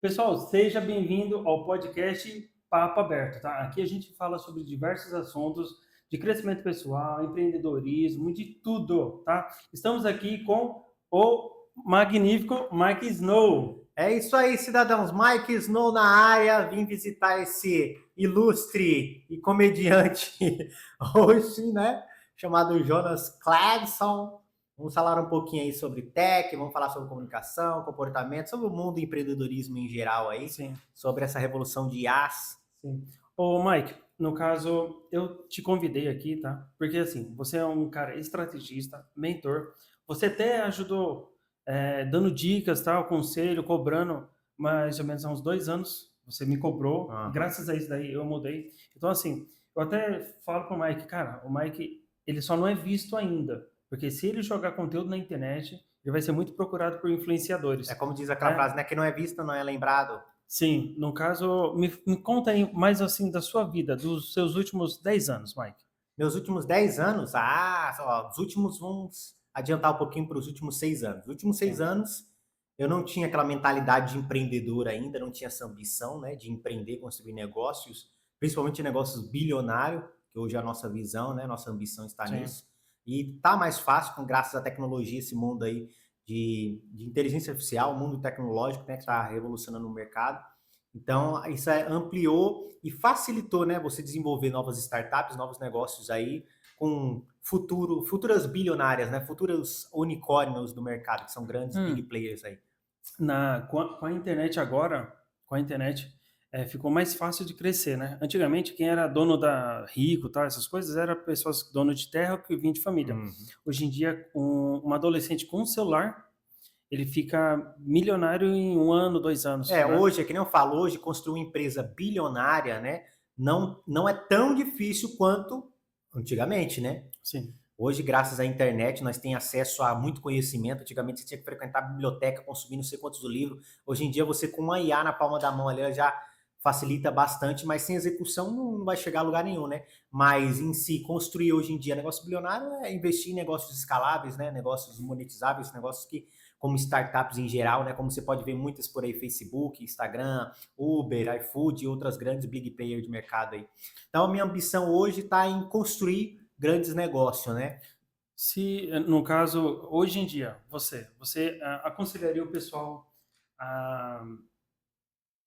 Pessoal, seja bem-vindo ao podcast Papo Aberto, tá? Aqui a gente fala sobre diversos assuntos de crescimento pessoal, empreendedorismo, de tudo, tá? Estamos aqui com o magnífico Mike Snow. É isso aí, cidadãos. Mike Snow na área. Vim visitar esse ilustre e comediante hoje, né? Chamado Jonas Cladson. Vamos falar um pouquinho aí sobre tech, vamos falar sobre comunicação, comportamento, sobre o mundo do empreendedorismo em geral aí, Sim, sobre essa revolução de IAs. sim. Ô, Mike, no caso, eu te convidei aqui, tá? Porque, assim, você é um cara estrategista, mentor. Você até ajudou dando dicas, tal, conselho, cobrando mais ou menos há uns 2 anos. Você me cobrou, e Aham. graças a isso daí eu mudei. Então, assim, eu até falo pro Mike, cara, o Mike, ele só não é visto ainda. Porque se ele jogar conteúdo na internet, ele vai ser muito procurado por É influenciadores, como diz aquela né? frase, né? Que não é visto, não é lembrado. Sim, no caso, me conta aí mais assim da sua vida, dos seus últimos 10 anos, Mike. Meus últimos 10 anos, os últimos, vamos adiantar um pouquinho para os últimos 6 anos. Os últimos seis Sim, anos, eu não tinha aquela mentalidade de empreendedor ainda, não tinha essa ambição, né, de empreender, construir negócios, principalmente negócios bilionários, que hoje é a nossa visão, né, nossa ambição está sim, nisso. E tá mais fácil, graças à tecnologia, esse mundo aí de inteligência artificial, o mundo tecnológico, né, que está sim. revolucionando o mercado. Então, isso ampliou e facilitou, né, você desenvolver novas startups, novos negócios aí com futuras bilionárias, né, futuros unicórnios do mercado, que são grandes big Hum, players aí. com a internet agora, com a internet, ficou mais fácil de crescer, né? Antigamente, quem era dono da rico, tá, essas coisas, era pessoas dono de terra que vinham de família. Uhum. Hoje em dia, um adolescente com um celular, ele fica milionário em 1 ano, 2 anos, né? Hoje, é que nem eu falo, hoje construir uma empresa bilionária, né, não é tão difícil quanto antigamente, né? Sim, Hoje, graças à internet, nós temos acesso a muito conhecimento. Antigamente, você tinha que frequentar a biblioteca, consumir não sei quantos livros. Hoje em dia, você com uma IA na palma da mão ali, já facilita bastante, mas sem execução não vai chegar a lugar nenhum, né? Mas em si, construir hoje em dia negócio bilionário é investir em negócios escaláveis, né? Negócios monetizáveis, negócios que, como startups em geral, né? Como você pode ver muitas por aí, Facebook, Instagram, Uber, iFood e outras grandes big players de mercado aí. Então, a minha ambição hoje está em construir grandes negócios, né? se, no caso, hoje em dia, você aconselharia o pessoal a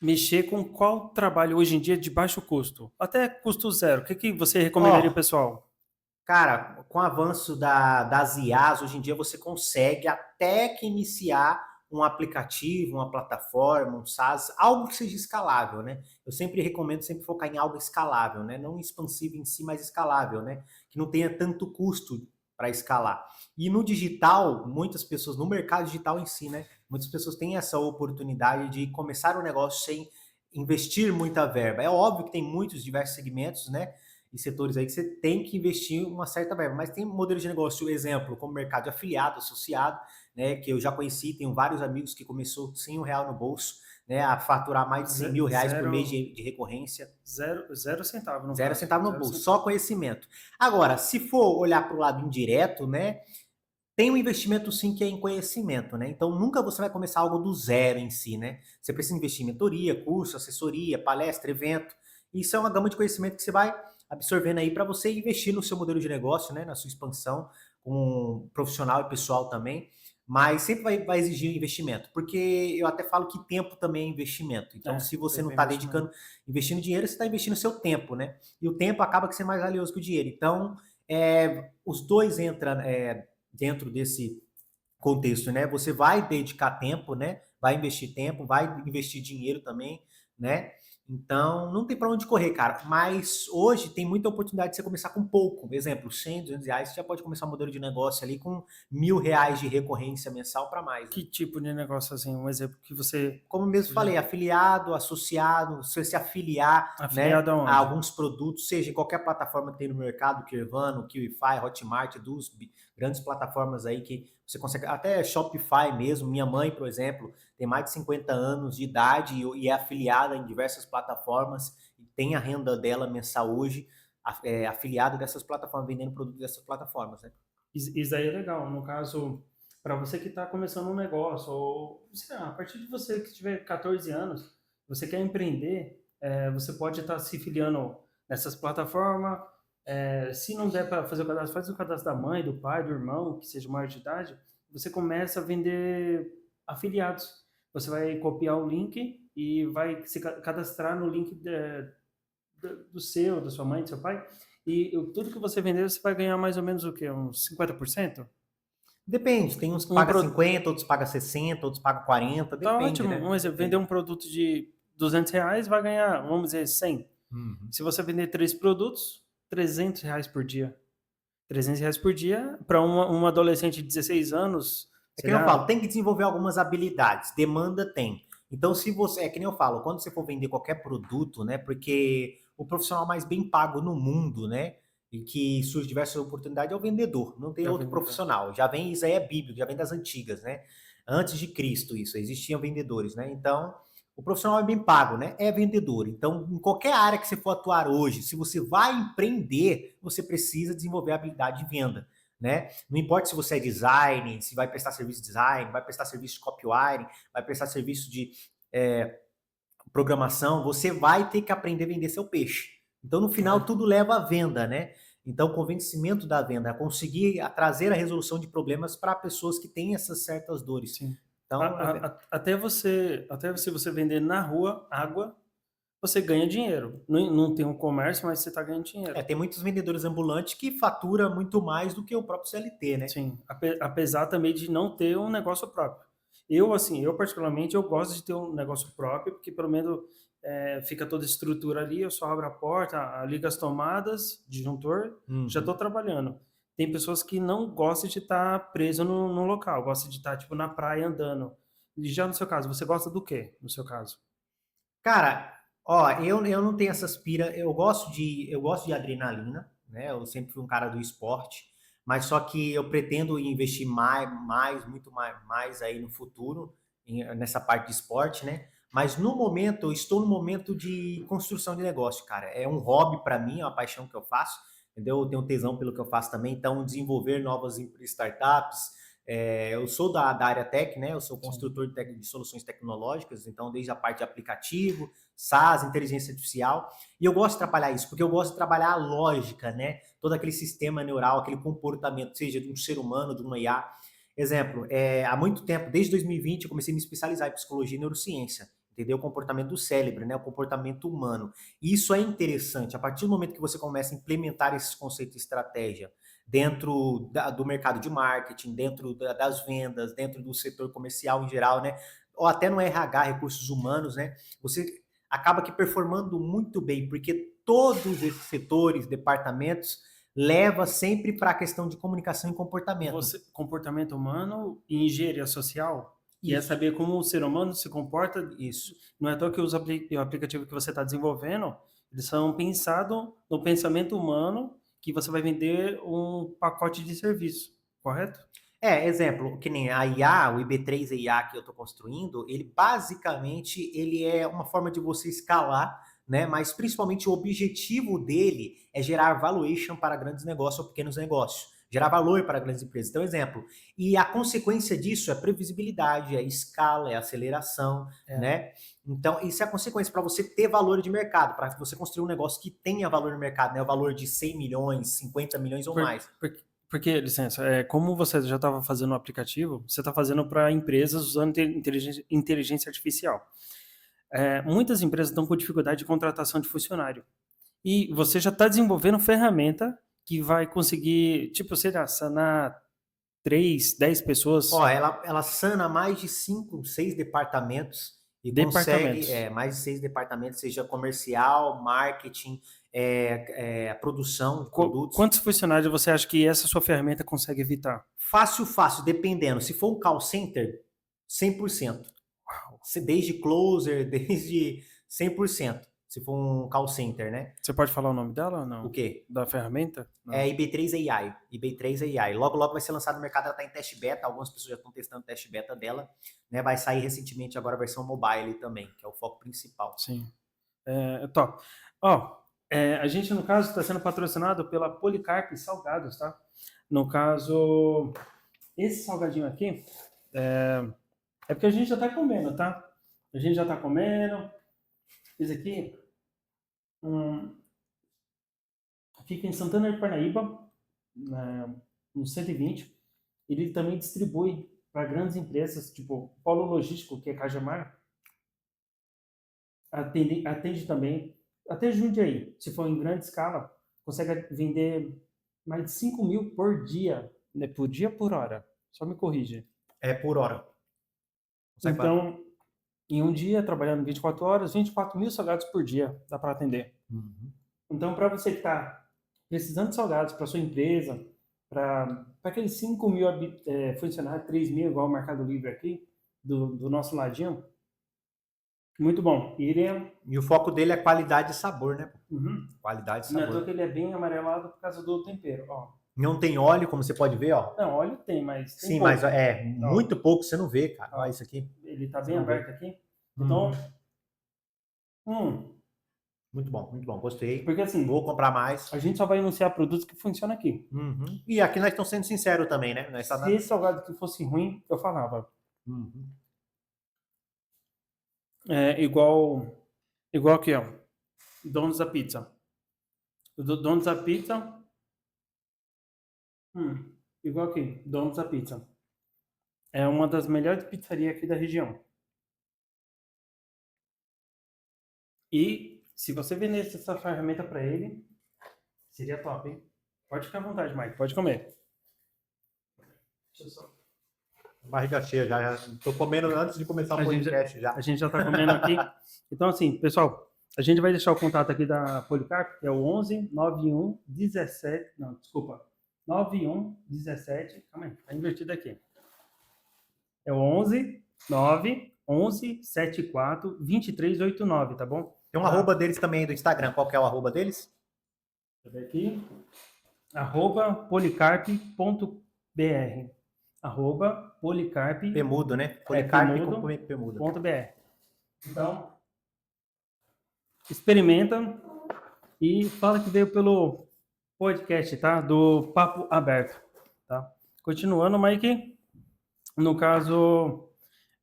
mexer com qual trabalho hoje em dia de baixo custo? Até custo zero. O que que você Ó, recomendaria, pessoal? cara, com o avanço das IAs, hoje em dia você consegue até que iniciar um aplicativo, uma plataforma, um SaaS, algo que seja escalável, né? Eu sempre recomendo sempre focar em algo escalável, né? Não expansivo em si, mas escalável, né? Que não tenha tanto custo para escalar. E no digital, muitas pessoas, no mercado digital em si, né? Muitas pessoas têm essa oportunidade de começar o negócio sem investir muita verba. É óbvio que tem muitos diversos segmentos, né? E setores aí que você tem que investir uma certa verba. Mas tem modelos de negócio, exemplo, como mercado de afiliado, associado, né, que eu já conheci, tenho vários amigos que começou sem R$ 1 no bolso, né, a faturar mais de 100 mil reais por mês Zero, de recorrência, zero, zero centavo, no zero caso. centavo no Zero bolso, só centavo. conhecimento. Agora, se for olhar para o lado indireto, né, tem um investimento sim que é em conhecimento, né? Então nunca você vai começar algo do zero em si, né? Você precisa investir em mentoria, curso, assessoria, palestra, evento. Isso é uma gama de conhecimento que você vai absorvendo aí para você investir no seu modelo de negócio, né? Na sua expansão, como profissional e pessoal também. Mas sempre vai exigir investimento, porque eu até falo que tempo também é investimento. Então, se você não Teve está dedicando, investimento. investindo dinheiro, você está investindo seu tempo, né? E o tempo acaba que ser mais valioso que o dinheiro. Então, os dois entram dentro desse contexto, né? Você vai dedicar tempo, né? Vai investir tempo, vai investir dinheiro também, né? Então, não tem para onde correr, cara. Mas hoje tem muita oportunidade de você começar com pouco. Exemplo, 100, R$ 200, você já pode começar um modelo de negócio ali com R$ 1.000 de recorrência mensal para mais, né? Que tipo de negócio, assim, um exemplo que você Como mesmo falei, já afiliado, associado, você se afiliar, né, afiliado a aonde? alguns produtos, seja em qualquer plataforma que tem no mercado, Kirvano, Kiwify, Hotmart, duas grandes plataformas aí que você consegue, até Shopify mesmo. Minha mãe, por exemplo, tem mais de 50 anos de idade e é afiliada em diversas plataformas e tem a renda dela mensal hoje, afiliada dessas plataformas, vendendo produtos dessas plataformas, né? Isso aí é legal. No caso, para você que está começando um negócio, ou sei lá, a partir de você que tiver 14 anos, você quer empreender, você pode estar se filiando nessas plataformas. Se não der para fazer o cadastro, faz o cadastro da mãe, do pai, do irmão, que seja maior de idade. Você começa a vender afiliados. Você vai copiar o link e vai se cadastrar no link do seu, da sua mãe, do seu pai. E tudo que você vender, você vai ganhar mais ou menos o quê? Uns 50%? Depende, tem uns que Um pagam produto. 50, outros pagam 60, outros pagam 40, Tá depende, ótimo. né? Um exemplo, vender Depende. um produto de R$ 200 vai ganhar, vamos dizer, 100. Uhum. Se você vender 3 produtos, R$ 300 por dia. R$ 300 por dia, para uma adolescente de 16 anos, É que nem eu falo, seria. tem que desenvolver algumas habilidades, demanda tem. Então, se você, é que nem eu falo, quando você for vender qualquer produto, né, porque o profissional mais bem pago no mundo, né, e que surge diversas oportunidades é o vendedor, não tem É o outro vendedor. profissional. Já vem, isso aí é bíblico, já vem das antigas, né? Antes de Cristo isso, existiam vendedores, né? Então, o profissional é bem pago, né? É vendedor. Então, em qualquer área que você for atuar hoje, se você vai empreender, você precisa desenvolver a habilidade de venda, né? Não importa se você é design, se vai prestar serviço de design, vai prestar serviço de copywriting, vai prestar serviço de programação, você vai ter que aprender a vender seu peixe. Então, no final, Correto. tudo leva à venda, né? Então, o convencimento da venda, conseguir trazer a resolução de problemas para pessoas que têm essas certas dores. Sim. Então, Até se você vender na rua água, você ganha dinheiro. Não, não tem um comércio, mas você está ganhando dinheiro. tem muitos vendedores ambulantes que faturam muito mais do que o próprio CLT, né? Sim, apesar também de não ter um negócio próprio. Eu, assim, eu particularmente, eu gosto de ter um negócio próprio, porque pelo menos fica toda a estrutura ali, eu só abro a porta, ligo as tomadas, disjuntor, já estou Uhum. trabalhando. Tem pessoas que não gostam de estar preso no local, gostam de estar, tipo, na praia andando. E já no seu caso, você gosta do quê, no seu caso? Cara, ó, eu não tenho essas pira, eu gosto de adrenalina, né? Eu sempre fui um cara do esporte, mas só que eu pretendo investir muito mais aí no futuro nessa parte de esporte, né? Mas no momento, eu estou no momento de construção de negócio, cara. É um hobby para mim, é uma paixão que eu faço, entendeu? Eu tenho tesão pelo que eu faço também, então desenvolver novas startups. Eu sou da área tech, né? Eu sou Sim. construtor de soluções tecnológicas, então desde a parte de aplicativo, SaaS, inteligência artificial, e eu gosto de trabalhar isso, porque eu gosto de trabalhar a lógica, né? Todo aquele sistema neural, aquele comportamento, seja de um ser humano, de uma IA. Exemplo, há muito tempo, desde 2020, eu comecei a me especializar em psicologia e neurociência, entendeu? O comportamento do cérebro, né? O comportamento humano. E isso é interessante. A partir do momento que você começa a implementar esses conceitos de estratégia dentro do mercado de marketing, dentro das vendas, dentro do setor comercial em geral, né? Ou até no RH, recursos humanos, né? Você acaba que performando muito bem, porque todos esses setores, departamentos, leva sempre para a questão de comunicação e comportamento. Comportamento humano e engenharia social, que é Isso, saber como o ser humano se comporta. isso. Não é à toa que o aplicativo que você está desenvolvendo, eles são pensados no pensamento humano, que você vai vender um pacote de serviço, correto? Exemplo, que nem a IA, o IB3 IA que eu estou construindo, ele basicamente ele é uma forma de você escalar, né? Mas principalmente o objetivo dele é gerar valuation para grandes negócios ou pequenos negócios, gerar valor para grandes empresas. Então, exemplo, e a consequência disso é previsibilidade, é escala, é aceleração, É. né? Então, isso é a consequência para você ter valor de mercado, para você construir um negócio que tenha valor no mercado, né? O valor de 100 milhões, 50 milhões ou Por, mais. porque, licença, como você já estava fazendo o aplicativo, você está fazendo para empresas usando inteligência artificial. Muitas empresas estão com dificuldade de contratação de funcionário. E você já está desenvolvendo ferramenta que vai conseguir, tipo, sei lá, sanar 3, 10 pessoas, Ela sana mais de 5, 6 departamentos e consegue departamentos. mais de 6 departamentos, seja comercial, marketing, produção de produtos. Quantos funcionários você acha que essa sua ferramenta consegue evitar? Fácil, fácil, dependendo. Se for um call center, 100%. Desde closer, desde 100%. Se for um call center, né? Você pode falar o nome dela ou O não? quê? Da ferramenta? É Não. IB3 AI. IB3 AI. Logo, logo vai ser lançado no mercado, ela está em teste beta. Algumas pessoas já estão testando o teste beta dela. Né? Vai sair recentemente agora a versão mobile também, que é o foco principal. Sim. Top. Ó, a gente, no caso, está sendo patrocinado pela Policarp Salgados, tá? No caso, esse salgadinho aqui é porque a gente já tá comendo, tá? A gente já tá comendo. Esse aqui fica em Santana de Parnaíba, no 120. Ele também distribui para grandes empresas, tipo Polo Logístico, que é Cajamar, atende também. Até Jundiaí, se for em grande escala, consegue vender mais de 5 mil por dia, né? Por dia, por hora. Só me corrige. É por hora. Então, em um dia, trabalhando 24 horas, 24 mil salgados por dia dá para atender. Uhum. Então, para você que está precisando de salgados para sua empresa, para aqueles 5 mil funcionários, 3 mil, igual o Mercado Livre aqui, do nosso ladinho, muito bom. E o foco dele é qualidade e sabor, né? Uhum. Qualidade e Não é à sabor. toa que ele é bem amarelado por causa do tempero, ó. Não tem óleo, como você pode ver, ó. Não, óleo tem, mas tem Sim, pouco. mas muito pouco, você não vê, cara. Ó, Olha isso aqui. ele tá Você bem não vê. aberto aqui. Então, Muito bom, gostei. porque assim, Vou comprar mais. a gente só vai anunciar produtos que funcionam aqui. Uhum. E aqui nós estamos sendo sinceros também, né? Nós Se esse salgado que fosse ruim, eu falava. Uhum. Igual aqui, ó. Donos da Pizza. O Donos da Pizza. Igual aqui, Donos da Pizza. É uma das melhores pizzarias aqui da região. E se você vendesse essa ferramenta para ele, seria top, hein? Pode ficar à vontade, Mike. Pode comer. Deixa eu só. Barriga cheia já. Tô comendo antes de começar o podcast já. A gente já tá comendo aqui. Então, assim, pessoal, a gente vai deixar o contato aqui da Policarp, que é o 11 91 17. Não, desculpa. 91 17. Calma aí, tá invertido aqui. É o 11 9 11 74 23 89, tá bom? Tem um arroba deles também do Instagram. Qual que é o arroba deles? Deixa eu ver aqui. @policarp.br. @policarp. Pemudo, né? Policarp com Pemudo.br. Então, experimenta e fala que veio pelo podcast, tá? Do Papo Aberto, tá? Continuando, Mike, no caso,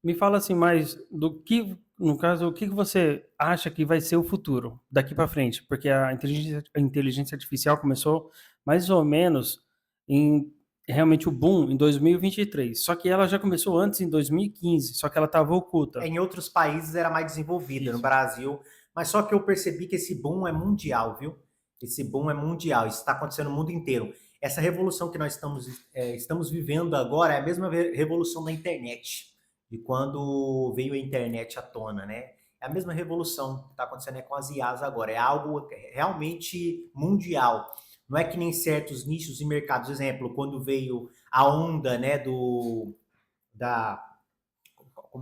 me fala assim mais do que, no caso, o que você acha que vai ser o futuro daqui para frente? Porque a inteligência artificial começou mais ou menos realmente o boom em 2023. Só que ela já começou antes, em 2015, só que ela estava oculta. Em outros países era mais desenvolvida, no Brasil. Mas só que eu percebi que esse boom é mundial, viu? Esse boom é mundial, isso está acontecendo no mundo inteiro. Essa revolução que nós estamos vivendo agora é a mesma revolução da internet, de quando veio a internet à tona, né? É a mesma revolução que está acontecendo com as IAs agora. É algo realmente mundial. Não é que nem certos nichos e mercados. Exemplo, quando veio a onda, né, como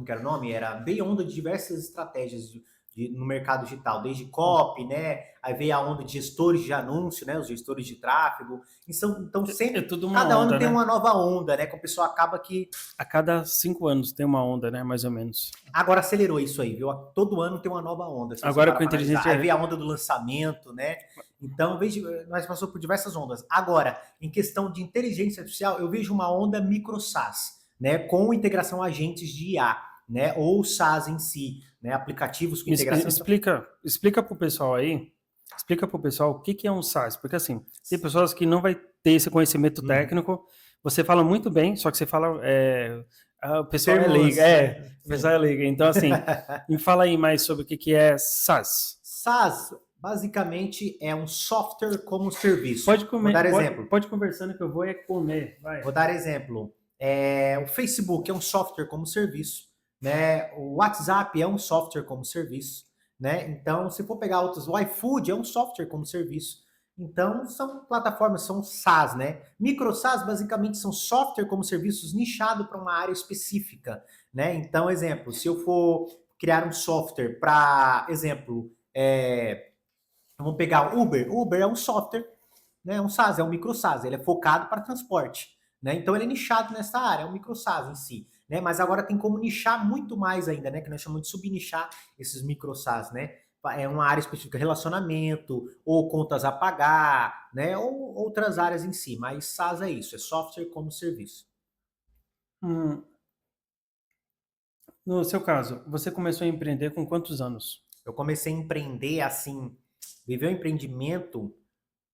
que era o nome? Veio a onda de diversas estratégias no mercado digital, desde copy, né? Aí veio a onda de gestores de anúncio, né? Os gestores de tráfego. Então sempre, cada ano tem uma nova onda, né? Que o pessoal acaba que... A cada 5 anos tem uma onda, né? Mais ou menos. Agora acelerou isso aí, viu? Todo ano tem uma nova onda. Agora com a inteligência... Aí veio a onda do lançamento, né? Então, nós passamos por diversas ondas. Agora, em questão de inteligência artificial, eu vejo uma onda micro SaaS, né? Com integração a agentes de IA, né? Ou SaaS em si, né? Aplicativos com integração. Explica para o pessoal aí, o que é um SaaS, porque assim, tem pessoas que não vai ter esse conhecimento técnico, você fala muito bem, só que você fala, o pessoal é leigo, o pessoal é leigo, então assim, me fala aí mais sobre o que é SaaS. SaaS, basicamente, é um software como serviço. Vou dar exemplo. Pode conversando que eu vou comer, vai. Vou dar exemplo. O Facebook é um software como serviço, né? O WhatsApp é um software como serviço, né? Então, se for pegar outros, o iFood é um software como serviço. Então, são plataformas, são SaaS, né? Micro SaaS, basicamente, são software como serviços nichado para uma área específica, né? Então, exemplo, se eu for criar um software para, exemplo, vamos pegar o Uber. O Uber é um software, né? Um SaaS, é um micro SaaS, ele é focado para transporte, né? Então, ele é nichado nessa área, é um micro SaaS em si. Né? Mas agora tem como nichar muito mais ainda, né? Que nós chamamos de subnichar esses micro SaaS, né? É uma área específica, relacionamento, ou contas a pagar, né? Ou outras áreas em si. Mas SaaS é isso, é software como serviço. Hum, no seu caso, você começou a empreender com quantos anos? Eu comecei a empreender assim, viver o empreendimento,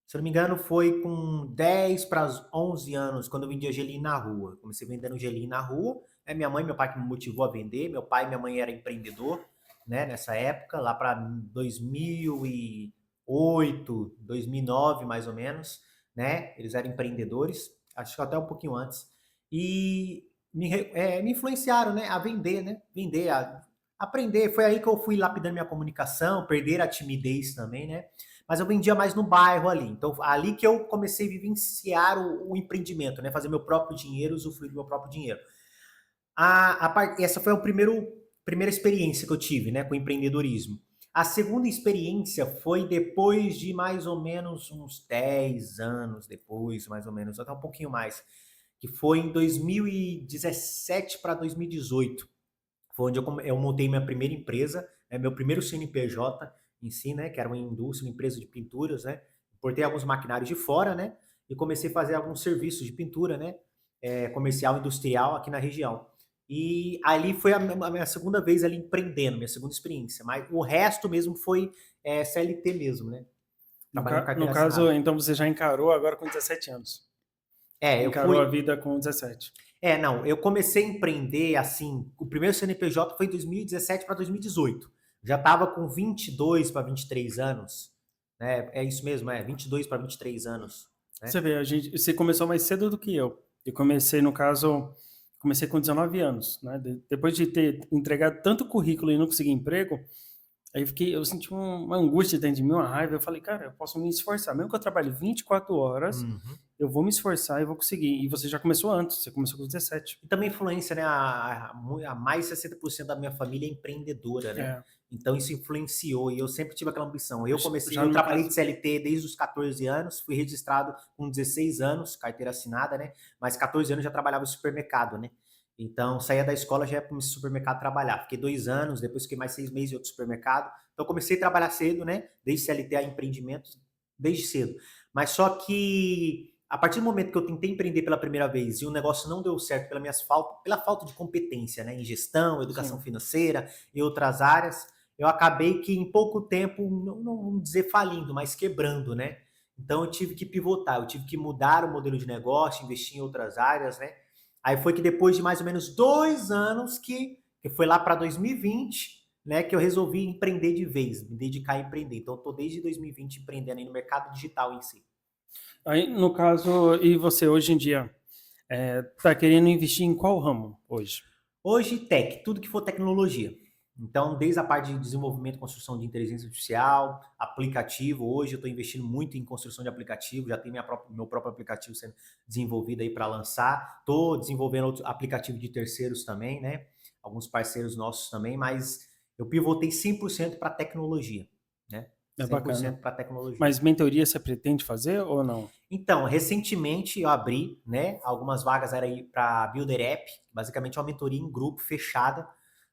se eu não me engano, foi com 10 para 11 anos, quando eu vendia gelinho na rua. Comecei vendendo gelinho na rua. É minha mãe e meu pai que me motivou a vender. Meu pai e minha mãe eram empreendedor, né, nessa época, lá para 2008, 2009, mais ou menos, né? Eles eram empreendedores, acho que até um pouquinho antes. E me influenciaram, né, a vender, né? Vender, a aprender. Foi aí que eu fui lapidando minha comunicação, perder a timidez também, né? Mas eu vendia mais no bairro ali. Então, ali que eu comecei a vivenciar o empreendimento, né? Fazer meu próprio dinheiro, usufruir do meu próprio dinheiro. Essa foi a primeira experiência que eu tive, né, com empreendedorismo. A segunda experiência foi depois de mais ou menos uns 10 anos depois, mais ou menos, até um pouquinho mais, que foi em 2017 para 2018. Foi onde eu montei minha primeira empresa, meu primeiro CNPJ em si, né, que era uma indústria, uma empresa de pinturas, né. Importei alguns maquinários de fora, né, e comecei a fazer alguns serviços de pintura, né, comercial, industrial aqui na região. E ali foi a minha segunda vez ali empreendendo, minha segunda experiência. Mas o resto mesmo foi CLT mesmo, né? Trabalhando em No carteira caso, assinada. então você já encarou agora com 17 anos. É, eu Encarou a fui. vida com 17. Não, eu comecei a empreender assim. O primeiro CNPJ foi em 2017 para 2018. Já estava com 22 para 23 anos. Né? É isso mesmo, 22 para 23 anos. Né? Você vê, você começou mais cedo do que eu. Eu comecei, no caso, comecei com 19 anos, né? Depois de ter entregado tanto currículo e não conseguir emprego, aí eu senti uma angústia dentro de mim, uma raiva. Eu falei, cara, eu posso me esforçar. Mesmo que eu trabalhe 24 horas, Uhum. eu vou me esforçar e vou conseguir. E você já começou antes, você começou com 17. E também influência, né? A mais de 60% da minha família é empreendedora, né? É, Então isso influenciou e eu sempre tive aquela ambição. já Eu no meu trabalhei caso, de CLT desde os 14 anos, fui registrado com 16 anos, carteira assinada, né? Mas 14 anos já trabalhava em supermercado, né? Então saía da escola já ia para o supermercado trabalhar. Fiquei 2 anos, depois fiquei mais 6 meses em outro supermercado. Então comecei a trabalhar cedo, né? Desde CLT a empreendimentos, desde cedo. Mas só que a partir do momento que eu tentei empreender pela primeira vez e o negócio não deu certo pela falta de competência, né, em gestão, educação sim. financeira e outras áreas, eu acabei que em pouco tempo, não vamos dizer falindo, mas quebrando, né? Então eu tive que pivotar, eu tive que mudar o modelo de negócio, investir em outras áreas, né? Aí foi que depois de mais ou menos 2 anos, que foi lá para 2020, né, que eu resolvi empreender de vez, me dedicar a empreender. Então eu tô desde 2020 empreendendo aí no mercado digital em si. Aí, no caso, e você hoje em dia, tá querendo investir em qual ramo hoje? Hoje, tech, tudo que for tecnologia. Então, desde a parte de desenvolvimento e construção de inteligência artificial, aplicativo, hoje eu estou investindo muito em construção de aplicativo, já tem meu próprio aplicativo sendo desenvolvido aí para lançar. Estou desenvolvendo outro aplicativo de terceiros também, né? Alguns parceiros nossos também, mas eu pivotei 100% para tecnologia, né? É bacana. 100% para tecnologia. Mas mentoria você pretende fazer ou não? Então, recentemente eu abri, né, algumas vagas era aí para Builder App, basicamente é uma mentoria em grupo fechada,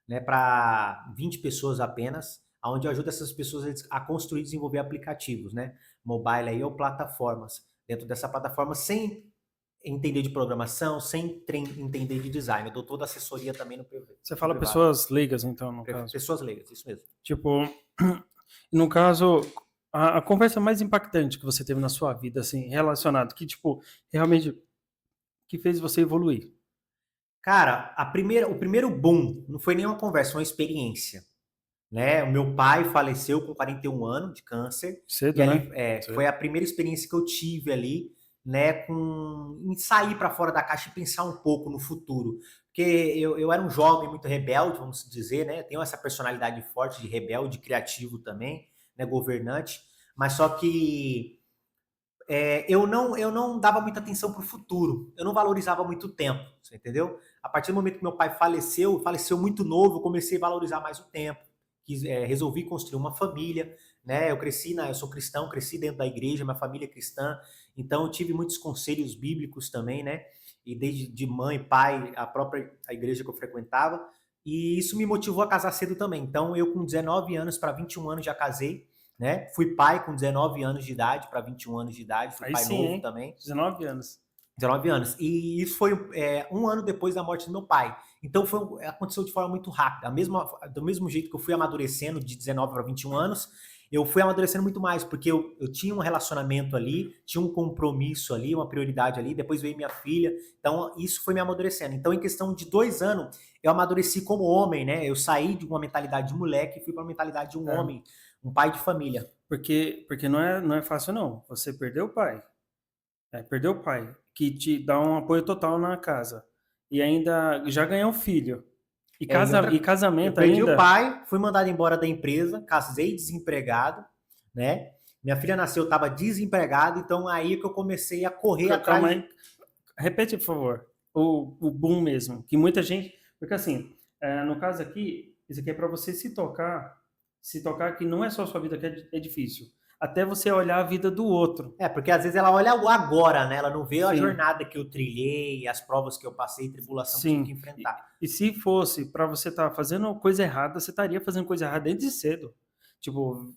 né, para 20 pessoas apenas, onde eu ajudo essas pessoas a construir e desenvolver aplicativos, né, mobile aí ou plataformas. Dentro dessa plataforma, sem entender de programação, sem entender de design. Eu dou toda a assessoria também Você no fala privado. pessoas leigas, então, no caso. Pessoas leigas, isso mesmo. Tipo, no caso, a conversa mais impactante que você teve na sua vida, assim, relacionado, que, tipo, realmente, que fez você evoluir. Cara, o primeiro boom não foi nem uma conversa, foi uma experiência. Né? O meu pai faleceu com 41 anos de câncer, e Cedo, ali né? foi Cedo. a primeira experiência que eu tive ali, né, em sair para fora da caixa e pensar um pouco no futuro. Porque eu era um jovem muito rebelde, vamos dizer, né? Tenho essa personalidade forte de rebelde, criativo também, né, governante, mas só que eu não dava muita atenção para o futuro, eu não valorizava muito o tempo, você entendeu? A partir do momento que meu pai faleceu muito novo, eu comecei a valorizar mais o tempo, resolvi construir uma família, né? Eu sou cristão, cresci dentro da igreja, minha família é cristã, então eu tive muitos conselhos bíblicos também, né? E desde de mãe, pai, a igreja que eu frequentava, e isso me motivou a casar cedo também. Então eu com 19 anos para 21 anos já casei, né? Fui pai com 19 anos de idade para 21 anos de idade, fui Aí pai sim, novo hein? também. 19 anos. 19 anos. E isso foi um ano depois da morte do meu pai. Então aconteceu de forma muito rápida. Do mesmo jeito que eu fui amadurecendo de 19 para 21 anos, eu fui amadurecendo muito mais, porque eu tinha um relacionamento ali, tinha um compromisso ali, uma prioridade ali, depois veio minha filha, então isso foi me amadurecendo. Então, em questão de 2 anos, eu amadureci como homem, né? Eu saí de uma mentalidade de moleque e fui para a mentalidade de um É, homem, um pai de família. porque não é fácil, não. Você perdeu o pai. Perdeu o pai, que te dá um apoio total na casa. E ainda já ganhou um filho. E, e Eu casamento perdi o ainda. pai, fui mandado embora da empresa, casei desempregado, né? Minha filha nasceu, estava desempregado, então aí que eu comecei a correr Calma atrás. aí. Repete, por favor. O boom mesmo. Que muita gente. Porque assim, no caso aqui, isso aqui é para você se tocar que não é só a sua vida que é difícil. Até você olhar a vida do outro. Porque às vezes ela olha o agora, né? Ela não vê a Sim, jornada que eu trilhei, as provas que eu passei, tribulação que eu tive que sim. enfrentar. E se fosse para você estar fazendo coisa errada, você estaria fazendo coisa errada desde cedo. Tipo,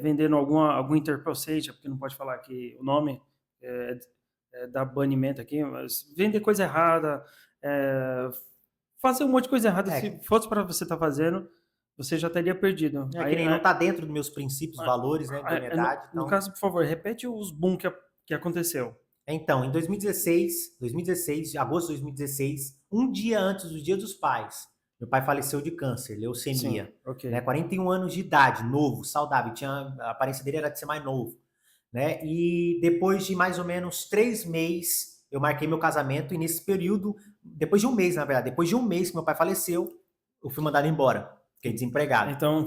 vendendo algum interprocessor, porque não pode falar que o nome é, dá banimento aqui, mas vender coisa errada, é, fazer um monte de coisa errada, É, se fosse para você estar fazendo, você já teria perdido. que Aí, nem não tá dentro dos meus princípios, valores, né, no, idoneidade, no então. caso, por favor, repete os boom que aconteceu. Então, em 2016, agosto de 2016, um dia antes do Dia dos Pais, meu pai faleceu de câncer, Sim, leucemia, ok. né? 41 anos de idade, novo, saudável, a aparência dele era de ser mais novo, né? E depois de mais ou menos 3 meses, eu marquei meu casamento e nesse período, depois de um mês, na verdade, depois de um mês que meu pai faleceu, eu fui mandado embora, fiquei desempregado. Então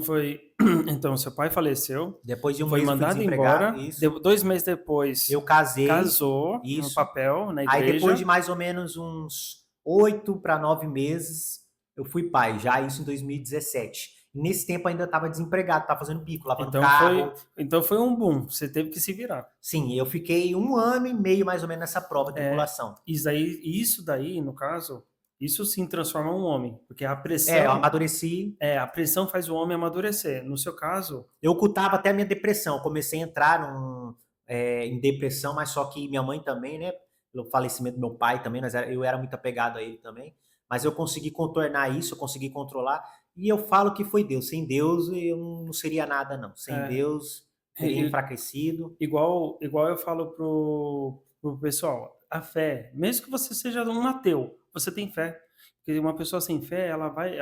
então seu pai faleceu, Depois de um foi mês eu fui mandado desempregado, embora, isso. 2 meses depois Eu casei, casou no isso. papel na Aí depois de igreja. mais ou menos uns 8 para 9 meses, eu fui pai, já isso em 2017. E nesse tempo ainda estava desempregado, estava fazendo bico, lavando Então foi, carro. então foi um boom. Você teve que se virar. Sim, eu fiquei 1 ano e meio mais ou menos nessa prova, É, tribulação. isso daí, no caso, isso sim transforma um homem, porque a Eu pressão, amadureci. a pressão faz o homem amadurecer. No seu caso, Eu ocultava até a minha depressão. Eu comecei a entrar em depressão, mas só que minha mãe também, né? Pelo falecimento do meu pai também, eu era muito apegado a ele também. Mas eu consegui contornar isso, eu consegui controlar. E eu falo que foi Deus. Sem Deus eu não seria nada, não. Sem é, Deus teria enfraquecido. igual eu falo pro pessoal, a fé, mesmo que você seja um ateu, você tem fé. Porque uma pessoa sem fé, ela vai,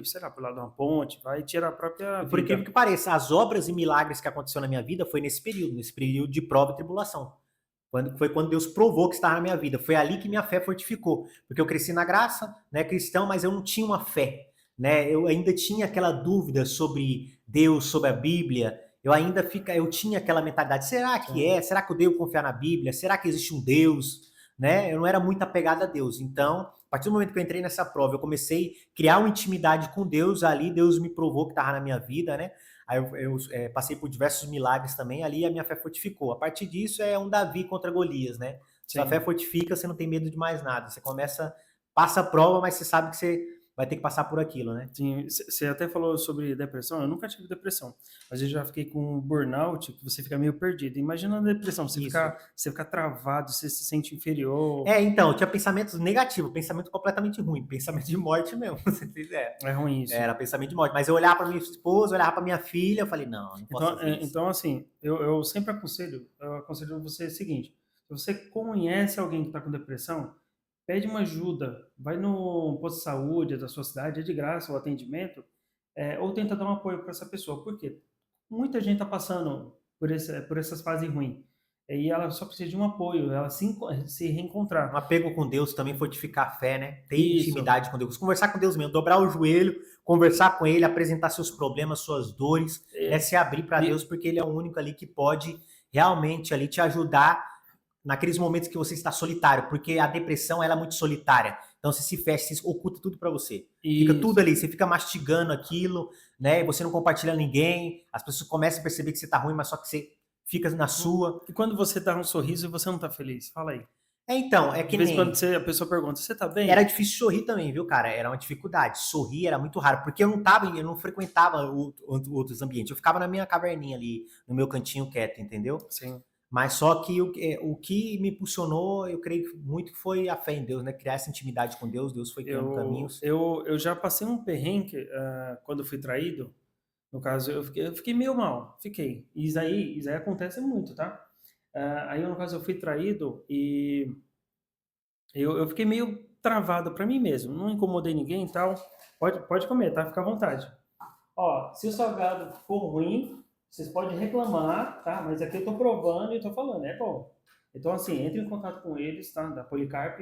sei lá, pular de uma ponte, vai tirar a própria E por incrível vida. que pareça, as obras e milagres que aconteceram na minha vida foi nesse período de prova e tribulação. Foi quando Deus provou que estava na minha vida. Foi ali que minha fé fortificou. Porque eu cresci na graça, né, cristão, mas eu não tinha uma fé. Né? Eu ainda tinha aquela dúvida sobre Deus, sobre a Bíblia. Eu tinha aquela mentalidade: será que Sim. Será que eu devo confiar na Bíblia? Será que existe um Deus? Né? Eu não era muito apegado a Deus. Então, a partir do momento que eu entrei nessa prova, eu comecei a criar uma intimidade com Deus. Ali, Deus me provou que estava na minha vida, né? Aí eu passei por diversos milagres também, ali a minha fé fortificou. A partir disso é um Davi contra Golias, né? Sua fé Sim. fortifica, você não tem medo de mais nada. Você passa a prova, mas você sabe que você vai ter que passar por aquilo, né? Sim, você até falou sobre depressão. Eu nunca tive depressão, mas eu já fiquei com um burnout que você fica meio perdido. Imagina a depressão, você Isso. ficar, você ficar travado, você se sente inferior. Então, eu tinha pensamentos negativos, pensamento completamente ruim, pensamento de morte mesmo, se fizer. É ruim isso. Era pensamento de morte. Mas eu olhava para minha esposa, olhava para minha filha, eu falei: não, não posso Então, fazer isso. então assim, eu sempre eu aconselho você o seguinte: se você conhece alguém que está com depressão, pede uma ajuda, vai no posto de saúde da sua cidade, é de graça o atendimento, ou tenta dar um apoio para essa pessoa. Por quê? Muita gente está passando por essas fases ruins. E ela só precisa de um apoio, ela se Um reencontrar. apego com Deus também fortificar a fé, né? Ter Isso. intimidade com Deus. Conversar com Deus mesmo, dobrar o joelho, conversar com Ele, apresentar seus problemas, suas dores, né? É, Se abrir para Deus, e, porque Ele é o único ali que pode realmente ali te ajudar naqueles momentos que você está solitário, porque a depressão ela é muito solitária. Então você se fecha, você oculta tudo para você. Fica tudo isso. ali, você fica mastigando aquilo, né? E você não compartilha ninguém, as pessoas começam a perceber que você tá ruim, mas só que você fica na sua. E quando você dá um sorriso e você não está feliz? Fala aí. Então, é De que vez em quando nem a pessoa pergunta, você tá era bem? difícil sorrir também, viu, cara? Era uma dificuldade. Sorrir era muito raro, porque eu não frequentava outros ambientes. Eu ficava na minha caverninha ali, no meu cantinho quieto, entendeu? Sim. Mas só que o que me impulsionou, eu creio muito que foi a fé em Deus, né? Criar essa intimidade com Deus, Deus foi criando caminhos. Eu já passei um perrengue quando eu fui traído. No caso, eu fiquei meio mal, fiquei. E isso aí acontece muito, tá? Aí, no caso, eu fui traído e eu fiquei meio travado pra mim mesmo. Não incomodei ninguém e tal. Pode comer, tá? Fica à vontade. Ó, se o salgado for ruim, vocês podem reclamar, tá? Mas aqui eu tô provando e tô falando, é bom. Então, assim, entre em contato com eles, tá? Da Policarp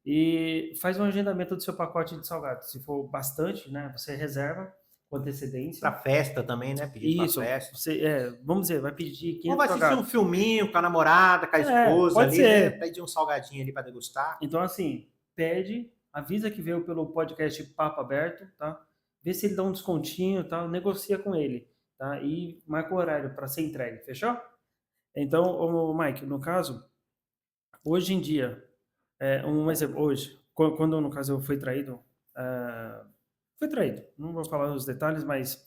e faz um agendamento do seu pacote de salgado. Se for bastante, né? Você reserva com antecedência. Pra festa também, né? Pedir pra Isso, festa. vamos dizer, vai pedir Ou 500 vai assistir um salgados. filminho com a namorada, com a esposa Pode ali, né? ser. Pedir um salgadinho ali pra degustar. Então, assim, pede, avisa que veio pelo podcast Papo Aberto, tá? Vê se ele dá um descontinho, tá? Negocia com ele, tá? E marca o horário para ser entregue, fechou? Então, o Mike, no caso, hoje em dia, um exemplo, hoje, quando no caso eu fui traído, fui traído, não vou falar os detalhes, mas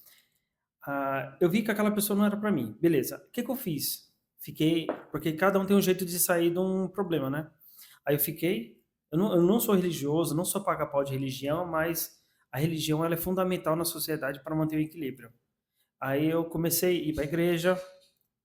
eu vi que aquela pessoa não era para mim, beleza. O que que eu fiz? Fiquei, porque cada um tem um jeito de sair de um problema, né? Aí eu não sou religioso, não sou paga-pau de religião, mas a religião ela é fundamental na sociedade para manter o equilíbrio. Aí eu comecei a ir para a igreja,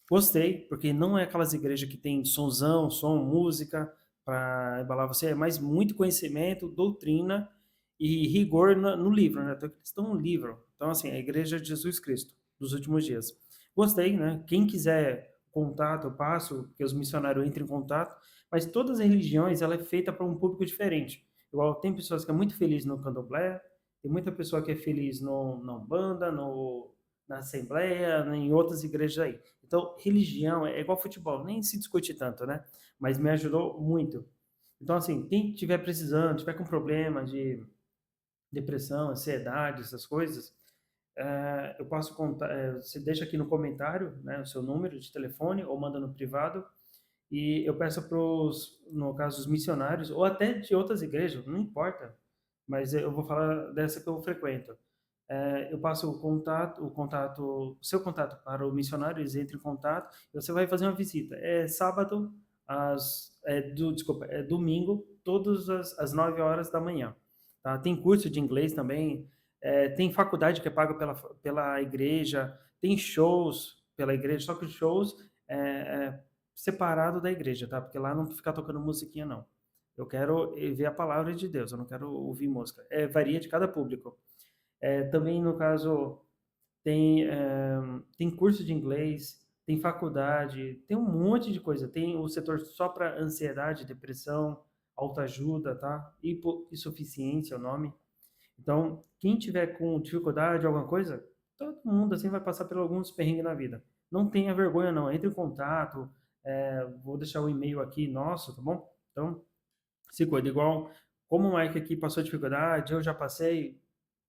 gostei, porque não é aquelas igrejas que tem sonzão, som, música para embalar você, é mais muito conhecimento, doutrina e rigor no livro, né? Então, eles estão no livro. Então, assim, a Igreja de Jesus Cristo dos últimos dias. Gostei, né? Quem quiser contato, eu passo, que os missionários entrem em contato, mas todas as religiões, ela é feita para um público diferente. Igual tem pessoas que é muito feliz no candomblé, tem muita pessoa que é feliz na Umbanda, na Assembleia, em outras igrejas aí. Então, religião é igual futebol, nem se discute tanto, né? Mas me ajudou muito. Então, assim, quem estiver precisando, tiver com problema de depressão, ansiedade, essas coisas, eu posso contar, você deixa aqui no comentário, né, o seu número de telefone ou manda no privado e eu peço para os, no caso, os missionários ou até de outras igrejas, não importa, mas eu vou falar dessa que eu frequento. Eu passo o seu contato para o missionário, eles entram em contato, e você vai fazer uma visita. É sábado, desculpa, é domingo, todas as 9 horas da manhã. Tá? Tem curso de inglês também, tem faculdade que é paga pela igreja, tem shows pela igreja, só que os shows separado da igreja, tá? Porque lá não fica tocando musiquinha, não. Eu quero ver a palavra de Deus, eu não quero ouvir música. Varia de cada público. Também, no caso, tem curso de inglês, tem faculdade, tem um monte de coisa. Tem o setor só para ansiedade, depressão, autoajuda, tá? Hipossuficiência é o nome. Então, quem tiver com dificuldade, alguma coisa, todo mundo assim vai passar por alguns perrengues na vida. Não tenha vergonha, não. Entre em contato. Vou deixar o e-mail aqui nosso, tá bom? Então, se cuida. Igual como o Mike aqui passou dificuldade, eu já passei,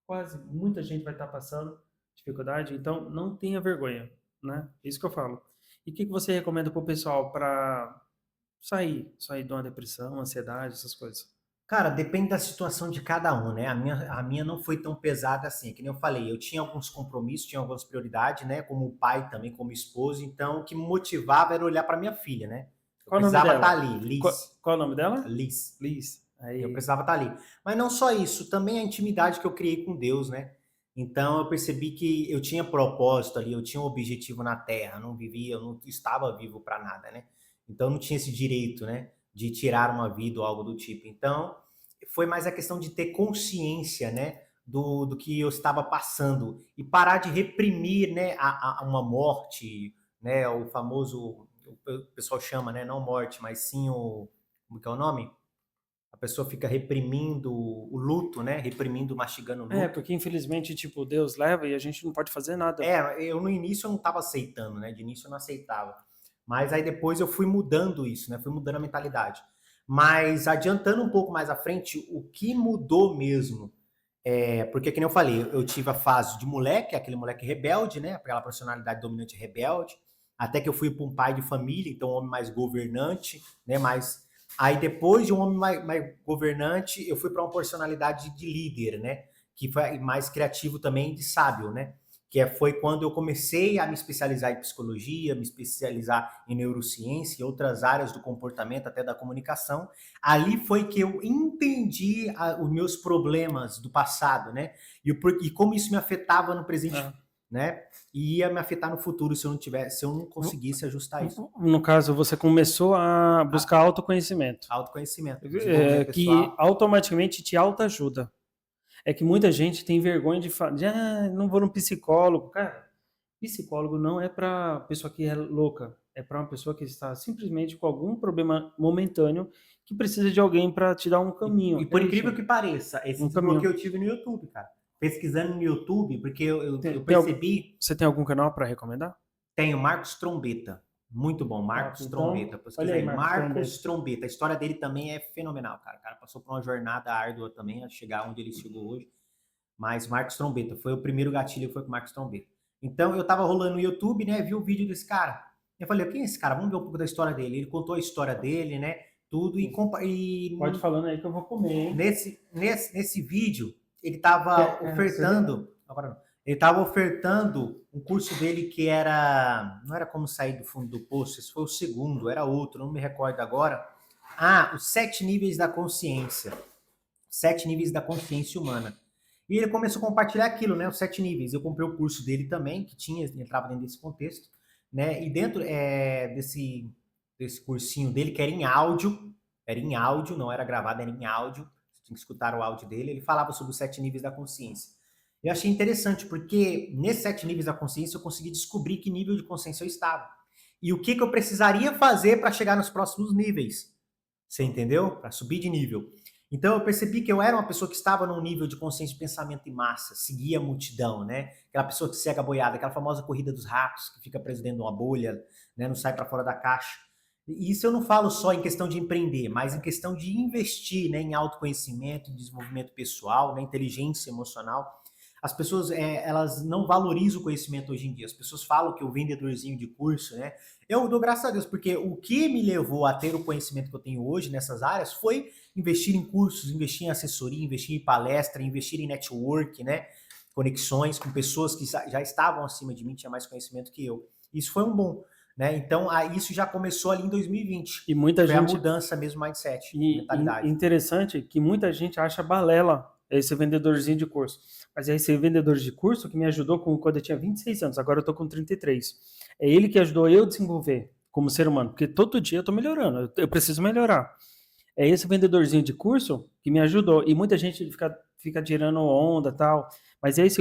quase muita gente vai estar passando dificuldade, então não tenha vergonha, né? Isso que eu falo. E o que você recomenda para o pessoal para sair de uma depressão, ansiedade, essas coisas? Cara, depende da situação de cada um, né? A minha não foi tão pesada assim, que nem eu falei, eu tinha alguns compromissos, tinha algumas prioridades, né? Como pai também, como esposo, então o que me motivava era olhar para minha filha, né? Eu Qual o nome precisava estar dela? ali, Qual o nome dela? Liz. Liz. Eu Aí, precisava estar ali. Mas não só isso, também a intimidade que eu criei com Deus, né? Então eu percebi que eu tinha propósito ali, eu tinha um objetivo na Terra, não vivia, eu não estava vivo para nada, né? Então eu não tinha esse direito, né, de tirar uma vida ou algo do tipo. Então foi mais a questão de ter consciência, né, do que eu estava passando e parar de reprimir, né, uma morte, né, o famoso, o pessoal chama, né, não morte, mas sim o, como que é o nome? A pessoa fica reprimindo o luto, né? Reprimindo, mastigando o luto. porque infelizmente, tipo, Deus leva e a gente não pode fazer nada. Eu no início eu não estava aceitando, né? De início eu não aceitava. Mas aí depois eu fui mudando isso, né? Fui mudando a mentalidade. Mas adiantando um pouco mais à frente, o que mudou mesmo? Porque, que nem eu falei, eu tive a fase de moleque, aquele moleque rebelde, né? Aquela personalidade dominante rebelde. Até que eu fui para um pai de família, então um homem mais governante, né? Mais Aí depois de um homem mais governante, eu fui para uma personalidade de líder, né? Que foi mais criativo também, de sábio, né? foi quando eu comecei a me especializar em psicologia, me especializar em neurociência e outras áreas do comportamento, até da comunicação. Ali foi que eu entendi os meus problemas do passado, né? E como isso me afetava no presente, É. né? E ia me afetar no futuro se eu não conseguisse ajustar isso. No caso, você começou a buscar autoconhecimento, Autoconhecimento, desenvolvimento que pessoal. automaticamente te autoajuda. É que muita gente tem vergonha de falar, não vou no psicólogo. Cara, psicólogo não é para pessoa que é louca, é para uma pessoa que está simplesmente com algum problema momentâneo que precisa de alguém para te dar um E caminho. por É incrível isso, que pareça, esse um desbloqueio caminho. eu tive no YouTube, cara. Pesquisando no YouTube, porque eu Tem algum, percebi. você tem algum canal para recomendar? Tenho Marcos Trombeta. Muito bom, Top. Marcos Então, Trombeta. olha Pesquisa aí, aí, Marcos Trombeta. Marcos Trombeta. A história dele também é fenomenal, cara. O cara passou por uma jornada árdua também, a chegar onde ele chegou hoje. Mas Marcos Trombeta, foi o primeiro gatilho, foi com Marcos Trombeta. Então, eu tava rolando no YouTube, né, vi o vídeo desse cara. Eu falei, quem é esse cara? Vamos ver um pouco da história dele. Ele contou a história dele, né, tudo, Pode falando aí que eu vou comer, hein? nesse vídeo, ele estava ofertando. Agora não. Ele estava ofertando um curso dele que era. Não era como sair do fundo do poço, esse foi o segundo, era outro, não me recordo agora. Os 7 níveis da consciência. 7 níveis da consciência humana. E ele começou a compartilhar aquilo, né? Os 7 níveis. Eu comprei o curso dele também, que entrava dentro desse contexto, né? E dentro desse cursinho dele, que era em áudio, não era gravado, era em áudio, você tinha que escutar o áudio dele, ele falava sobre os 7 níveis da consciência. Eu achei interessante, porque nesses 7 níveis da consciência eu consegui descobrir que nível de consciência eu estava. E o que eu precisaria fazer para chegar nos próximos níveis. Você entendeu? Para subir de nível. Então eu percebi que eu era uma pessoa que estava num nível de consciência de pensamento em massa, seguia a multidão, né? Aquela pessoa que segue a boiada, aquela famosa corrida dos ratos, que fica preso dentro de uma bolha, né? Não sai para fora da caixa. E isso eu não falo só em questão de empreender, mas em questão de investir, né, em autoconhecimento, em desenvolvimento pessoal, né, inteligência emocional. As pessoas, elas não valorizam o conhecimento hoje em dia. As pessoas falam que o vendedorzinho de curso, né? Eu dou graças a Deus, porque o que me levou a ter o conhecimento que eu tenho hoje nessas áreas foi investir em cursos, investir em assessoria, investir em palestra, investir em network, né? Conexões com pessoas que já estavam acima de mim, tinha mais conhecimento que eu. Isso foi um bom, né? Então, isso já começou ali em 2020. E muita Foi a gente. mudança mesmo, mindset, E mentalidade. interessante que muita gente acha balela esse vendedorzinho de curso. Mas é esse vendedor de curso que me ajudou quando eu tinha 26 anos, agora eu tô com 33. É ele que ajudou eu a desenvolver como ser humano, porque todo dia eu tô melhorando, eu preciso melhorar. É esse vendedorzinho de curso que me ajudou. E muita gente fica tirando onda e tal. Mas é esse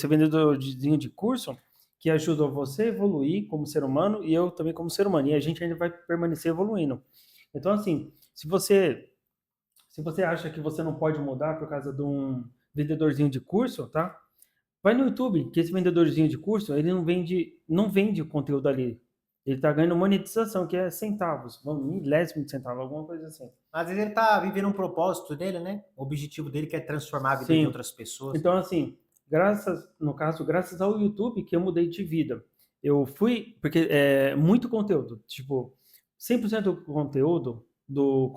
vendedorzinho de curso que ajudou você a evoluir como ser humano e eu também como ser humano. E a gente ainda vai permanecer evoluindo. Então, assim, se você acha que você não pode mudar por causa de um vendedorzinho de curso, tá? Vai no YouTube, que esse vendedorzinho de curso, ele não vende o conteúdo ali. Ele tá ganhando monetização, que é centavos, milésimo de centavo, alguma coisa assim. Às vezes ele tá vivendo um propósito dele, né? O objetivo dele que é transformar a vida de Sim. outras pessoas. Então, assim, no caso, graças ao YouTube que eu mudei de vida. Eu fui, porque é muito conteúdo, tipo, 100% do conteúdo do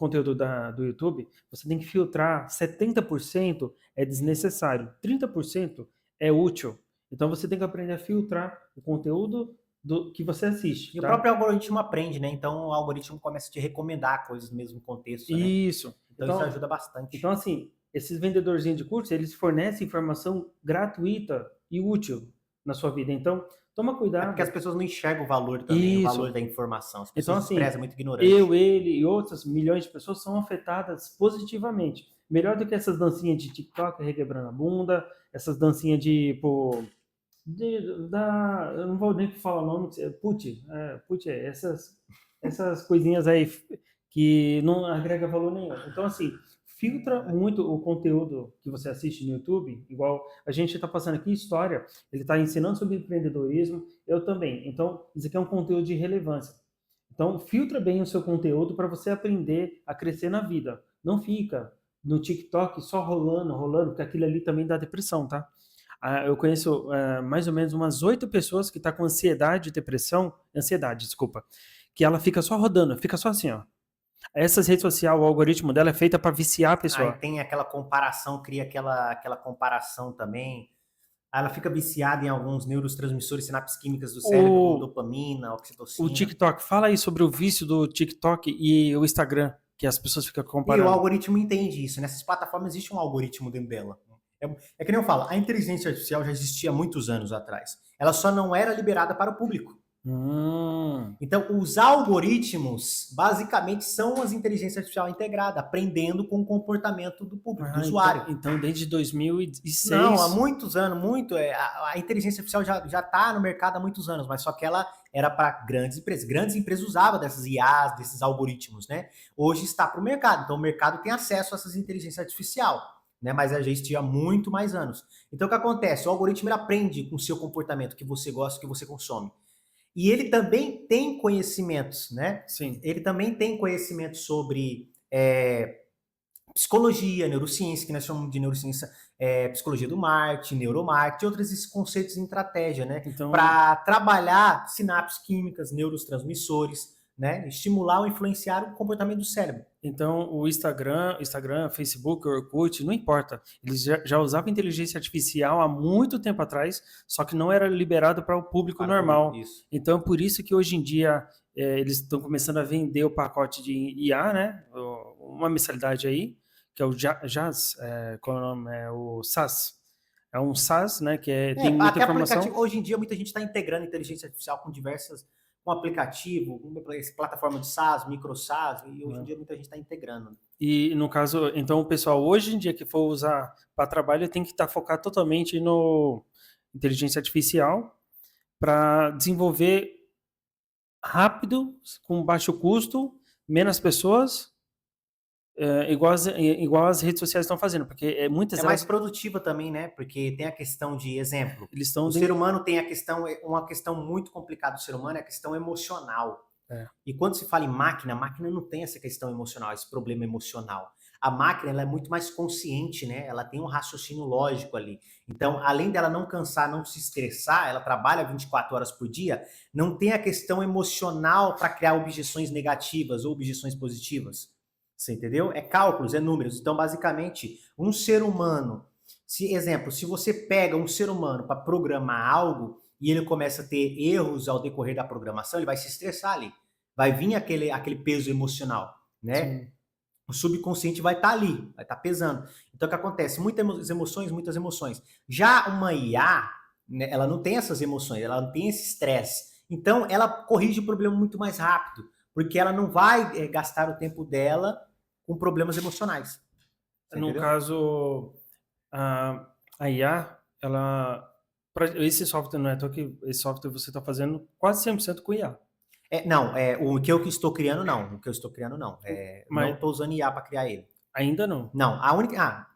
YouTube, você tem que filtrar, 70% é desnecessário, 30% é útil. Então, você tem que aprender a filtrar o conteúdo que você assiste, E o tá? próprio algoritmo aprende, né? Então o algoritmo começa a te recomendar coisas no mesmo contexto, né? Isso. Então isso ajuda bastante. Então, assim, esses vendedorzinhos de curso, eles fornecem informação gratuita e útil na sua vida. Então, toma É porque as cuidado. pessoas não enxergam o valor também, o valor Isso. da informação. As Então, pessoas assim, desprezam, muito ignorante. ele e outras milhões de pessoas são afetadas positivamente. Melhor do que essas dancinhas de TikTok requebrando a bunda, essas dancinhas de, pô, eu não vou nem falar o nome, essas coisinhas aí que não agrega valor nenhum. Então, assim, filtra muito o conteúdo que você assiste no YouTube, igual a gente está passando aqui história, ele está ensinando sobre empreendedorismo, eu também. Então, isso aqui é um conteúdo de relevância. Então, filtra bem o seu conteúdo para você aprender a crescer na vida. Não fica no TikTok só rolando, rolando, porque aquilo ali também dá depressão, tá? Eu conheço mais ou menos umas 8 pessoas que estão com ansiedade, desculpa, que ela fica só rodando, fica só assim, ó. Essas redes sociais, o algoritmo dela é feita para viciar a Aí pessoa. tem aquela comparação, cria aquela comparação também. Ela fica viciada em alguns neurotransmissores, sinapses químicas do cérebro, como O, dopamina, o oxitocina. TikTok, fala aí sobre o vício do TikTok e o Instagram, que as pessoas ficam E o comparando. algoritmo entende isso. Nessas plataformas existe um algoritmo dentro dela. É que nem eu falo, a inteligência artificial já existia há muitos anos atrás. Ela só não era liberada para o público. Hum. Então, os algoritmos, basicamente, são as inteligências artificial integrada, aprendendo com o comportamento do público, do Ah, então, usuário. então desde Não, há 2006. muitos anos, a inteligência artificial já está no mercado há muitos anos, mas só que ela era para grandes empresas. Grandes empresas usavam dessas IAs, desses algoritmos, né? Hoje está para o mercado, então o mercado tem acesso a essas inteligências artificial, né? Mas já existia há muito mais anos. Então o que acontece? O algoritmo ele aprende com o seu comportamento, que você gosta, que você consome. E ele também tem conhecimentos, né? Sim. Ele também tem conhecimentos sobre psicologia, neurociência, que nós chamamos de neurociência, psicologia do marketing, neuromarketing, outros esses conceitos em estratégia, né? Então, Para trabalhar sinapses químicas, neurotransmissores, né? Estimular ou influenciar o comportamento do cérebro. então o Instagram, Facebook, Orkut, não importa. Eles já usavam inteligência artificial há muito tempo atrás, só que não era liberado para o público Para o público, normal. isso. Então, por isso que hoje em dia eles estão começando a vender o pacote de IA, né? Uma mensalidade aí, que é o Jazz, qual é o nome? É o SaaS. É um SaaS, né? Que tem muita Até aplicativo. informação. Hoje em dia, muita gente está integrando inteligência artificial com aplicativo, com plataforma de SaaS, micro SaaS, e hoje em dia muita gente está integrando. E no caso, então o pessoal hoje em dia que for usar para trabalho tem que estar focado totalmente no inteligência artificial para desenvolver rápido, com baixo custo, menos pessoas, igual as redes sociais estão fazendo, porque muitas É mais delas produtiva também, né? Porque tem a questão de exemplo. eles estão O ser humano tem uma questão muito complicada do ser humano é a questão emocional. E quando se fala em máquina, a máquina não tem essa questão emocional, esse problema emocional. A máquina ela é muito mais consciente, né? Ela tem um raciocínio lógico ali. Então, além dela não cansar, não se estressar, ela trabalha 24 horas por dia, não tem a questão emocional para criar objeções negativas ou objeções positivas. Você entendeu? É cálculos, é números. Então, basicamente, um ser humano, se você pega um ser humano para programar algo e ele começa a ter erros ao decorrer da programação, ele vai se estressar ali. Vai vir aquele peso emocional, né? sim, O subconsciente vai estar ali, vai estar pesando. Então, o que acontece? Muitas emoções, muitas emoções. Já uma IA, né, ela não tem essas emoções, ela não tem esse estresse. Então, ela corrige o problema muito mais rápido, porque ela não vai gastar o tempo dela com problemas emocionais. Você no entendeu? caso a IA, ela esse software não é só que esse software você está fazendo quase 100% com IA. Não, o que eu estou criando, não. O que eu estou criando, não. Não Mas estou usando IA para criar ele. ainda não. Não, a única.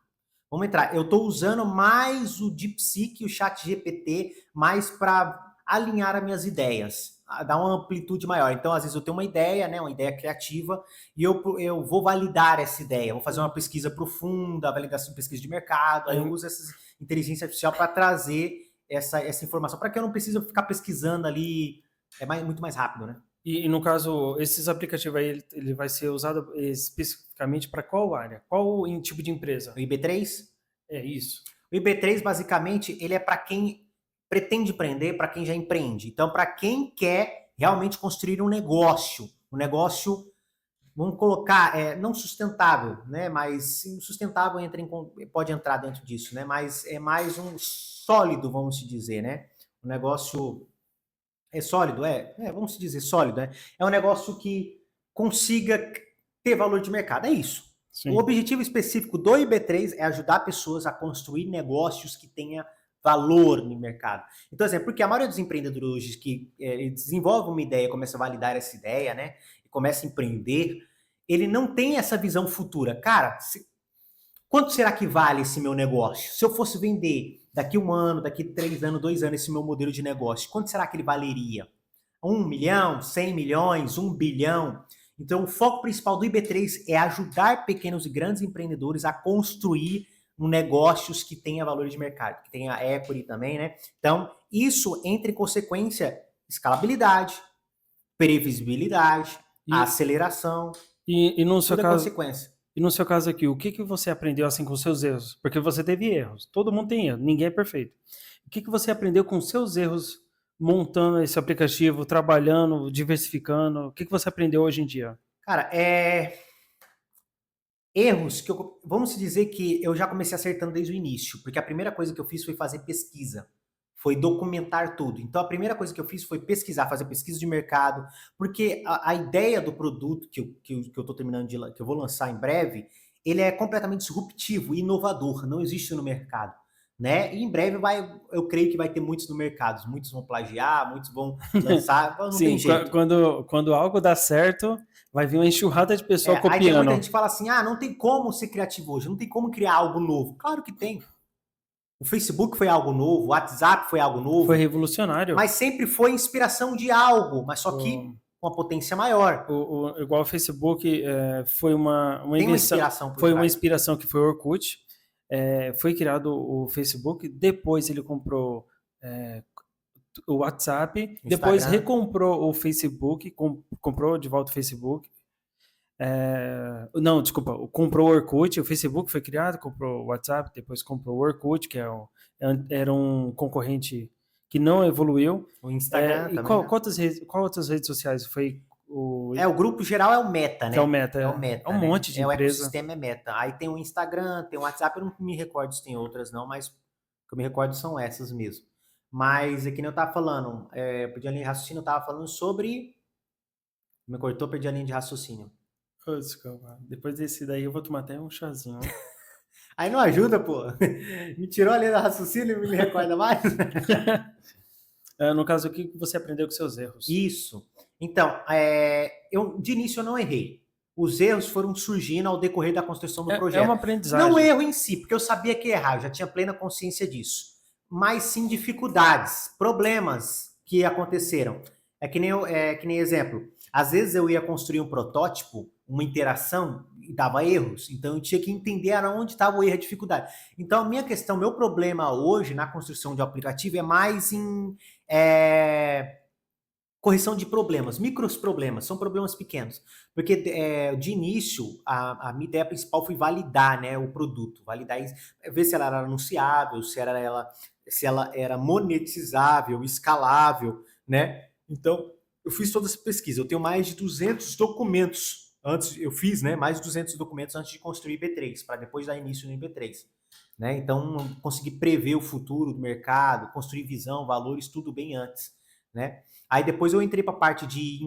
Vamos entrar. Eu estou usando mais o DeepSeek e o ChatGPT mais para alinhar as minhas ideias, dar uma amplitude maior. Então, às vezes, eu tenho uma ideia, né, uma ideia criativa, e eu vou validar essa ideia, vou fazer uma pesquisa profunda, validação de pesquisa de mercado, aí eu uso essa inteligência artificial para trazer essa informação, para que eu não precise ficar pesquisando ali, muito mais rápido, né? E no caso, esses aplicativos aí, ele vai ser usado especificamente para qual área? Qual tipo de empresa? O IB3? É isso. O IB3, basicamente, ele é para quem pretende empreender, para quem já empreende. Então, para quem quer realmente construir um negócio, vamos colocar, não sustentável, né? Mas sustentável pode entrar dentro disso, né? Mas é mais um sólido, vamos dizer, né? Um negócio é sólido, vamos dizer sólido, né? É um negócio que consiga ter valor de mercado, é isso. O Sim. objetivo específico do IB3 é ajudar pessoas a construir negócios que tenham valor no mercado. Então, assim, porque a maioria dos empreendedores hoje que desenvolve uma ideia, começa a validar essa ideia, né? E começa a empreender, ele não tem essa visão futura. Cara, quanto será que vale esse meu negócio? Se eu fosse vender daqui 1 ano, daqui 3 anos, 2 anos, esse meu modelo de negócio, quanto será que ele valeria? 1 milhão, 100 milhões, 1 bilhão? Então, o foco principal do IB3 é ajudar pequenos e grandes empreendedores a construir negócios que tenha valor de mercado, que tenha equity também, né? Então, isso entra em consequência escalabilidade, previsibilidade, aceleração, E no seu tudo é caso, consequência. e no seu caso aqui, o que você aprendeu assim com seus erros? Porque você teve erros. Todo mundo tem erro, ninguém é perfeito. O que você aprendeu com seus erros montando esse aplicativo, trabalhando, diversificando? O que você aprendeu hoje em dia? Cara, erros que vamos dizer que eu já comecei acertando desde o início, porque a primeira coisa que eu fiz foi fazer pesquisa, foi documentar tudo. Então a primeira coisa que eu fiz foi pesquisar, fazer pesquisa de mercado, porque a ideia do produto que eu tô terminando que eu vou lançar em breve, ele é completamente disruptivo e inovador, não existe no mercado. Né? E em breve eu creio que vai ter muitos no mercado, muitos vão plagiar, muitos vão lançar, não tem Sim, jeito. quando algo dá certo, vai vir uma enxurrada de pessoa Aí tem muita copiando. gente que fala assim, não tem como ser criativo hoje, não tem como criar algo novo. Claro que tem. O Facebook foi algo novo, o WhatsApp foi algo Foi novo, revolucionário. mas sempre foi inspiração de algo, mas só que com uma potência maior. Igual o Facebook foi uma Tem uma invenção, inspiração por foi uma trás. inspiração que foi o Orkut. Foi criado o Facebook, depois ele comprou o WhatsApp, depois Instagram. recomprou o Facebook, comprou de volta o Facebook. Não, desculpa, comprou o Orkut, o Facebook foi criado, comprou o WhatsApp, depois comprou o Orkut, que era um concorrente que não evoluiu. O Instagram E também, né? qual outras redes sociais foi o O grupo geral é o Meta, que é o né? Meta? É o É um Meta, né? monte de O empresa. ecossistema é Meta. Aí tem o Instagram, tem o WhatsApp, eu não me recordo se tem outras não, mas o que eu me recordo são essas mesmo. Mas aqui eu tava falando, perdi a linha de raciocínio, eu tava falando sobre... Me cortou, perdi a linha de raciocínio. Desculpa. Depois desse daí eu vou tomar até um chazinho. Aí não ajuda, pô. Me tirou a linha do raciocínio e me recorda mais? No caso aqui, você aprendeu com seus erros. Isso. Então, de início eu não errei. Os erros foram surgindo ao decorrer da construção do projeto. É uma aprendizagem. Não erro em si, porque eu sabia que ia errar, eu já tinha plena consciência disso. Mas sim dificuldades, problemas que aconteceram. Que nem exemplo. Às vezes eu ia construir um protótipo, uma interação, e dava erros. Então eu tinha que entender aonde estava o erro, a dificuldade. Então a minha questão, meu problema hoje na construção de um aplicativo é mais em correção de problemas, micros problemas, são problemas pequenos. Porque de início, a minha ideia principal foi validar, né, o produto, validar isso, ver se ela era anunciável, se ela era monetizável, escalável, né? Então, eu fiz toda essa pesquisa. Eu tenho mais de 200 documentos mais de 200 documentos antes de construir o IB3, para depois dar início no IB3. Né? Então, consegui prever o futuro do mercado, construir visão, valores, tudo bem antes. Né? Aí depois eu entrei para a parte de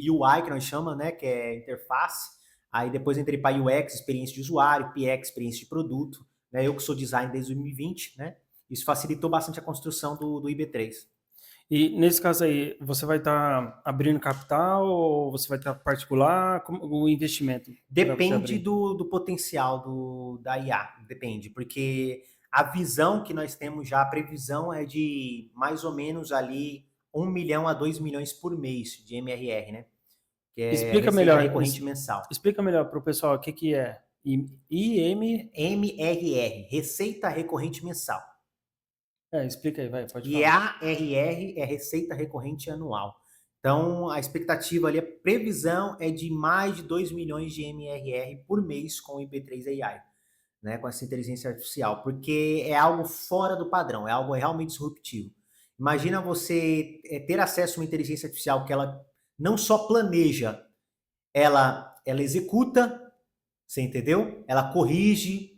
UI, que nós chamamos, né, que é interface. Aí depois eu entrei para UX, experiência de usuário, PX, experiência de produto. Né? Eu que sou design desde 2020, né? Isso facilitou bastante a construção do IB3. E nesse caso aí, você vai estar abrindo capital ou você vai estar particular? O investimento? Depende do potencial da IA, depende, porque a visão que nós temos já, a previsão é de mais ou menos ali 1 milhão a 2 milhões por mês de MRR, né? Que é Explica receita melhor, recorrente mensal. Explica melhor para o pessoal o que é MRR, receita recorrente mensal. Explica aí, vai, pode E falar. ARR é receita recorrente anual. Então, a expectativa ali, a previsão é de mais de 2 milhões de MRR por mês com o IP3 AI, né, com essa inteligência artificial, porque é algo fora do padrão, é algo realmente disruptivo. Imagina você ter acesso a uma inteligência artificial que ela não só planeja, ela executa, você entendeu? Ela corrige.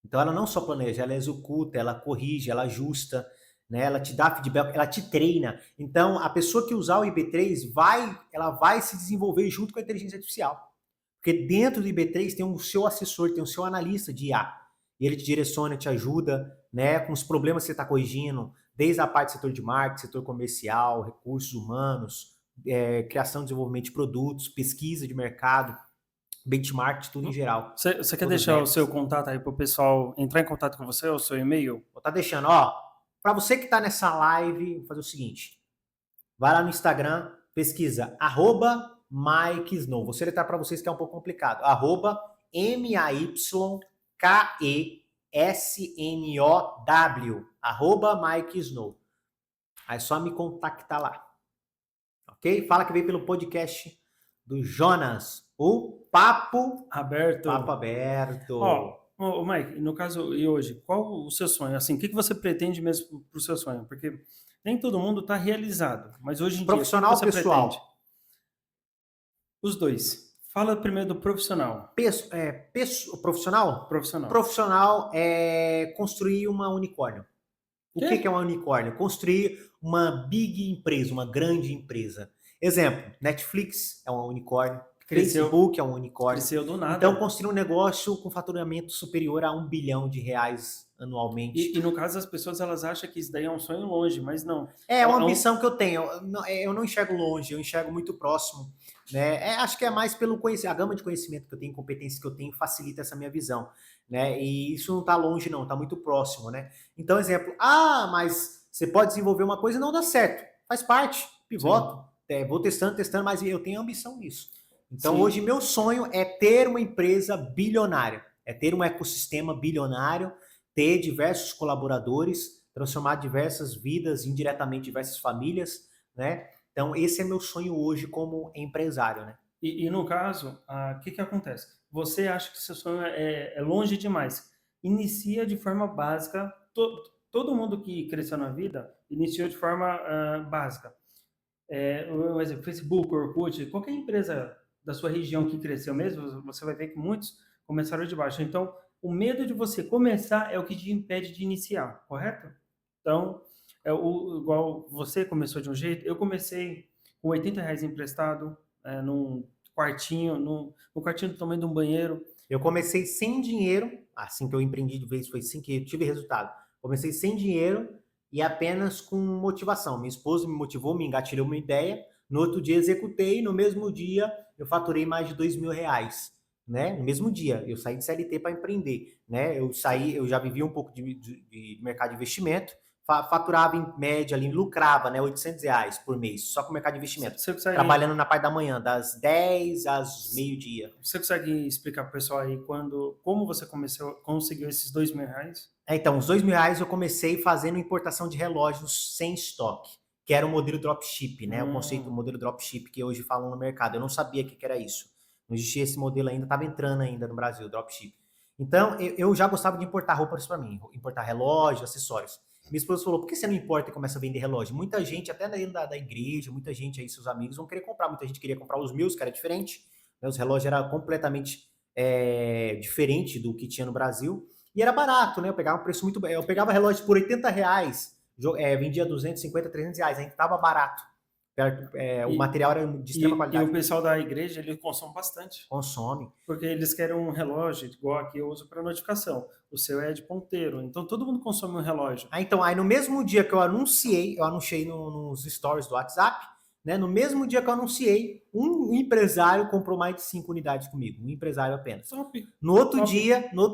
Então ela não só planeja, ela executa, ela corrige, ela ajusta, né? Ela te dá feedback, ela te treina. Então a pessoa que usar o IB3 ela vai se desenvolver junto com a inteligência artificial. Porque dentro do IB3 tem o seu assessor, tem o seu analista de IA. E ele te direciona, te ajuda, né, com os problemas que você está corrigindo, desde a parte do setor de marketing, setor comercial, recursos humanos, criação e desenvolvimento de produtos, pesquisa de mercado, benchmark, tudo em geral. Você quer deixar o seu contato aí para o pessoal entrar em contato com você, ou o seu e-mail? Vou estar deixando, ó. Para você que está nessa live, vou fazer o seguinte. Vai lá no Instagram, pesquisa @Mike Snow. Vou soletrar para vocês que é um pouco complicado. @MyKesnow. @Mike Snow. Aí é só me contactar lá. Ok? Fala que veio pelo podcast do Jonas. O Papo Aberto. Papo Aberto. Ó, Ô, Mike, no caso, e hoje, qual o seu sonho? Assim, o que que você pretende mesmo para o seu sonho? Porque nem todo mundo está realizado, mas hoje em dia, o que que Profissional ou você pretende? pessoal? Os dois. Fala primeiro do profissional. Profissional? Profissional. Profissional é construir uma unicórnio. O Quê? que é uma unicórnio? Construir uma big empresa, uma grande empresa. Exemplo, Netflix é uma unicórnio, Cresceu, Facebook é um unicórnio. cresceu do Então, nada. construir um negócio com faturamento superior a R$ 1 bilhão anualmente. E no caso, as pessoas elas acham que isso daí é um sonho longe, mas não. É uma É um, ambição que eu tenho. Eu não enxergo longe, eu enxergo muito próximo. Né? Acho que é mais pelo conhecimento, a gama de conhecimento que eu tenho, competências que eu tenho, facilita essa minha visão. Né? E isso não está longe, não, está muito próximo. Né? Então, exemplo, mas você pode desenvolver uma coisa e não dá certo. Faz parte, sim, pivoto. Vou testando, mas eu tenho ambição nisso. Então, hoje, sim. meu sonho é ter uma empresa bilionária, é ter um ecossistema bilionário, ter diversos colaboradores, transformar diversas vidas, indiretamente diversas famílias, né? Então, esse é meu sonho hoje como empresário, né? E no caso, o que que acontece? Você acha que seu sonho é longe demais. Inicia de forma básica. Todo mundo que cresceu na vida iniciou de forma básica. Um exemplo, Facebook, Orkut, qualquer empresa da sua região que cresceu mesmo, você vai ver que muitos começaram de baixo. Então, o medo de você começar é o que te impede de iniciar, correto? Então, igual você começou de um jeito, eu comecei com R$ 80 emprestado, num quartinho, no quartinho do tamanho de um banheiro. Eu comecei sem dinheiro, assim que eu empreendi de vez, foi assim que eu tive resultado. Comecei sem dinheiro e apenas com motivação. Minha esposa me motivou, me engatilhou uma ideia. No outro dia executei, no mesmo dia eu faturei mais de R$ 2.000, né? No mesmo dia, eu saí de CLT para empreender, né? Eu já vivia um pouco de mercado de investimento, faturava em média ali, lucrava, né? R$ 800 por mês, só com o mercado de investimento. Você consegue, Trabalhando na parte da manhã, das 10 às meio-dia. você consegue explicar para o pessoal aí como você conseguiu esses R$ 2.000? Então, os R$ 2.000 eu comecei fazendo importação de relógios sem estoque, que era o modelo dropship, né? O conceito do Hum, modelo dropship que hoje falam no mercado. Eu não sabia o que era isso. Não existia esse modelo ainda, estava entrando ainda no Brasil, dropship. Então, eu já gostava de importar roupas para mim, importar relógios, acessórios. Minha esposa falou, por que você não importa e começa a vender relógio? Muita gente, até dentro da igreja, muita gente aí, seus amigos, vão querer comprar. Muita gente queria comprar os meus, que era diferente. Né? Os relógios eram completamente diferente do que tinha no Brasil. E era barato, né? Eu pegava um preço muito bom. Eu pegava relógio por R$ 80, vendia 250, R$ 300, ainda estava barato. O e, material era de extrema e o qualidade. pessoal da igreja, ele consome bastante. Consome. Porque eles querem um relógio, igual aqui eu uso para notificação. O seu é de ponteiro. Então todo mundo consome um relógio. Então, aí no mesmo dia que eu anunciei nos stories do WhatsApp, né? No mesmo dia que eu anunciei, um empresário comprou mais de 5 unidades comigo. Um empresário apenas. Top, top. No outro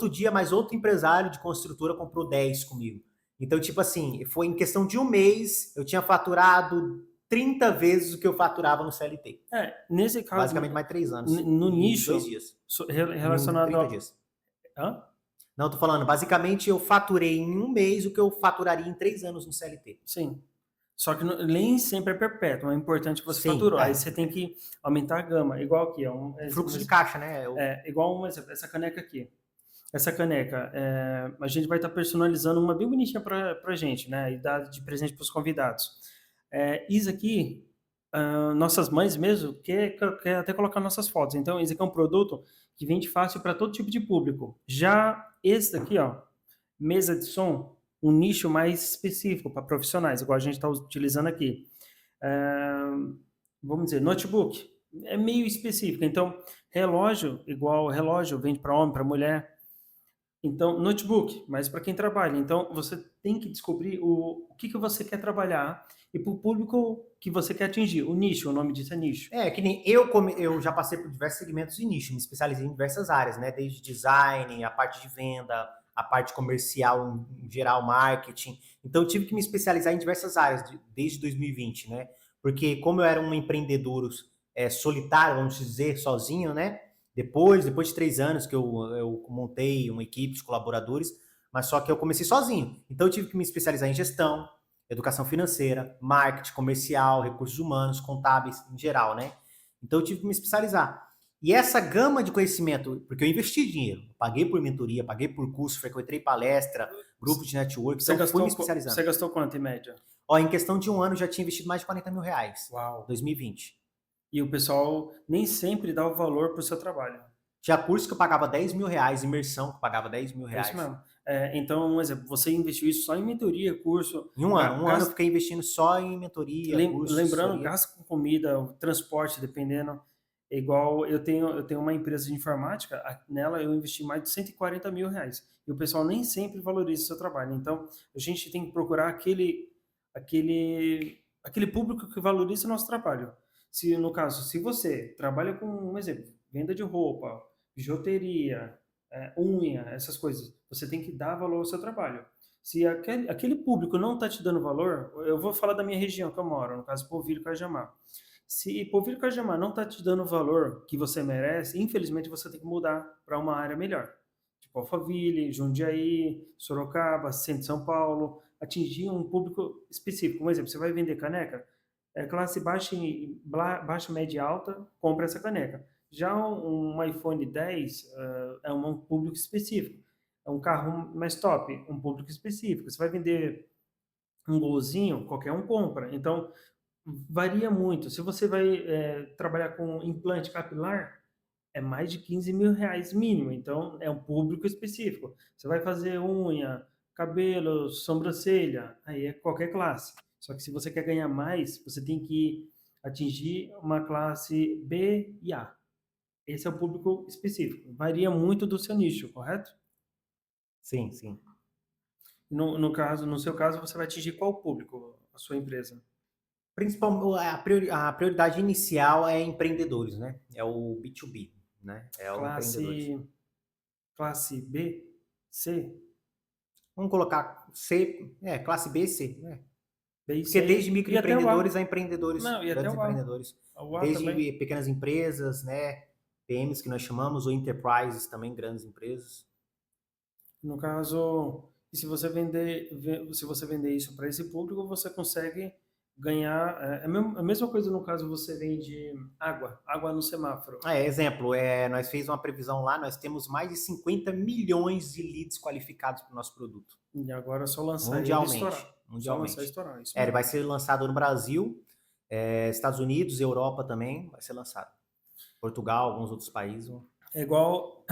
dia, mais outro empresário de construtora comprou 10 comigo. Então, tipo assim, foi em questão de um mês, eu tinha faturado 30 vezes o que eu faturava no CLT. Nesse caso, Basicamente mais 3 anos no e 2 nicho dias. Em relacionado 30 ao... dias. Hã? Não, tô falando, basicamente eu faturei em um mês o que eu faturaria em 3 anos no CLT. Sim. Só que nem sempre é perpétuo, é importante que você Sim, faturou. Aí você tem que aumentar a gama. Igual aqui, fluxo de caixa, né? igual um exemplo, essa caneca aqui. Essa caneca, a gente vai estar personalizando uma bem bonitinha para gente, né? E dar de presente para os convidados. Isso aqui, nossas mães mesmo, quer até colocar nossas fotos. Então, isso aqui é um produto que vende fácil para todo tipo de público. Já esse daqui, ó, mesa de som, um nicho mais específico para profissionais, igual a gente está utilizando aqui. É, vamos dizer, notebook, é meio específico. Então, relógio, igual relógio, vende para homem, para mulher. Então, notebook, mas para quem trabalha. Então, você tem que descobrir o que você quer trabalhar e para o público que você quer atingir. O nicho, o nome disso é nicho. Que nem eu já passei por diversos segmentos de nicho, me especializei em diversas áreas, né? Desde design, a parte de venda, a parte comercial em geral, marketing. Então, eu tive que me especializar em diversas áreas desde 2020, né? Porque como eu era um empreendedor solitário, vamos dizer, sozinho, né? Depois de 3 anos que eu montei uma equipe de colaboradores, mas só que eu comecei sozinho. Então, eu tive que me especializar em gestão, educação financeira, marketing comercial, recursos humanos, contábeis em geral, né? Então eu tive que me especializar. E essa gama de conhecimento, porque eu investi dinheiro, paguei por mentoria, paguei por curso, frequentei palestra, grupo de network, Você então fui me gastou, especializando. você gastou quanto em média? Ó, em questão de um ano, já tinha investido mais de R$ 40 mil, Uau. 2020. E o pessoal nem sempre dá o valor para o seu trabalho. Tinha curso que eu pagava R$ 10 mil, imersão que eu pagava R$ 10 mil. É isso mesmo. Então, um exemplo, você investiu isso só em mentoria, curso, Em um ano eu fiquei investindo só em mentoria, curso, lembrando, assessoria. gasto com comida, o transporte, dependendo. É igual, eu tenho uma empresa de informática, nela eu investi mais de R$ 140 mil. E o pessoal nem sempre valoriza o seu trabalho. Então, a gente tem que procurar aquele público que valoriza o nosso trabalho. Se, no caso, se você trabalha com, um exemplo, venda de roupa, bijuteria, unha, essas coisas, você tem que dar valor ao seu trabalho. Se aquele público não está te dando valor, eu vou falar da minha região que eu moro, no caso, Polvilho Cajamar. Se Polvilho Cajamar não está te dando o valor que você merece, infelizmente você tem que mudar para uma área melhor. Tipo Alphaville, Jundiaí, Sorocaba, Centro de São Paulo, atingir um público específico. Um exemplo, você vai vender caneca, classe baixa, baixa, média e alta, compra essa caneca. Já um iPhone 10 é um público específico. É um carro mais top, um público específico. Você vai vender um golzinho, qualquer um compra. Então, varia muito. Se você vai trabalhar com implante capilar, é mais de R$ 15 mil mínimo. Então, é um público específico. Você vai fazer unha, cabelo, sobrancelha, aí é qualquer classe. Só que se você quer ganhar mais, você tem que atingir uma classe B e A. Esse é o público específico. Varia muito do seu nicho, correto? Sim, sim. No seu caso, você vai atingir qual público, a sua empresa? A prioridade inicial é empreendedores, né? É o B2B, né? É o empreendedores. Classe, classe B, C, Vamos colocar C, classe B e C, né? B e Porque C, desde e até o A. microempreendedores a empreendedores, Não, e até grandes o A. empreendedores, O A também. desde pequenas empresas, né? PMs que nós chamamos, ou enterprises também, grandes empresas. No caso, e se você vender isso para esse público, você consegue ganhar. A mesma coisa no caso você vende água no semáforo. Exemplo, nós fez uma previsão lá, nós temos mais de 50 milhões de leads qualificados para o nosso produto. E agora é só lançar ele e Mundialmente. estourar. Só lançar e estourar. Isso Ele mesmo. vai ser lançado no Brasil, Estados Unidos, Europa também vai ser lançado. Portugal, alguns outros países. É igual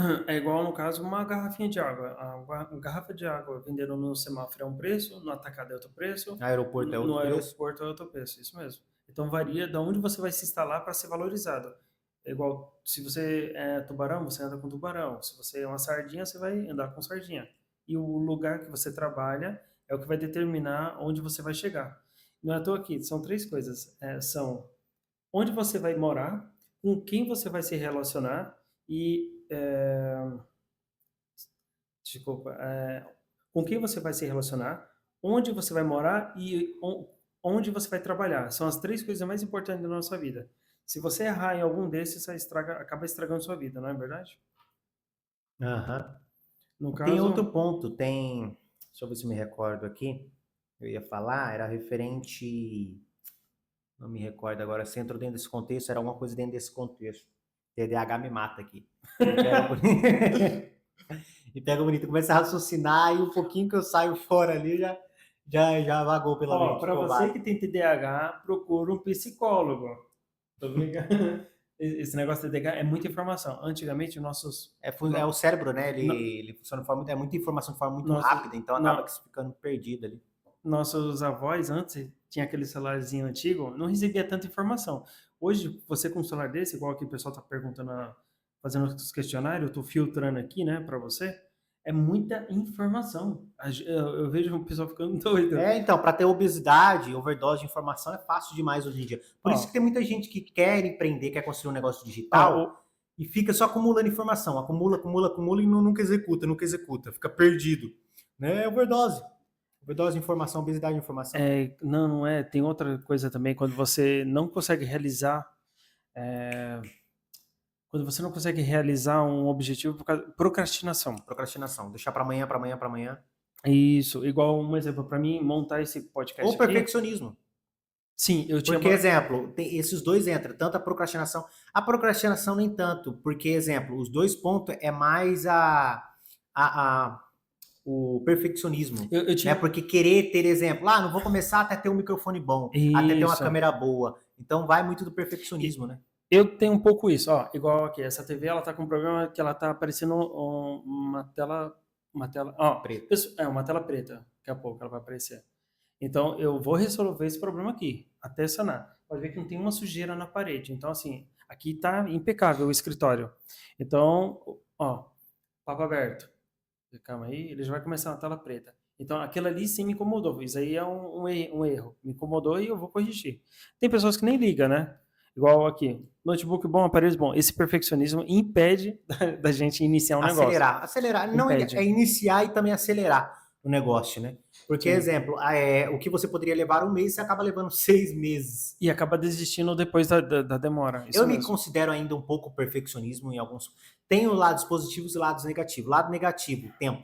no caso uma garrafinha de água. A garrafa de água vendendo no semáforo é um preço, no atacado é outro preço, No aeroporto é outro no preço. aeroporto é outro preço, isso mesmo. Então varia de onde você vai se instalar para ser valorizado. É igual, se você é tubarão, você anda com tubarão. Se você é uma sardinha, você vai andar com sardinha. E o lugar que você trabalha é o que vai determinar onde você vai chegar. Não é à toa aqui, são três coisas. São onde você vai morar, com quem você vai se relacionar e desculpa, com quem você vai se relacionar, onde você vai morar e onde você vai trabalhar. São as três coisas mais importantes da nossa vida. Se você errar em algum desses, você acaba estragando sua vida, não é verdade? Uhum. No Tem outro caso, ponto, deixa eu ver se eu me recordo aqui, eu ia falar, era referente, não me recordo agora, se entrou dentro desse contexto, era alguma coisa dentro desse contexto. TDAH me mata aqui. E pega bonito, começa a raciocinar e um pouquinho que eu saio fora ali já vagou pela mente. para você que tem TDAH, procura um psicólogo. Tô brincando. Esse negócio de TDAH é muita informação. Antigamente, nossos... É o cérebro, né? no- Ele funciona de forma, é muita informação de forma muito nossos, rápida, então acaba no- que ficando perdido ali. nossos avós, antes, tinha aquele celularzinho antigo, não recebia tanta informação. Hoje, você com um celular desse, igual que o pessoal está perguntando, fazendo os questionários, eu estou filtrando aqui, né, para você, é muita informação. Eu vejo o pessoal ficando doido. Então, para ter obesidade, overdose de informação é fácil demais hoje em dia. Por isso que tem muita gente que quer empreender, quer construir um negócio digital e fica só acumulando informação, acumula e nunca executa, fica perdido. Né? É overdose. Overdose de informação, obesidade de informação. Não é. Tem outra coisa também, quando você não consegue realizar. Quando você não consegue realizar um objetivo por causa procrastinação. Procrastinação, deixar para amanhã, para amanhã, para amanhã. Isso, igual um exemplo para mim montar esse podcast Ou perfeccionismo. Sim, eu tinha. Porque, exemplo, esses dois entram, tanto a procrastinação nem tanto, porque, exemplo, os dois pontos é mais a, o perfeccionismo, Eu né? tinha. Porque querer ter exemplo, não vou começar até ter um microfone bom, até ter uma Isso. câmera boa. Então vai muito do perfeccionismo, E né? eu tenho um pouco isso, ó, igual aqui, essa TV, ela tá com um problema que ela tá aparecendo uma tela, ó, Preto. uma tela preta, daqui a pouco ela vai aparecer. Então, eu vou resolver esse problema aqui, até sanar. Pode ver que não tem uma sujeira na parede. Então, assim, aqui tá impecável o escritório. Então, ó, papo aberto. Calma aí, ele já vai começar na tela preta. Então, aquilo ali sim me incomodou. Isso aí é um erro. Me incomodou e eu vou corrigir. Tem pessoas que nem ligam, né? Igual aqui, notebook bom, aparelho bom. Esse perfeccionismo impede da gente iniciar um negócio. Acelerar, não é Impede. iniciar e também acelerar o negócio, né? Porque, Sim. exemplo, o que você poderia levar um mês, você acaba levando 6 meses. E acaba desistindo depois da demora. Eu Isso me mesmo. considero ainda um pouco perfeccionismo em alguns. Tenho lados positivos e lados negativos. Lado negativo, tempo.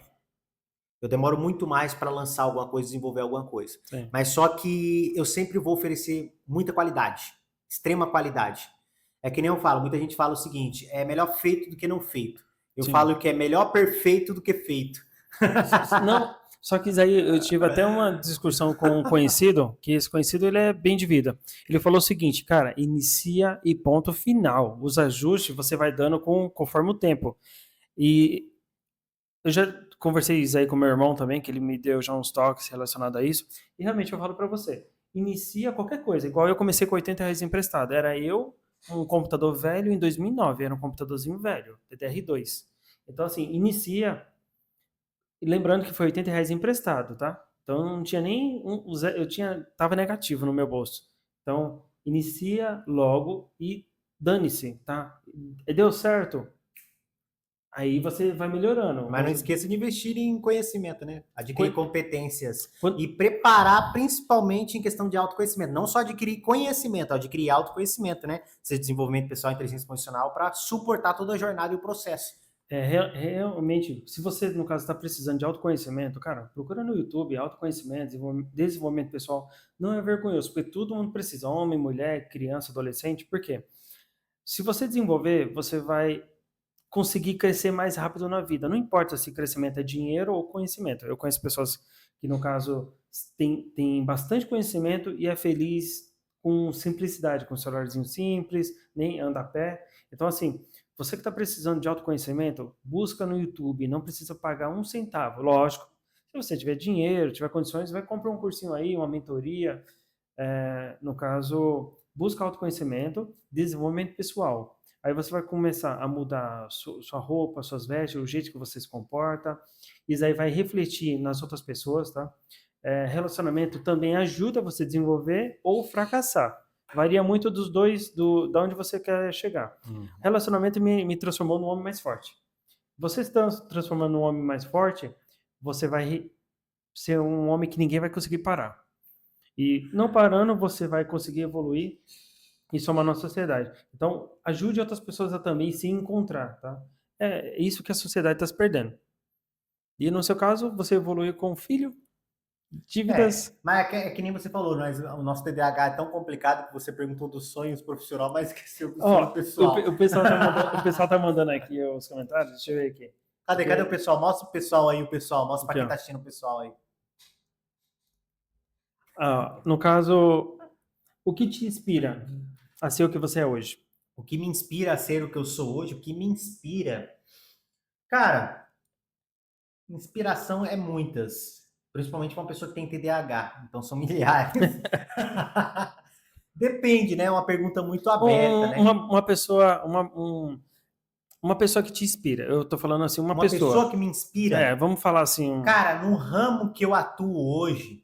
Eu demoro muito mais para lançar alguma coisa, desenvolver alguma coisa. Sim. Mas só que eu sempre vou oferecer muita qualidade, extrema qualidade. É que nem eu falo, muita gente fala o seguinte: é melhor feito do que não feito. Eu Sim. falo que é melhor perfeito do que feito. Não, só que aí eu tive até uma discussão com um conhecido, que esse conhecido ele é bem de vida. Ele falou o seguinte, cara, inicia e ponto final. Os ajustes você vai dando conforme o tempo. E eu já conversei isso aí com meu irmão também, que ele me deu já uns toques relacionados a isso. E realmente eu falo para você, inicia qualquer coisa. Igual eu comecei com R$ 80 emprestado. Era eu, um computador velho em 2009, era um computadorzinho velho, DDR2. Então assim, inicia. E lembrando que foi R$ 80 emprestado, tá? Então não tinha nem eu tinha tava negativo no meu bolso. Então inicia logo e dane-se, tá? E deu certo. Aí você vai melhorando. Mas não esqueça de investir em conhecimento, né? Adquirir Quando, competências e quando, preparar principalmente em questão de autoconhecimento. Não só adquirir conhecimento, adquirir autoconhecimento, né? Seja desenvolvimento pessoal e inteligência emocional para suportar toda a jornada e o processo. realmente, se você, no caso, está precisando de autoconhecimento, cara, procura no YouTube, autoconhecimento, desenvolvimento pessoal. Não é vergonhoso, porque todo mundo precisa, homem, mulher, criança, adolescente. Por quê? Se você desenvolver, você vai conseguir crescer mais rápido na vida. Não importa se crescimento é dinheiro ou conhecimento. Eu conheço pessoas que, no caso, têm bastante conhecimento e é feliz com simplicidade, com um celularzinho simples, nem anda a pé. Então, assim, você que está precisando de autoconhecimento, busca no YouTube, não precisa pagar um centavo. Lógico, se você tiver dinheiro, tiver condições, vai comprar um cursinho aí, uma mentoria. No caso, busca autoconhecimento, desenvolvimento pessoal. Aí você vai começar a mudar sua roupa, suas vestes, o jeito que você se comporta. Isso aí vai refletir nas outras pessoas, tá? Relacionamento também ajuda você a desenvolver ou fracassar. Varia muito dos dois, da onde você quer chegar. Relacionamento me transformou num homem mais forte. Você se transformando num homem mais forte, você vai ser um homem que ninguém vai conseguir parar. E não parando, você vai conseguir evoluir e somar na sociedade. Então, ajude outras pessoas a também se encontrar, tá? É isso que a sociedade está se perdendo. E no seu caso, você evoluiu com o filho, dívidas. Mas é que nem você falou, o nosso TDAH é tão complicado que você perguntou dos sonhos profissional, mas esqueceu do sonho Ó, pessoal. o pessoal tá mandando, o pessoal tá mandando aqui os comentários, deixa eu ver aqui. Cadê o Porque, pessoal? Mostra o pessoal aí, o pessoal. Mostra para aqui, quem ó. tá assistindo o pessoal aí. No caso, o que te inspira a ser o que você é hoje? O que me inspira a ser o que eu sou hoje, o que me inspira. Cara, inspiração é muitas. Principalmente para uma pessoa que tem TDAH. Então são milhares. Depende, né? É uma pergunta muito aberta, né? Uma pessoa que te inspira. Eu tô falando assim, uma Uma pessoa pessoa. que me inspira. Vamos falar assim, Cara, no ramo que eu atuo hoje,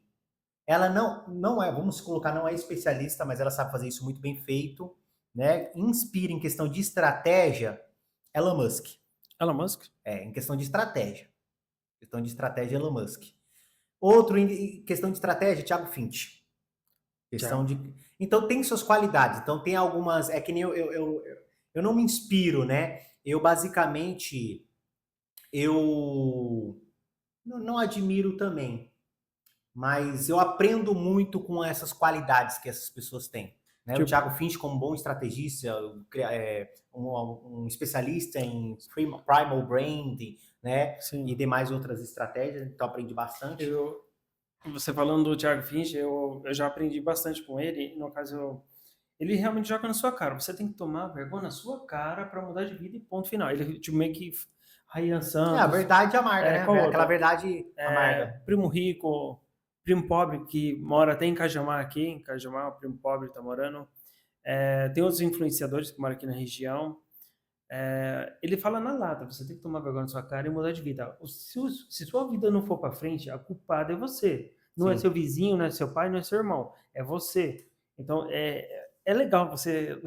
ela não é, vamos colocar, não é especialista, mas ela sabe fazer isso muito bem feito, né? Inspira em questão de estratégia, Elon Musk. Elon Musk. Em questão de estratégia. Questão de estratégia, Elon Musk. Outro em questão de estratégia, Thiago Finch. Questão Thiago. de. Então tem suas qualidades. Então tem algumas. É que nem eu não me inspiro, né? Eu basicamente eu não admiro também. mas eu aprendo muito com essas qualidades que essas pessoas têm. Né? O Tipo, Thiago Finch, como bom estrategista, um especialista em primal branding, né? E sim, demais outras estratégias, então aprendi bastante. eu, você falando do Thiago Finch, eu já aprendi bastante com ele. No caso, ele realmente joga na sua cara. Você tem que tomar vergonha na sua cara para mudar de vida e ponto final. Ele, tipo, meio que Ryan É a Santos, verdade amarga, né? qual Aquela outra? verdade amarga. Primo Rico, Primo Pobre, que mora até em Cajamar aqui. Em Cajamar, o Primo Pobre tá morando. Tem outros influenciadores que moram aqui na região. Ele fala na lata, você tem que tomar vergonha na sua cara e mudar de vida. Se sua vida não for para frente, a culpada é você. Não é seu Sim. vizinho, não é seu pai, não é seu irmão. É você. Então, é legal você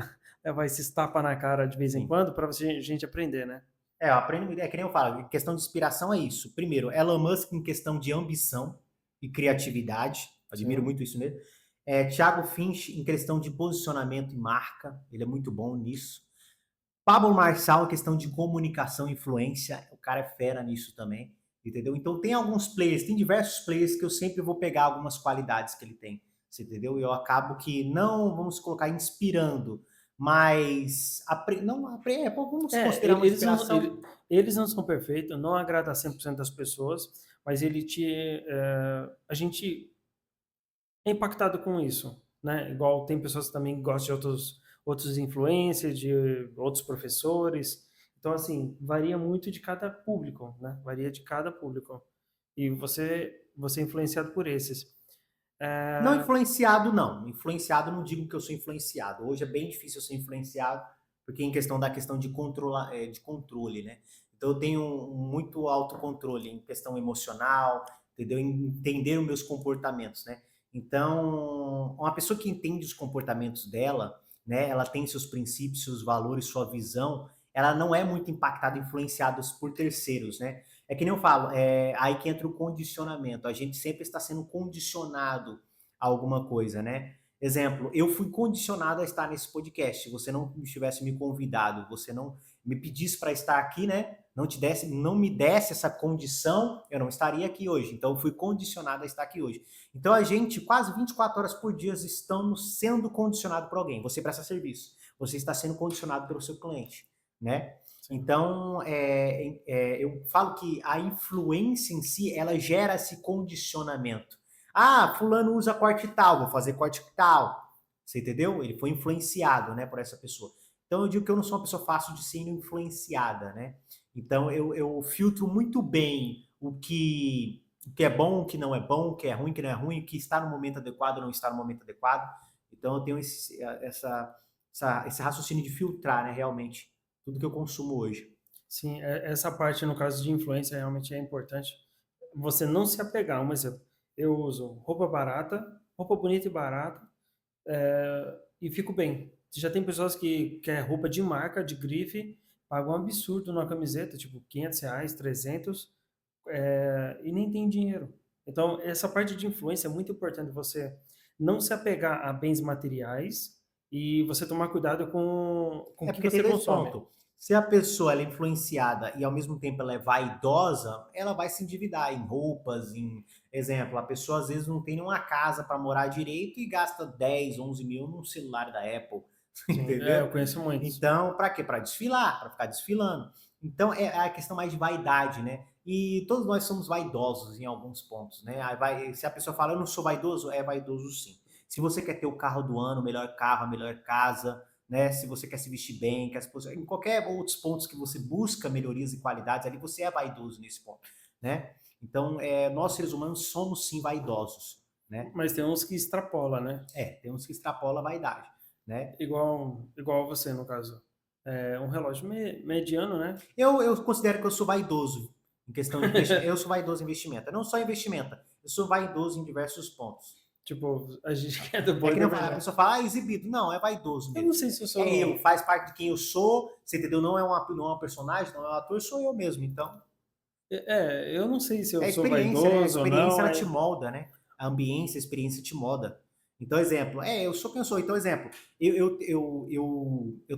levar esses tapas na cara de vez em Sim. quando para a gente aprender, né? Eu aprendo, é que nem eu falo, questão de inspiração é isso. Primeiro, Elon Musk em questão de ambição e criatividade, admiro Sim. muito isso nele. Thiago Finch em questão de posicionamento e marca, ele é muito bom nisso. Pablo Marçal em questão de comunicação e influência, o cara é fera nisso também, entendeu? Então tem alguns players, tem diversos players que eu sempre vou pegar algumas qualidades que ele tem, você entendeu? E eu acabo que não, vamos colocar, inspirando, mas vamos considerar uma Eles não, inspiração. eles não são perfeitos, não agrada a 100% das pessoas, mas a gente é impactado com isso, né? Igual tem pessoas que também gostam de outros influencers, de outros professores. Então, assim, varia muito de cada público, né? Varia de cada público. E você é influenciado por esses. Não É, influenciado, não. Influenciado, não digo que eu sou influenciado. Hoje é bem difícil eu ser influenciado, porque em questão da questão de, de controle, né? Então eu tenho muito autocontrole em questão emocional, entendeu? Em entender os meus comportamentos, né? Então, uma pessoa que entende os comportamentos dela, né? Ela tem seus princípios, seus valores, sua visão, ela não é muito impactada, influenciada por terceiros, né? É que nem eu falo, aí que entra o condicionamento. A gente sempre está sendo condicionado alguma coisa, né? Exemplo, eu fui condicionado a estar nesse podcast. Se você não tivesse me convidado, você não me pedisse para estar aqui, né? Não me desse essa condição, eu não estaria aqui hoje. Então, eu fui condicionado a estar aqui hoje. Então, a gente, quase 24 horas por dia, estamos sendo condicionado por alguém. Você presta serviço. Você está sendo condicionado pelo seu cliente, né? sim. Então, eu falo que a influência em si, ela gera esse condicionamento. Ah, fulano usa corte tal, vou fazer corte tal. Você entendeu? Ele foi influenciado, né, por essa pessoa. Então eu digo que eu não sou uma pessoa fácil de ser influenciada, né? Então eu filtro muito bem o que é bom, o que não é bom, o que é ruim, o que não é ruim, o que está no momento adequado, não está no momento adequado. Então eu tenho esse raciocínio de filtrar, né, realmente, tudo que eu consumo hoje. Sim, essa parte, no caso de influência, realmente é importante. Você não se apegar. Um exemplo, eu uso roupa barata, roupa bonita e barata, e fico bem. Já tem pessoas que quer roupa de marca, de grife, pagam um absurdo numa camiseta, tipo R$ 500, 300, e nem tem dinheiro. Então, essa parte de influência é muito importante, você não se apegar a bens materiais e você tomar cuidado com o É que porque tem você dois consome. pontos. Se a pessoa ela é influenciada e ao mesmo tempo ela é vaidosa, ela vai se endividar em roupas, em exemplo, a pessoa às vezes não tem nenhuma casa para morar direito e gasta 10, 11 mil num celular da Apple, Sim, entendeu? eu conheço muitos. Então, para quê? Para desfilar, para ficar desfilando. Então, é a questão mais de vaidade, né? E todos nós somos vaidosos em alguns pontos, né? Se a pessoa fala, eu não sou vaidoso, é vaidoso sim. Se você quer ter o carro do ano, o melhor carro, a melhor casa, né? Se você quer se vestir bem, em qualquer outros pontos que você busca melhorias e qualidades, ali você é vaidoso nesse ponto, né? Então, nós seres humanos somos sim vaidosos, né? Mas tem uns que extrapola, né? Tem uns que extrapolam a vaidade, né? Igual você, no caso. É um relógio mediano, né? Eu considero que eu sou vaidoso em questão de investimento. Eu sou vaidoso em investimento. Não só em investimento, eu sou vaidoso em diversos pontos. Tipo, a gente quer do É boi que da não a verdade. pessoa fala, exibido. Não, é vaidoso Eu não mesmo. sei se eu É eu, sou. faz parte de quem eu sou, você entendeu? Não é um personagem, não é um ator, sou eu mesmo. Então, Eu não sei se é eu sou experiência, né? A vaidoso ou experiência não. ela te molda, né? A ambiência, a experiência te molda. Então, exemplo, eu sou quem eu sou. Então, exemplo, eu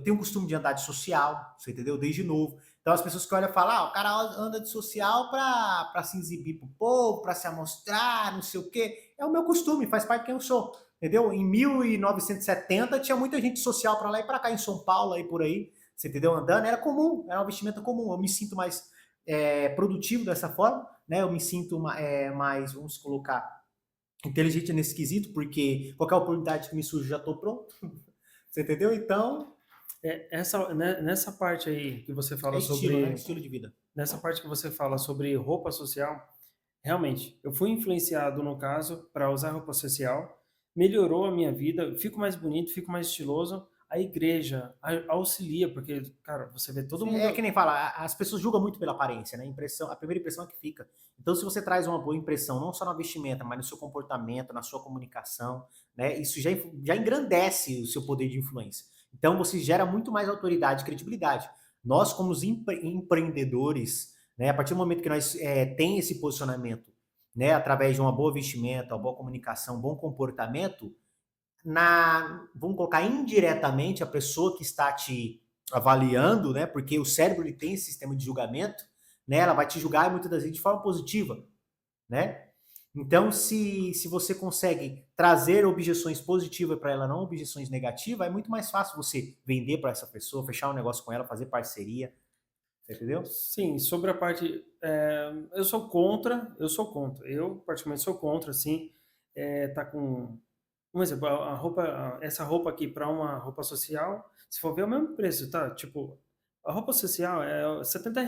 tenho o costume de andar de social, você entendeu? Desde novo. Então as pessoas que olham falam, o cara anda de social para se exibir pro povo, para se amostrar, não sei o quê. É o meu costume, faz parte de quem eu sou. Entendeu? Em 1970 tinha muita gente social para lá e para cá, em São Paulo, aí por aí, você entendeu? Andando, era comum, era uma vestimenta comum. Eu me sinto mais produtivo dessa forma, né? Eu me sinto mais, vamos colocar, inteligente nesse quesito, porque qualquer oportunidade que me surge já estou pronto. Você entendeu? Então, Nessa parte aí que você é fala estilo, né? sobre, Estilo de vida. nessa parte que você fala sobre roupa social, realmente, eu fui influenciado, no caso, para usar roupa social, melhorou a minha vida, fico mais bonito, fico mais estiloso. A igreja auxilia, porque, cara, você vê todo Sim, é que mundo. nem fala, as pessoas julgam muito pela aparência, né? A primeira impressão é que fica. Então, se você traz uma boa impressão, não só na vestimenta, mas no seu comportamento, na sua comunicação, né? Isso já engrandece o seu poder de influência. Então, você gera muito mais autoridade e credibilidade. Nós, como os empreendedores, né? A partir do momento que nós tem esse posicionamento, né? Através de uma boa vestimenta, uma boa comunicação, um bom comportamento, vamos colocar indiretamente a pessoa que está te avaliando, né? Porque o cérebro ele tem esse sistema de julgamento, né? Ela vai te julgar muitas das vezes de forma positiva, né? Então, se você consegue trazer objeções positivas para ela, não objeções negativas, é muito mais fácil você vender para essa pessoa, fechar um negócio com ela, fazer parceria, entendeu? Sim, sobre a parte. Eu sou contra. Eu, particularmente, sou contra, assim, tá com. Um exemplo, essa roupa aqui para uma roupa social, se for ver, é o mesmo preço, tá? Tipo, a roupa social é R$ 70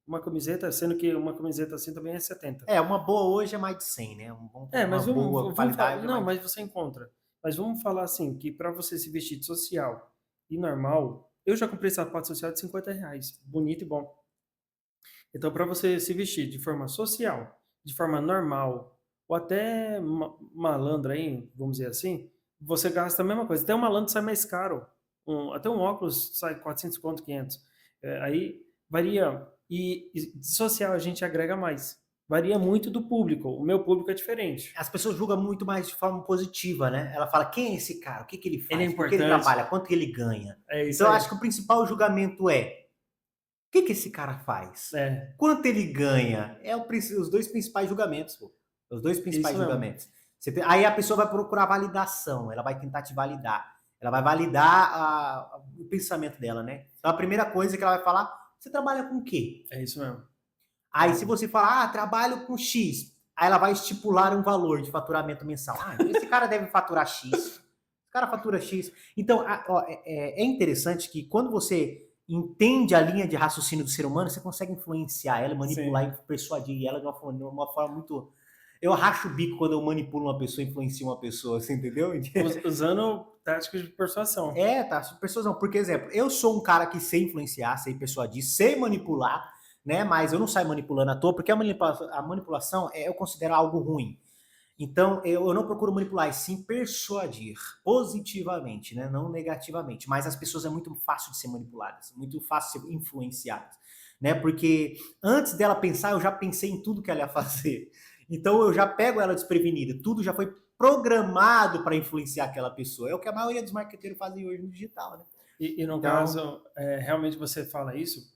uma camiseta, sendo que uma camiseta assim também é 70. Uma boa hoje é mais de 100, né? Uma Mas boa vamos falar. qualidade é Não, mais de... mas você encontra. Mas vamos falar assim, que para você se vestir de social e normal, eu já comprei sapato social de R$ 50, bonito e bom. Então, para você se vestir de forma social, de forma normal, ou até malandra aí, vamos dizer assim, você gasta a mesma coisa. Até um malandro sai mais caro. Até um óculos sai 400 conto, 500. Aí varia. E de social a gente agrega mais. Varia muito do público. O meu público é diferente. As pessoas julgam muito mais de forma positiva, né? Ela fala, quem é esse cara? O que ele Ele é faz? Com que ele importante. trabalha? Quanto que ele ganha? É isso Então, eu acho aí. que o principal julgamento é, o que esse cara faz? É, Quanto ele ganha? Os dois principais julgamentos, pô. Os dois isso principais mesmo. julgamentos. Aí a pessoa vai procurar validação, ela vai tentar te validar. Ela vai validar o pensamento dela, né? Então, a primeira coisa que ela vai falar, você trabalha com o quê? É isso mesmo. Aí, se você falar, trabalho com X, aí ela vai estipular um valor de faturamento mensal. Então esse cara deve faturar X. Esse cara fatura X. Então, é interessante que quando você entende a linha de raciocínio do ser humano, você consegue influenciar ela, manipular Sim. e persuadir ela de uma forma muito. Eu racho o bico quando eu manipulo uma pessoa, influencio uma pessoa, você entendeu? Usando táticas de persuasão. Tá, persuasão. Porque, exemplo, eu sou um cara que sei influenciar, sei persuadir, sei manipular, né? Mas eu não saio manipulando à toa, porque a manipulação eu considero algo ruim. Então, eu não procuro manipular, e sim persuadir positivamente, né? Não negativamente. Mas as pessoas é muito fácil de ser manipuladas, muito fácil de ser influenciadas, né? Porque antes dela pensar, eu já pensei em tudo que ela ia fazer. Então, eu já pego ela desprevenida. Tudo já foi programado para influenciar aquela pessoa. É o que a maioria dos marqueteiros fazem hoje no digital, né? E no Então, caso, realmente você fala isso,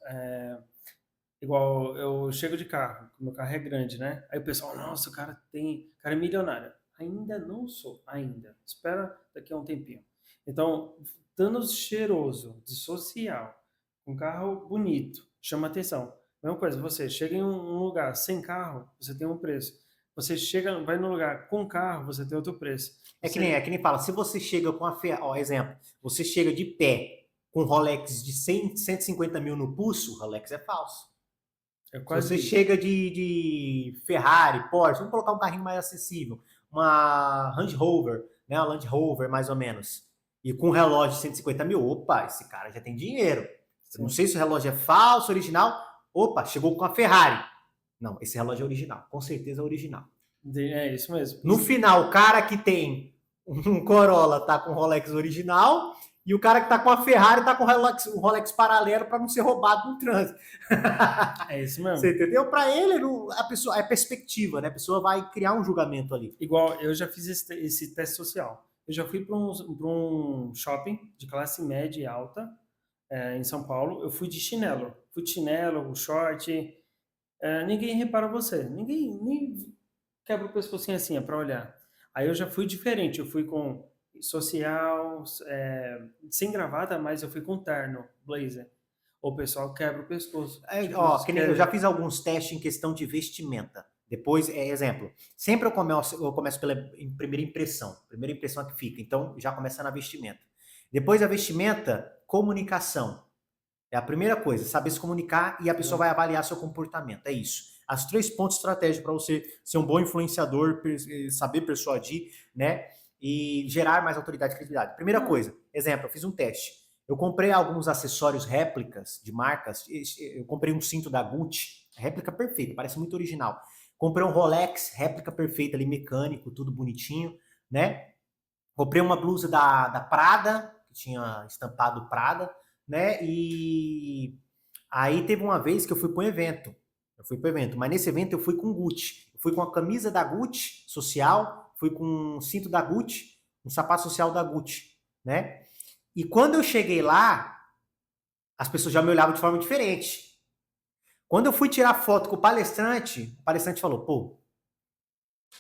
igual eu chego de carro, meu carro é grande, né? Aí o pessoal, nossa, o cara é milionário. Ainda não sou, ainda. Espera daqui a um tempinho. Então, estando cheiroso, de social, com carro bonito, chama atenção. Mesma coisa, você chega em um lugar sem carro, você tem um preço. Você chega, vai num lugar com carro, você tem outro preço. é que nem fala, se você chega com exemplo, você chega de pé com Rolex de 100, 150 mil no pulso, o Rolex é falso. É Se quase você isso. chega de Ferrari, Porsche, vamos colocar um carrinho mais acessível, uma Range Rover, né, uma Land Rover mais ou menos, e com um relógio de 150 mil, opa, esse cara já tem dinheiro. Eu não Sim. sei se o relógio é falso, original, opa, chegou com a Ferrari. Não, esse relógio é original, com certeza é original. É isso mesmo. No final, o cara que tem um Corolla tá com o Rolex original e o cara que tá com a Ferrari tá com um Rolex paralelo para não ser roubado no trânsito. É isso Você mesmo. entendeu? Para ele, a pessoa é perspectiva, né? A pessoa vai criar um julgamento ali. Igual eu já fiz esse teste social. Eu já fui para um shopping de classe média e alta, em São Paulo. Eu fui de chinelo. fui de chinelo, short, ninguém repara você, ninguém nem quebra o pescocinho assim, para olhar. Aí eu já fui diferente, eu fui com social, sem gravata, mas eu fui com terno, blazer. O pessoal quebra o pescoço. Tipo, Ó, isso que nem eu já quer. fiz alguns testes em questão de vestimenta. Depois, exemplo, sempre eu começo pela primeira impressão. Primeira impressão é que fica. Então, já começa na vestimenta. Depois da vestimenta, comunicação. É a primeira coisa, saber se comunicar e a pessoa vai avaliar seu comportamento. É isso. As 3 pontos estratégicos para você ser um bom influenciador, saber persuadir, né? E gerar mais autoridade e credibilidade. Primeira coisa, exemplo, eu fiz um teste. Eu comprei alguns acessórios réplicas de marcas. Eu comprei um cinto da Gucci, réplica perfeita, parece muito original. Comprei um Rolex, réplica perfeita ali, mecânico, tudo bonitinho, né? Comprei uma blusa da Prada, que tinha estampado Prada, né? E aí teve uma vez que eu fui para um evento. Eu fui para o evento, mas nesse evento eu fui com Gucci. Eu fui com a camisa da Gucci social, fui com um cinto da Gucci, um sapato social da Gucci, né? E quando eu cheguei lá, as pessoas já me olhavam de forma diferente. Quando eu fui tirar foto com o palestrante falou: pô,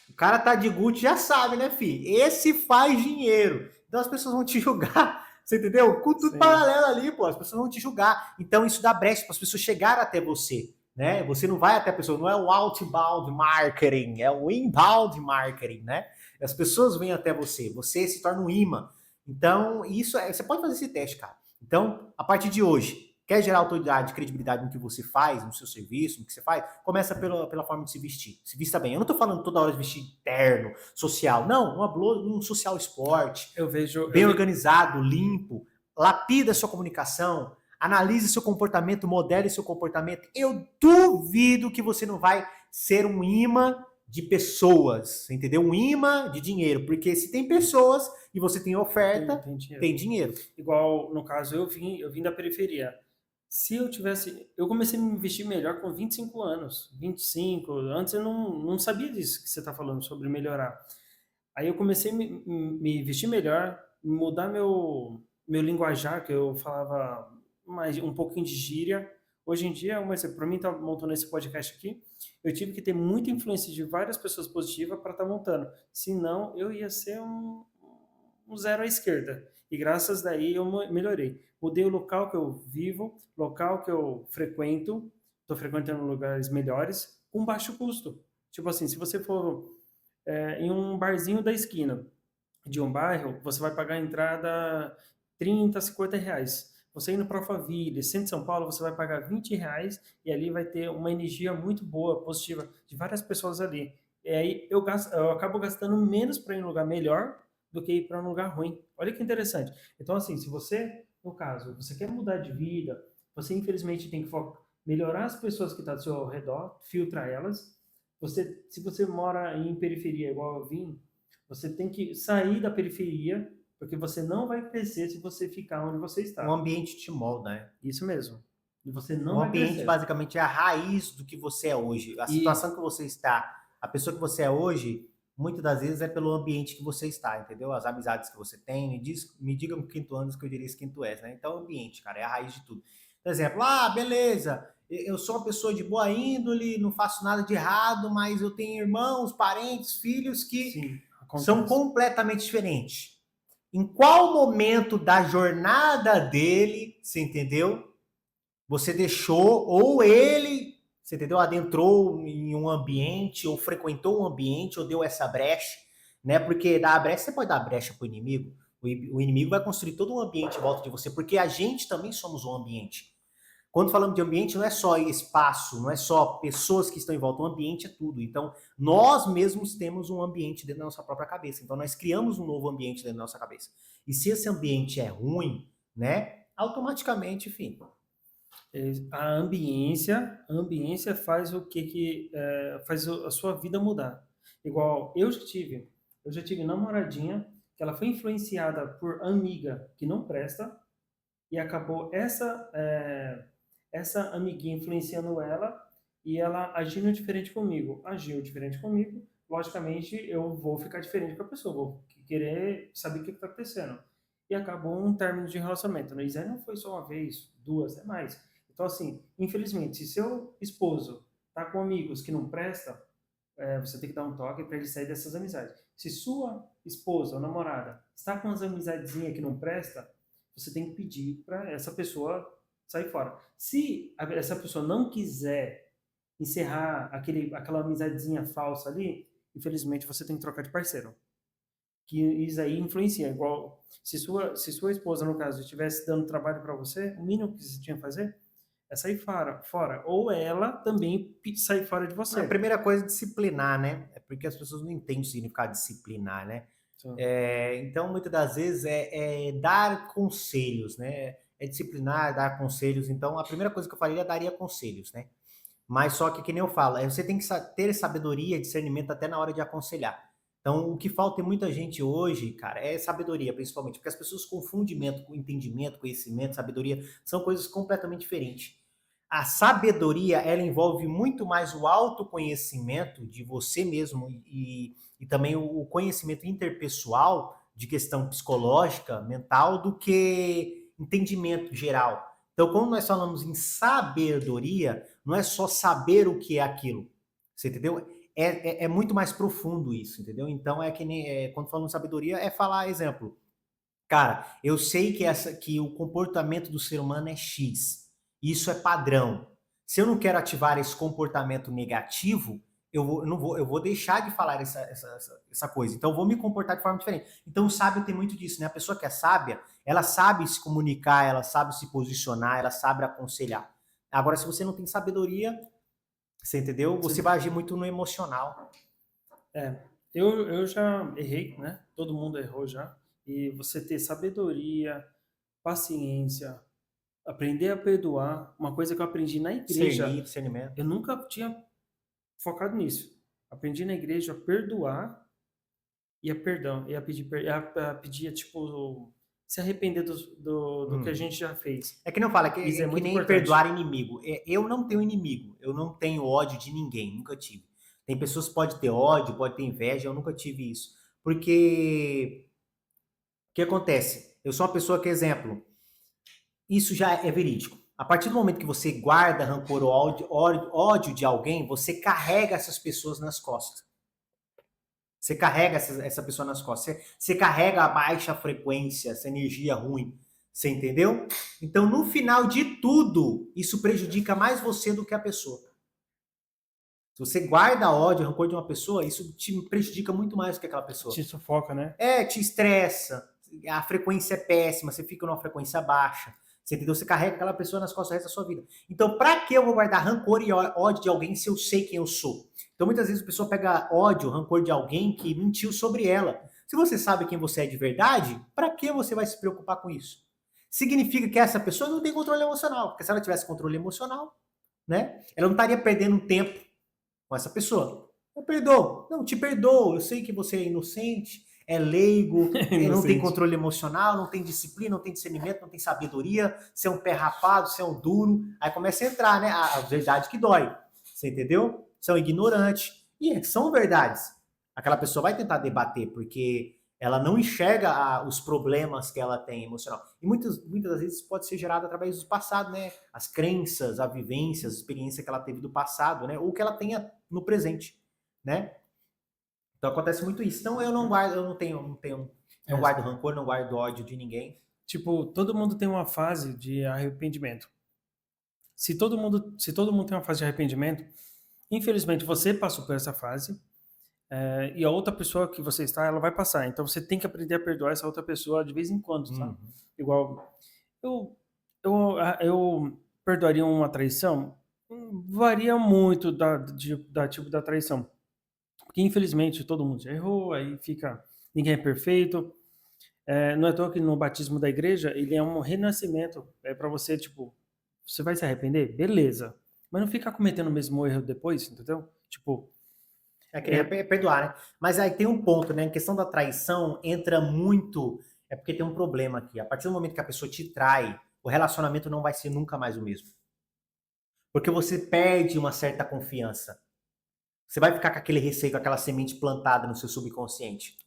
o cara tá de Gucci, já sabe, né, fi? Esse faz dinheiro. Então as pessoas vão te julgar, você entendeu? Com tudo Sim, paralelo ali, pô, as pessoas vão te julgar. Então isso dá brecha para as pessoas chegarem até você, né? Você não vai até a pessoa, não é o outbound marketing, é o inbound marketing, né? As pessoas vêm até você, você se torna um imã. Então, isso você pode fazer esse teste, cara. Então, a partir de hoje, quer gerar autoridade, credibilidade no que você faz, no seu serviço, no que você faz, começa pela forma de se vestir. Se vista bem. Eu não tô falando toda hora de vestir terno, social. Não, uma blusa, um social esporte, eu vejo, bem organizado, limpo, lapida sua comunicação, analise seu comportamento, modele seu comportamento. Eu duvido que você não vai ser um imã de pessoas, entendeu? Um imã de dinheiro, porque se tem pessoas e você tem tem, oferta, tem dinheiro. tem dinheiro. Igual, no caso, eu vim da periferia. Se eu tivesse. Eu comecei a me investir melhor com 25 anos. 25. Antes eu não sabia disso que você está falando sobre melhorar. Aí eu comecei a me vestir melhor, mudar meu linguajar, que eu falava mais um pouquinho de gíria. Hoje em dia, para mim, tá montando esse podcast aqui, eu tive que ter muita influência de várias pessoas positivas para estar montando. Senão, eu ia ser um zero à esquerda. E graças daí eu melhorei. Mudei o local que eu vivo, local que eu frequento, estou frequentando lugares melhores, com baixo custo. Tipo assim, se você for em um barzinho da esquina de um bairro, você vai pagar a entrada 30, 50 reais. Você indo para Alphaville, centro de São Paulo, você vai pagar 20 reais e ali vai ter uma energia muito boa, positiva, de várias pessoas ali. E aí eu acabo gastando menos para ir em um lugar melhor do que ir para um lugar ruim. Olha que interessante. Então, assim, se você, no caso, você quer mudar de vida, você infelizmente tem que melhorar as pessoas que estão ao seu redor, filtrar elas. Se você mora em periferia, igual eu vim, você tem que sair da periferia, porque você não vai crescer se você ficar onde você O está. ambiente te molda, né? Isso mesmo. E você não O vai ambiente crescer. basicamente é a raiz do que você é hoje. A situação Isso. que você está, a pessoa que você é hoje, muitas das vezes é pelo ambiente que você está, entendeu? As amizades que você tem, me diga com quinto ano que eu diria esse quinto S, né? Então, o ambiente, cara, é a raiz de tudo. Por exemplo, beleza, eu sou uma pessoa de boa índole, não faço nada de errado, mas eu tenho irmãos, parentes, filhos que Sim, são acontece. completamente diferentes. Em qual momento da jornada dele, você entendeu? Você deixou, ou ele, você entendeu? Adentrou em um ambiente, ou frequentou um ambiente, ou deu essa brecha, né? Porque dar a brecha, você pode dar a brecha para o inimigo. O inimigo vai construir todo um ambiente em volta de você, porque a gente também somos um ambiente. Quando falamos de ambiente, não é só espaço, não é só pessoas que estão em volta, o ambiente é tudo. Então, nós mesmos temos um ambiente dentro da nossa própria cabeça. Então, nós criamos um novo ambiente dentro da nossa cabeça. E se esse ambiente é ruim, né? Automaticamente, enfim, A ambiência faz o que faz a sua vida mudar. Igual eu já tive namoradinha que ela foi influenciada por amiga que não presta e acabou essa amiguinha influenciando ela e ela agindo diferente comigo. Agiu diferente comigo, logicamente eu vou ficar diferente com a pessoa, vou querer saber o que está acontecendo. E acabou um término de relacionamento. Né? Isso aí não foi só uma vez, duas, é mais. Então, assim, infelizmente, se seu esposo tá com amigos que não prestam, você tem que dar um toque para ele sair dessas amizades. Se sua esposa ou namorada está com umas amizadezinhas que não presta, você tem que pedir para essa pessoa sair fora. Se essa pessoa não quiser encerrar aquela amizadezinha falsa ali, infelizmente você tem que trocar de parceiro. Que isso aí influencia. Igual, se sua esposa, no caso, estivesse dando trabalho para você, o mínimo que você tinha que fazer é sair fora. Ou ela também sair fora de A você. primeira coisa é disciplinar, né? É porque as pessoas não entendem o significado de disciplinar, né? Então, muitas das vezes é dar conselhos, né? É disciplinar, dar conselhos. Então, a primeira coisa que eu faria é daria conselhos, né? Mas só que nem eu falo, você tem que ter sabedoria, discernimento até na hora de aconselhar. Então, o que falta em muita gente hoje, cara, é sabedoria, principalmente, porque as pessoas confundem com entendimento, conhecimento, sabedoria, são coisas completamente diferentes. A sabedoria, ela envolve muito mais o autoconhecimento de você mesmo e também o conhecimento interpessoal de questão psicológica, mental, do que entendimento geral. Então, quando nós falamos em sabedoria, não é só saber o que é aquilo, você entendeu? É muito mais profundo isso, entendeu? Então, é que nem, quando falamos sabedoria, é falar, exemplo, cara, eu sei que o comportamento do ser humano é X. Isso é padrão. Se eu não quero ativar esse comportamento negativo, eu vou deixar de falar essa coisa. Então, eu vou me comportar de forma diferente. Então, o sábio tem muito disso, né? A pessoa que é sábia, ela sabe se comunicar, ela sabe se posicionar, ela sabe aconselhar. Agora, se você não tem sabedoria, você entendeu? Você vai agir muito no emocional. Eu já errei, né? Todo mundo errou já. E você ter sabedoria, paciência, aprender a perdoar, uma coisa que eu aprendi na igreja, Discernimento. eu nunca tinha focado nisso. Aprendi na igreja a perdoar e a perdão, e a pedir tipo, se arrepender do que a gente já fez. É que não fala, Isso é que muito nem importante. perdoar inimigo. Eu não tenho inimigo, eu não tenho ódio de ninguém, nunca tive. Tem pessoas que podem ter ódio, podem ter inveja, eu nunca tive isso. Porque o que acontece? Eu sou uma pessoa que, exemplo, isso já é verídico. A partir do momento que você guarda rancor ou ódio de alguém, você carrega essas pessoas nas costas. Você carrega essa pessoa nas costas. Você carrega a baixa frequência, essa energia ruim. Você entendeu? Então, no final de tudo, isso prejudica mais você do que a pessoa. Se você guarda ódio, rancor de uma pessoa, isso te prejudica muito mais do que aquela pessoa. Te sufoca, né? Te estressa, a frequência é péssima, você fica numa frequência baixa. Você entendeu? Você carrega aquela pessoa nas costas o resto da sua vida. Então, pra que eu vou guardar rancor e ódio de alguém se eu sei quem eu sou? Então, muitas vezes a pessoa pega ódio, rancor de alguém que mentiu sobre ela. Se você sabe quem você é de verdade, pra que você vai se preocupar com isso? Significa que essa pessoa não tem controle emocional. Porque se ela tivesse controle emocional, né, ela não estaria perdendo tempo com essa pessoa. Eu perdoo. Não, te perdoo. Eu sei que você é inocente, é leigo, não tem controle emocional, não tem disciplina, não tem discernimento, não tem sabedoria, você é um pé rapado, você é um duro. Aí começa a entrar, né? A verdade que dói. Você entendeu? Você é um ignorante. E são verdades. Aquela pessoa vai tentar debater, porque ela não enxerga os problemas que ela tem emocional. E muitas das vezes pode ser gerado através do passado, né? As crenças, a vivência, a experiência que ela teve do passado, né? Ou que ela tenha no presente, né? Então acontece muito isso. Então eu não guardo, não guardo rancor, não guardo ódio de ninguém. Tipo, todo mundo tem uma fase de arrependimento. Se todo mundo tem uma fase de arrependimento, infelizmente você passou por essa fase, e a outra pessoa que você está, ela vai passar. Então você tem que aprender a perdoar essa outra pessoa de vez em quando, tá? Igual, eu perdoaria uma traição? Varia muito da tipo da traição. Porque infelizmente todo mundo já errou, aí fica. Ninguém é perfeito. Não é à toa que no batismo da igreja ele é um renascimento. É para você, tipo, você vai se arrepender? Beleza. Mas não ficar cometendo o mesmo erro depois, entendeu? Tipo. Perdoar, né? Mas aí tem um ponto, né? Em questão da traição, entra muito. É porque tem um problema aqui. A partir do momento que a pessoa te trai, o relacionamento não vai ser nunca mais o mesmo. Porque você perde uma certa confiança. Você vai ficar com aquele receio, com aquela semente plantada no seu subconsciente.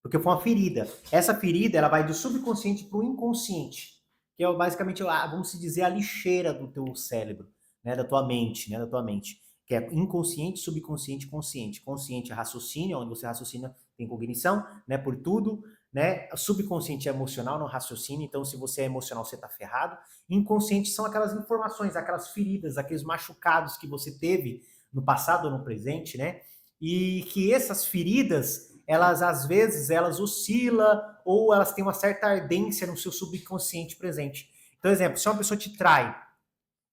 Porque foi uma ferida. Essa ferida, ela vai do subconsciente para o inconsciente. que é basicamente, vamos dizer, a lixeira do teu cérebro, né, da tua mente, né, da tua mente, que é inconsciente, subconsciente, consciente. Consciente é raciocínio, onde você raciocina, tem cognição, né, por tudo, né? Subconsciente é emocional, não raciocínio, então se você é emocional, você tá ferrado. Inconsciente são aquelas informações, aquelas feridas, aqueles machucados que você teve no passado ou no presente, né? E que essas feridas, elas às vezes elas oscilam ou elas têm uma certa ardência no seu subconsciente presente. Então, exemplo, se uma pessoa te trai,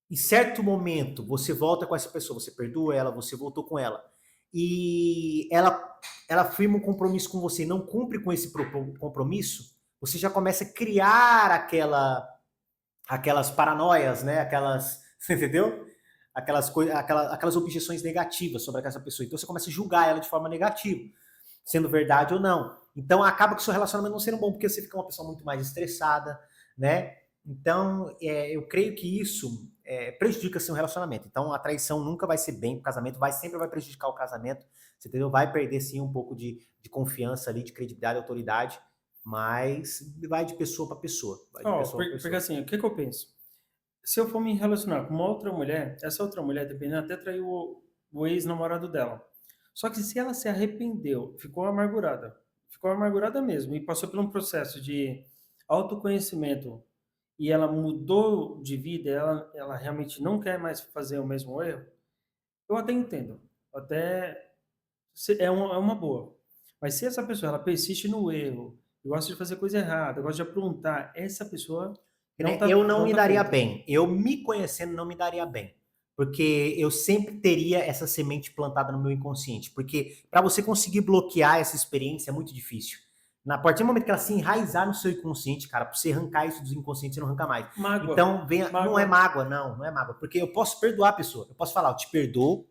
em certo momento você volta com essa pessoa, você perdoa ela, você voltou com ela, e ela firma um compromisso com você e não cumpre com esse compromisso, você já começa a criar aquelas paranoias, né? Aquelas, você entendeu? Aquelas objeções negativas sobre essa pessoa. Então você começa a julgar ela de forma negativa, sendo verdade ou não. Então acaba que o seu relacionamento não sendo bom, porque você fica uma pessoa muito mais estressada, né? Então eu creio que isso prejudica seu relacionamento. Então a traição nunca vai ser bem pro casamento, sempre vai prejudicar o casamento, você entendeu? Vai perder sim um pouco de confiança ali, de credibilidade, autoridade, mas vai de pessoa para pessoa. Vai de pessoa para pessoa. Porque assim, o que eu penso? Se eu for me relacionar com uma outra mulher, essa outra mulher, dependendo, até traiu o ex-namorado dela. Só que se ela se arrependeu, ficou amargurada mesmo, e passou por um processo de autoconhecimento, e ela mudou de vida, ela realmente não quer mais fazer o mesmo erro, eu até entendo. Até é uma boa. Mas se essa pessoa ela persiste no erro, gosta de fazer coisa errada, gosta de aprontar, essa pessoa Eu não me daria feita. bem. Eu me conhecendo não me daria bem. Porque eu sempre teria essa semente plantada no meu inconsciente. Porque para você conseguir bloquear essa experiência é muito difícil. A partir do momento que ela se enraizar no seu inconsciente, cara, para você arrancar isso do inconsciente, você não arranca mais. Mágoa. Então, Mágoa. não é mágoa, não é mágoa. Porque eu posso perdoar a pessoa. Eu posso falar, eu te perdoo,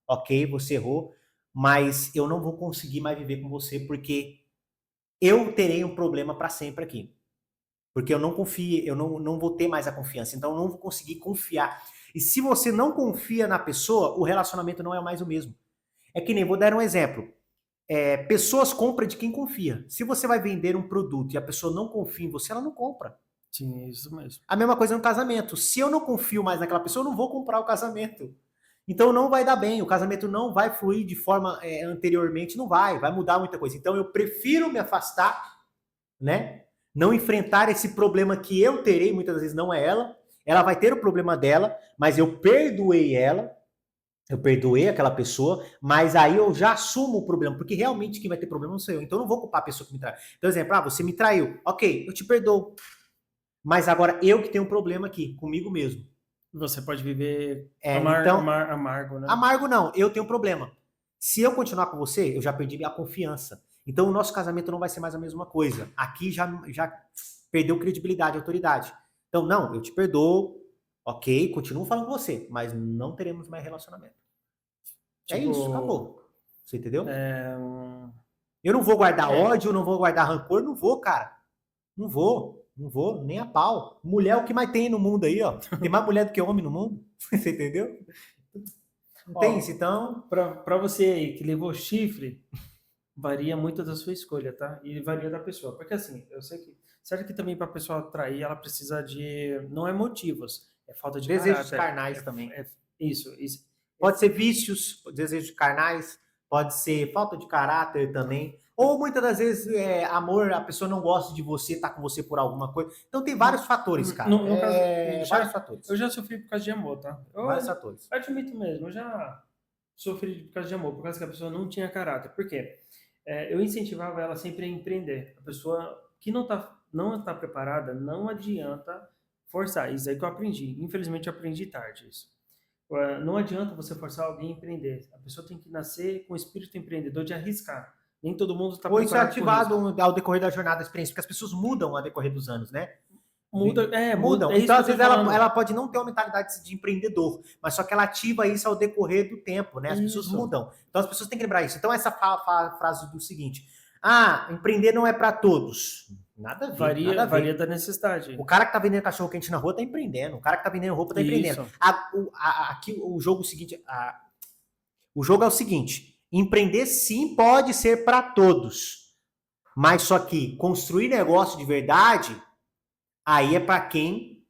ok, você errou, mas eu não vou conseguir mais viver com você porque eu terei um problema para sempre aqui. Porque eu não confio, eu não vou ter mais a confiança, então eu não vou conseguir confiar. E se você não confia na pessoa, o relacionamento não é mais o mesmo. É que nem, vou dar um exemplo. Pessoas compram de quem confia. Se você vai vender um produto e a pessoa não confia em você, ela não compra. Sim, isso mesmo. A mesma coisa no casamento. Se eu não confio mais naquela pessoa, eu não vou comprar o casamento. Então não vai dar bem, o casamento não vai fluir de forma anteriormente, não vai mudar muita coisa. Então eu prefiro me afastar, né? Não enfrentar esse problema que eu terei, muitas vezes não é ela vai ter o problema dela, mas eu perdoei ela, eu perdoei aquela pessoa, mas aí eu já assumo o problema, porque realmente quem vai ter problema não sou eu, então eu não vou culpar a pessoa que me traiu. Então, exemplo, você me traiu, ok, eu te perdoo, mas agora eu que tenho um problema aqui, comigo mesmo. Você pode viver amargo, né? Amargo não, eu tenho um problema. Se eu continuar com você, eu já perdi a confiança. Então o nosso casamento não vai ser mais a mesma coisa. Aqui já perdeu credibilidade, autoridade. Então, não, eu te perdoo, ok, continuo falando com você, mas não teremos mais relacionamento. É isso, acabou. Você entendeu? Eu não vou guardar ódio, não vou guardar rancor, não vou, cara. Não vou, nem a pau. Mulher é o que mais tem no mundo aí, ó. Tem mais mulher do que homem no mundo. Você entendeu? Não tem isso, então. Pra você aí que levou chifre, varia muito da sua escolha, tá? E varia da pessoa. Porque assim, eu sei que. Certo que também pra pessoa atrair, ela precisa de. Não é motivos, é falta de desejos caráter. Carnais também. Isso. Pode ser vícios, desejos carnais, pode ser falta de caráter também. Ou muitas das vezes, amor, a pessoa não gosta de você, tá com você por alguma coisa. Então tem vários fatores, cara. No caso, vários fatores. Eu já sofri por causa de amor, tá? Vários fatores. Eu admito mesmo, eu já sofri por causa de amor, por causa que a pessoa não tinha caráter. Por quê? Eu incentivava ela sempre a empreender. A pessoa que não tá preparada, não adianta forçar. Isso aí que eu aprendi. Infelizmente, eu aprendi tarde isso. Não adianta você forçar alguém a empreender. A pessoa tem que nascer com o espírito empreendedor de arriscar. Nem todo mundo está preparado. Ou isso é ativado ao decorrer da jornada da experiência, porque as pessoas mudam ao decorrer dos anos, né? Mudam. Então, às vezes, ela pode não ter uma mentalidade de empreendedor, mas só que ela ativa isso ao decorrer do tempo, né? As pessoas mudam. Então, as pessoas têm que lembrar isso. Então, essa frase do seguinte: empreender não é para todos. Nada a ver. Varia da necessidade. O cara que tá vendendo cachorro quente na rua tá empreendendo. O cara que tá vendendo roupa tá empreendendo. Aqui o jogo seguinte. O jogo é o seguinte: empreender sim pode ser para todos. Mas só que construir negócio de verdade Aí é para quem,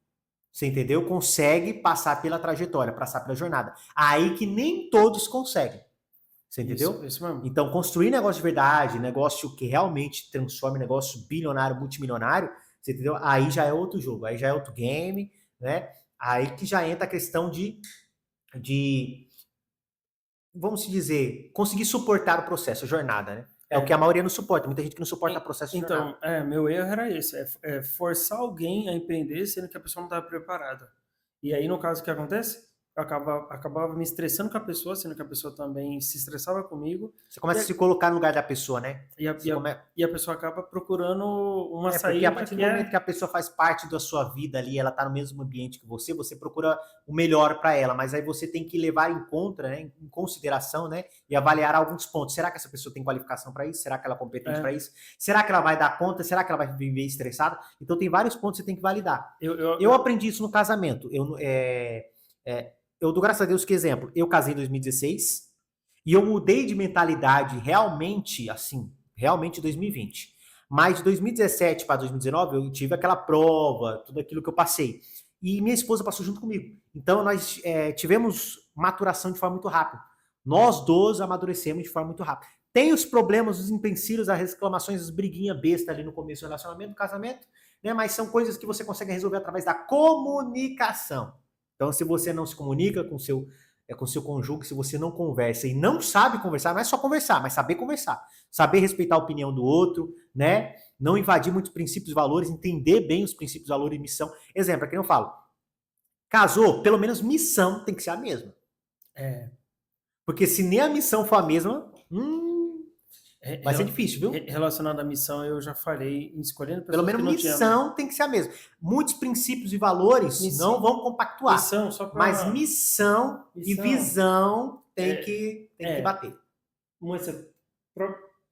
você entendeu? Consegue passar pela trajetória, passar pela jornada. Aí que nem todos conseguem. Você entendeu? Isso mesmo. Então, construir negócio de verdade, negócio que realmente transforme negócio bilionário, multimilionário, você entendeu? Aí já é outro jogo, aí já é outro game, né? Aí que já entra a questão de vamos dizer, conseguir suportar o processo, a jornada, né? É o que a maioria não suporta. Muita gente que não suporta o processo de jornada. Então, meu erro era esse, é forçar alguém a empreender sendo que a pessoa não estava preparada. E aí, no caso, o que acontece? Eu acabava me estressando com a pessoa, sendo que a pessoa também se estressava comigo. Você começa a se colocar no lugar da pessoa, né? E a pessoa acaba procurando uma porque saída a partir do momento que a pessoa faz parte da sua vida ali, ela tá no mesmo ambiente que você procura o melhor para ela, mas aí você tem que levar em conta, né, em consideração, né, e avaliar alguns pontos. Será que essa pessoa tem qualificação para isso? Será que ela é competente para isso? Será que ela vai dar conta? Será que ela vai viver estressada? Então tem vários pontos que você tem que validar. Eu aprendi isso no casamento. Eu dou graças a Deus que exemplo. Eu casei em 2016 e eu mudei de mentalidade realmente, assim, realmente em 2020. Mas de 2017 para 2019 eu tive aquela prova, tudo aquilo que eu passei. E minha esposa passou junto comigo. Então nós tivemos maturação de forma muito rápida. Nós dois amadurecemos de forma muito rápida. Tem os problemas, os empecilhos, as reclamações, as briguinhas bestas ali no começo do relacionamento, do casamento, né? Mas são coisas que você consegue resolver através da comunicação. Então, se você não se comunica com seu cônjuge, se você não conversa e não sabe conversar, não é só conversar, mas saber conversar. Saber respeitar a opinião do outro, né? Não invadir muitos princípios e valores, entender bem os princípios, valores e missão. Exemplo, aqui eu falo. Casou, pelo menos missão tem que ser a mesma. Porque se nem a missão for a mesma, vai ser difícil, viu? Relacionado à missão, eu já falei em escolhendo pessoas. Pelo menos que não missão tem que ser a mesma. Muitos princípios e valores não vão compactuar. Missão, só pra... Mas missão e visão tem que bater.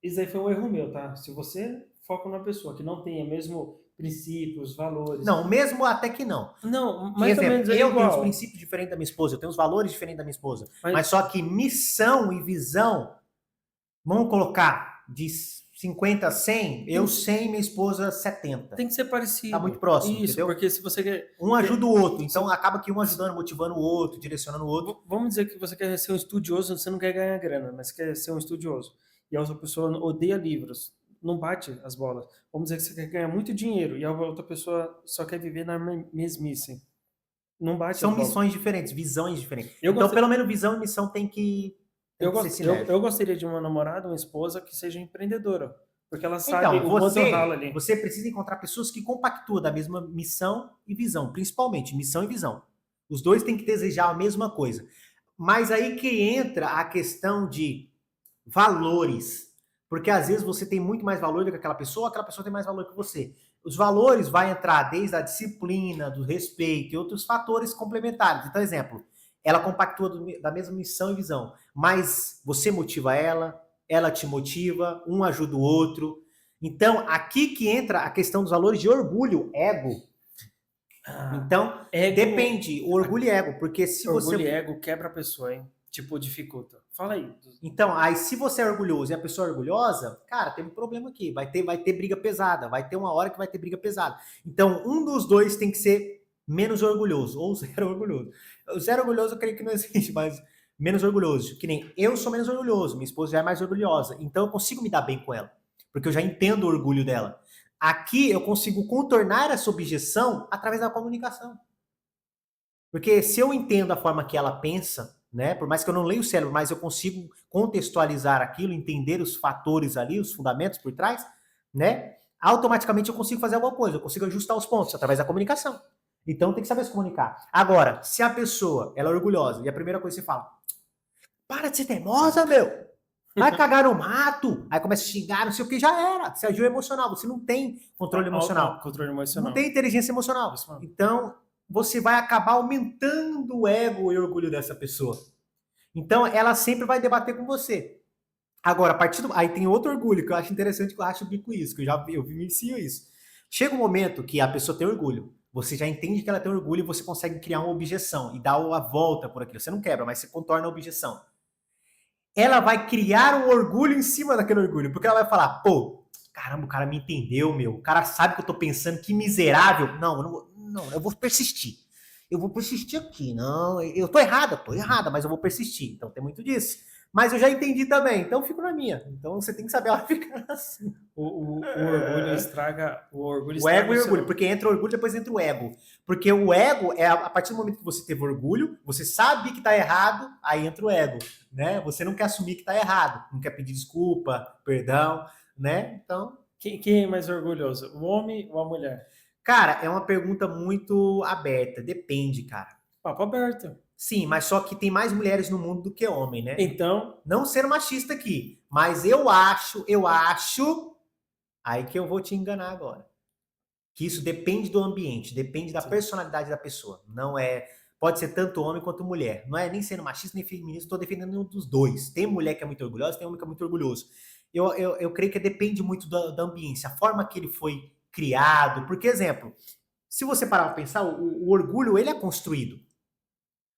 Isso aí foi um erro meu, tá? Se você foca numa pessoa que não tenha mesmo princípios, valores... Não, mesmo até que não. Não, mas exemplo, eu tenho os princípios diferentes da minha esposa, eu tenho os valores diferentes da minha esposa. Mas só que missão e visão, vamos colocar de 50 a 100, eu 100 e minha esposa 70. Tem que ser parecido. Tá muito próximo, isso, entendeu? Porque se você quer... Um ajuda o outro, então acaba que um ajudando, motivando o outro, direcionando o outro. Vamos dizer que você quer ser um estudioso, você não quer ganhar grana, mas quer ser um estudioso. E a outra pessoa odeia livros, não bate as bolas. Vamos dizer que você quer ganhar muito dinheiro e a outra pessoa só quer viver na mesmice. Não bate São missões diferentes, visões diferentes. Pelo menos visão e missão tem que eu gostaria de uma namorada, uma esposa que seja empreendedora, porque ela sabe o quanto eu ralo ali. Você precisa encontrar pessoas que compactuam da mesma missão e visão, principalmente missão e visão. Os dois têm que desejar a mesma coisa. Mas aí que entra a questão de valores. Porque às vezes você tem muito mais valor do que aquela pessoa tem mais valor que você. Os valores vai entrar desde a disciplina, do respeito e outros fatores complementares. Então, exemplo, ela compactua da mesma missão e visão, mas você motiva ela te motiva, um ajuda o outro. Então, aqui que entra a questão dos valores de orgulho, ego. Então, depende, o orgulho e ego, porque se orgulho e ego quebra a pessoa, hein? Tipo, dificulta. Fala aí. Então, aí se você é orgulhoso e a pessoa é orgulhosa, cara, tem um problema aqui. Vai ter briga pesada. Vai ter uma hora que vai ter briga pesada. Então, um dos dois tem que ser menos orgulhoso ou zero orgulhoso. O zero orgulhoso eu creio que não existe, mas menos orgulhoso. Que nem eu sou menos orgulhoso, minha esposa já é mais orgulhosa. Então, eu consigo me dar bem com ela. Porque eu já entendo o orgulho dela. Aqui, eu consigo contornar essa objeção através da comunicação. Porque se eu entendo a forma que ela pensa, né? Por mais que eu não leia o cérebro, mas eu consigo contextualizar aquilo, entender os fatores ali, os fundamentos por trás, né? Automaticamente eu consigo fazer alguma coisa, eu consigo ajustar os pontos através da comunicação. Então tem que saber se comunicar. Agora, se a pessoa ela é orgulhosa e a primeira coisa que você fala, para de ser teimosa, meu! Vai cagar no mato! Aí começa a xingar, não sei o que, já era. Você agiu emocional, você não tem controle emocional. Não tem inteligência emocional. Então, você vai acabar aumentando o ego e o orgulho dessa pessoa. Então, ela sempre vai debater com você. Agora, a partir do... Aí tem outro orgulho que eu acho interessante, que eu acho bico isso, que eu vivencio isso. Chega um momento que a pessoa tem orgulho. Você já entende que ela tem orgulho e você consegue criar uma objeção e dar a volta por aquilo. Você não quebra, mas você contorna a objeção. Ela vai criar um orgulho em cima daquele orgulho, porque ela vai falar, pô, caramba, o cara me entendeu, meu. O cara sabe o que eu tô pensando, que miserável. Não, eu vou persistir. Eu vou persistir aqui. Não, eu tô errada, mas eu vou persistir. Então tem muito disso. Mas eu já entendi também, então eu fico na minha. Então você tem que saber a hora de ficar assim. O orgulho estraga o ego e o orgulho, porque entra o orgulho, depois entra o ego. Porque o ego é a partir do momento que você teve orgulho, você sabe que tá errado, aí entra o ego, né? Você não quer assumir que tá errado, não quer pedir desculpa, perdão, né? Então, quem é mais orgulhoso, o homem ou a mulher? Cara, é uma pergunta muito aberta, depende, cara. Papo aberto. Sim, mas só que tem mais mulheres no mundo do que homem, né? Então, não ser machista aqui, mas eu acho, aí que eu vou te enganar agora. Que isso depende do ambiente, depende da personalidade da pessoa. Não é, pode ser tanto homem quanto mulher. Não é nem sendo machista nem feminista, estou defendendo nenhum dos dois. Tem mulher que é muito orgulhosa, tem homem que é muito orgulhoso. Eu creio que depende muito da ambiência, a forma que ele foi criado. Porque, exemplo, se você parar para pensar, o orgulho ele é construído.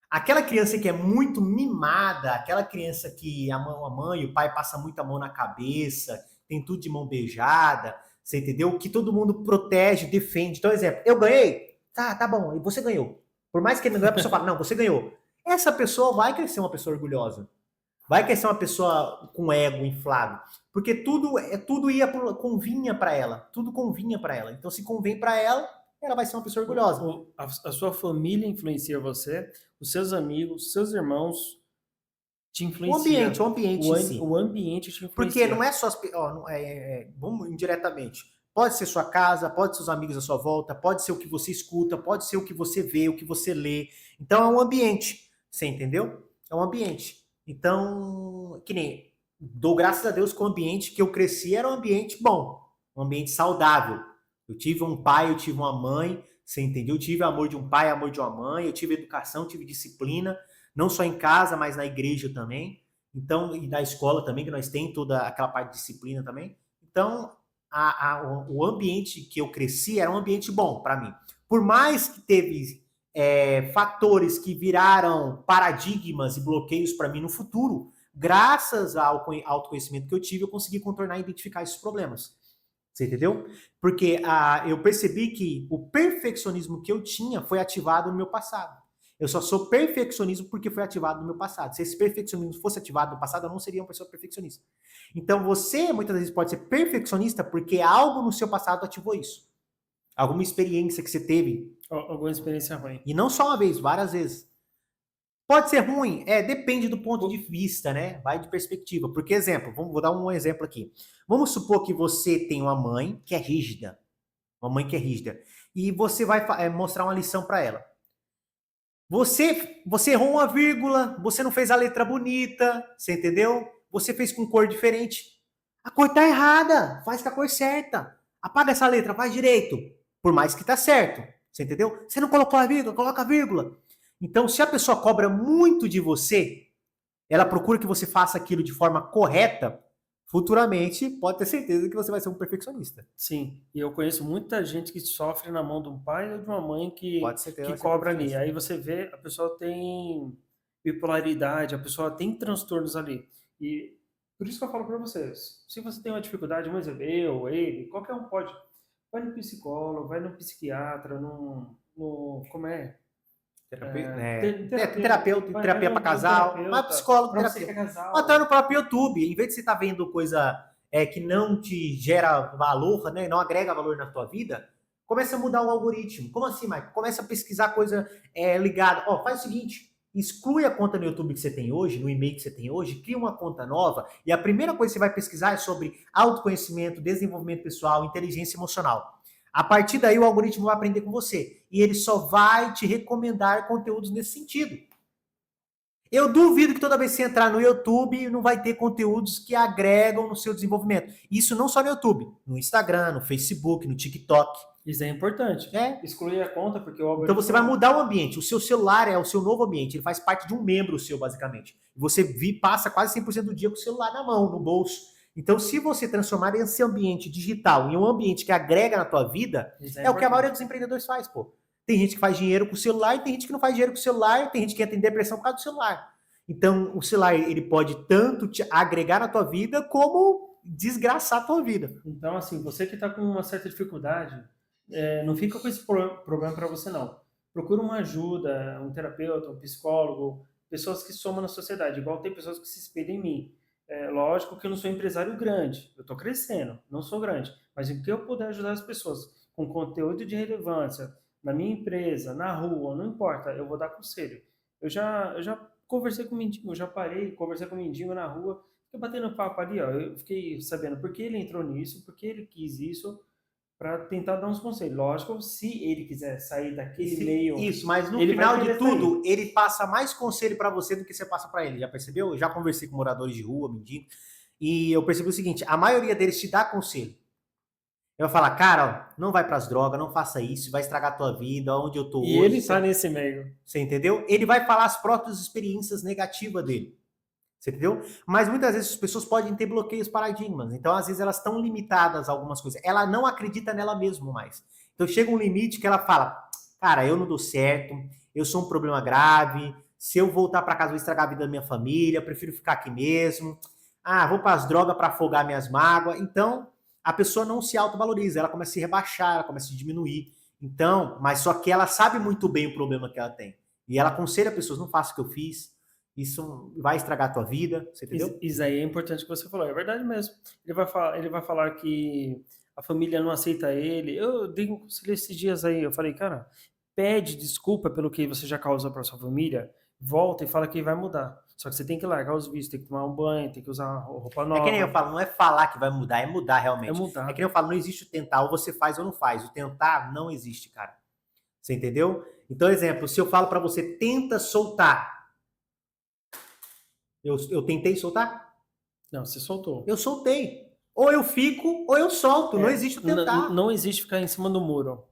Aquela criança que é muito mimada, aquela criança que a mãe e o pai passam muita mão na cabeça, tem tudo de mão beijada, você entendeu? Que todo mundo protege, defende. Então, exemplo, eu ganhei? Tá bom, e você ganhou. Por mais que ele não ganhe, a pessoa fala, não, você ganhou. Essa pessoa vai crescer uma pessoa orgulhosa. Vai crescer uma pessoa com ego inflado. Porque tudo convinha para ela. Tudo convinha para ela. Então, se convém para ela, ela vai ser uma pessoa orgulhosa. A sua família influencia você, os seus amigos, seus irmãos te influenciam. O ambiente em si. O ambiente te influencia. Porque não é só vamos indiretamente. Pode ser sua casa, pode ser os amigos à sua volta, pode ser o que você escuta, pode ser o que você vê, o que você lê. Então é um ambiente, você entendeu? É um ambiente. Então, que nem dou graças a Deus que o ambiente que eu cresci era um ambiente bom, um ambiente saudável. Eu tive um pai, eu tive uma mãe, você entendeu? Eu tive amor de um pai, amor de uma mãe, eu tive educação, tive disciplina, não só em casa, mas na igreja também. Então, e na escola também, que nós tem toda aquela parte de disciplina também. Então, o ambiente que eu cresci era um ambiente bom para mim. Por mais que teve fatores que viraram paradigmas e bloqueios para mim no futuro, graças ao autoconhecimento que eu tive, eu consegui contornar e identificar esses problemas. Você entendeu? Porque eu percebi que o perfeccionismo que eu tinha foi ativado no meu passado. Eu só sou perfeccionismo porque foi ativado no meu passado. Se esse perfeccionismo fosse ativado no passado, eu não seria uma pessoa perfeccionista. Então você, muitas vezes, pode ser perfeccionista porque algo no seu passado ativou isso. Alguma experiência que você teve. Alguma experiência ruim. E não só uma vez, várias vezes. Pode ser ruim? Depende do ponto de vista, né? Vai de perspectiva. Porque, exemplo, vou dar um exemplo aqui. Vamos supor que você tem uma mãe que é rígida. Uma mãe que é rígida. E você vai mostrar uma lição para ela. Você errou uma vírgula, você não fez a letra bonita, você entendeu? Você fez com cor diferente. A cor tá errada, faz com a cor certa. Apaga essa letra, faz direito. Por mais que tá certo, você entendeu? Você não colocou a vírgula, coloca a vírgula. Então, se a pessoa cobra muito de você, ela procura que você faça aquilo de forma correta, futuramente pode ter certeza que você vai ser um perfeccionista. Sim, e eu conheço muita gente que sofre na mão de um pai ou de uma mãe que cobra ali. Aí você vê, a pessoa tem bipolaridade, a pessoa tem transtornos ali. E por isso que eu falo para vocês, se você tem uma dificuldade, um exemplo, eu, ele, qualquer um pode, vai no psicólogo, vai no psiquiatra, como é? Terapia para casal, vai psicólogo, terapia. Até no próprio YouTube, em vez de você estar vendo coisa que não te gera valor, né, não agrega valor na tua vida, começa a mudar o algoritmo. Como assim, Mike? Começa a pesquisar coisa ligada. Faz o seguinte, exclui a conta no YouTube que você tem hoje, no e-mail que você tem hoje, cria uma conta nova e a primeira coisa que você vai pesquisar é sobre autoconhecimento, desenvolvimento pessoal, inteligência emocional. A partir daí o algoritmo vai aprender com você e ele só vai te recomendar conteúdos nesse sentido. Eu duvido que toda vez que você entrar no YouTube não vai ter conteúdos que agregam no seu desenvolvimento. Isso não só no YouTube, no Instagram, no Facebook, no TikTok. Isso é importante. Excluir a conta porque o algoritmo... Então você vai mudar o ambiente. O seu celular é o seu novo ambiente. Ele faz parte de um membro seu, basicamente. Você passa quase 100% do dia com o celular na mão, no bolso. Então, se você transformar esse ambiente digital em um ambiente que agrega na tua vida, é o que a maioria dos empreendedores faz, pô. Tem gente que faz dinheiro com o celular e tem gente que não faz dinheiro com o celular, tem gente que entra em depressão por causa do celular. Então, o celular, ele pode tanto te agregar na tua vida como desgraçar a tua vida. Então, assim, você que está com uma certa dificuldade, não fica com esse problema para você, não. Procura uma ajuda, um terapeuta, um psicólogo, pessoas que somam na sociedade. Igual tem pessoas que se espelham em mim. Lógico que eu não sou empresário grande, eu estou crescendo, não sou grande. Mas em que eu puder ajudar as pessoas com conteúdo de relevância, na minha empresa, na rua, não importa, eu vou dar conselho. Eu já conversei com o mendigo, eu já parei, conversei com o mendigo na rua, fiquei batendo papo ali, ó. Eu fiquei sabendo por que ele entrou nisso, por que ele quis isso, para tentar dar uns conselhos. Lógico, se ele quiser sair daquele meio, Isso, mas no ele vai final de querer tudo, sair. ele passa mais conselho para você do que você passa para ele. Já percebeu? Eu já conversei com moradores de rua, mendigo, e eu percebi o seguinte: a maioria deles te dá conselho. Eu vou falar, cara, ó, não vai pras drogas, não faça isso, vai estragar a tua vida, onde eu tô E hoje. ele tá nesse meio. Você entendeu? Ele vai falar as próprias experiências negativas dele. Você entendeu? Mas muitas vezes as pessoas podem ter bloqueios paradigmas. Então, às vezes, elas estão limitadas a algumas coisas. Ela não acredita nela mesma mais. Então, chega um limite que ela fala, cara, eu não dou certo, eu sou um problema grave, se eu voltar para casa, vou estragar a vida da minha família, prefiro ficar aqui mesmo. Ah, vou para as drogas para afogar minhas mágoas. Então, a pessoa não se autovaloriza, ela começa a se rebaixar, ela começa a se diminuir. Então, mas só que ela sabe muito bem o problema que ela tem. E ela aconselha pessoas, não faça o que eu fiz, isso vai estragar a tua vida, você entendeu? Isso aí é importante que você falou, é verdade mesmo. Ele vai falar que a família não aceita ele. Eu dei um conselho esses dias aí, eu falei, cara, pede desculpa pelo que você já causou para sua família, volta e fala que vai mudar. Só que você tem que largar os vícios, tem que tomar um banho, tem que usar roupa É que nem eu nova. falo, não é falar que vai mudar, é mudar É realmente. É mudar. que nem eu falo, não existe o tentar, ou você faz ou não faz. O tentar não existe, cara. Você entendeu? Então, exemplo, se eu falo pra você, tenta soltar. Eu tentei soltar? Não, você soltou. Eu soltei. Ou eu fico, ou eu solto. Não existe o tentar. Não existe ficar em cima do muro.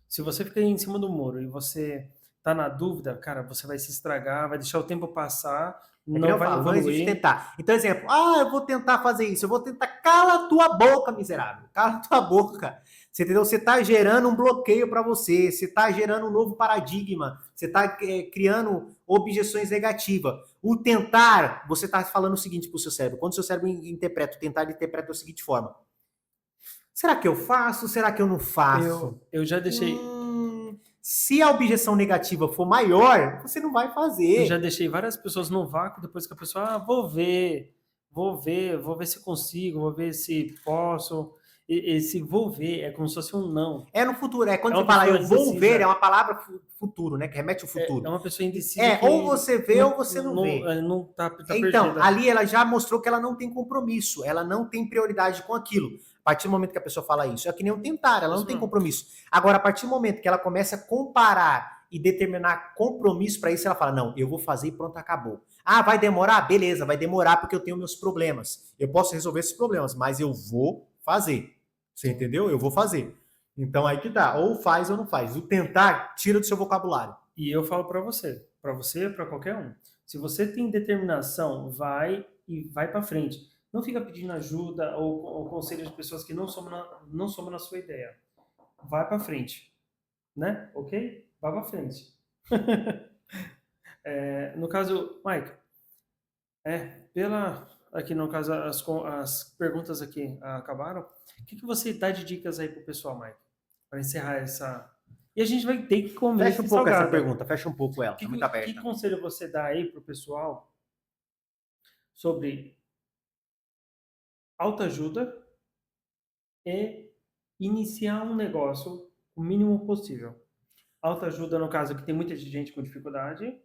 Se você ficar em cima do muro e você tá na dúvida, cara, você vai se estragar, vai deixar o tempo passar, É que nem não eu vai falo, não existe evoluir. tentar. Então, exemplo, eu vou tentar fazer isso, eu vou tentar. Cala a tua boca, miserável. Cala a tua boca. Você entendeu? Você está gerando um bloqueio para você, você está gerando um novo paradigma, você está criando objeções negativas. O tentar, você está falando o seguinte para o seu cérebro. Quando o seu cérebro interpreta, o tentar, ele interpreta da seguinte forma: será que eu faço? Será que eu não faço? Eu já deixei. Se a objeção negativa for maior, você não vai fazer. Eu já deixei várias pessoas no vácuo depois que a pessoa, vou ver se consigo, vou ver se posso. Esse vou ver é como se fosse um não. É no futuro, é quando É você uma fala pessoa eu vou indecisa. ver, é uma palavra futuro, né? Que remete ao futuro. É uma pessoa indecisa. que ou você vê ou você não vê. Não tá Então, perdida. ali ela já mostrou que ela não tem compromisso, ela não tem prioridade com aquilo. A partir do momento que a pessoa fala isso, é que nem um tentar, ela não tem compromisso. Agora, a partir do momento que ela começa a comparar e determinar compromisso para isso, ela fala, não, eu vou fazer e pronto, acabou. Ah, vai demorar? Beleza, vai demorar porque eu tenho meus problemas. Eu posso resolver esses problemas, mas eu vou fazer. Você entendeu? Eu vou fazer. Então, aí que dá. Ou faz ou não faz. O tentar, tira do seu vocabulário. E eu falo para você, para qualquer um. Se você tem determinação, vai para frente. Não fica pedindo ajuda ou conselho de pessoas que não somam na sua ideia. Vai para frente, né? Ok? Vai para frente. No caso, Mike, aqui no caso as perguntas aqui acabaram. O que você dá de dicas aí pro pessoal, Mike, para encerrar essa? E a gente vai ter que comer Fecha um esse pouco salgado. essa pergunta, fecha um pouco ela, tá muito aberta. Que conselho você dá aí pro pessoal sobre autoajuda e iniciar um negócio o mínimo possível? Autoajuda, no caso, que tem muita gente com dificuldade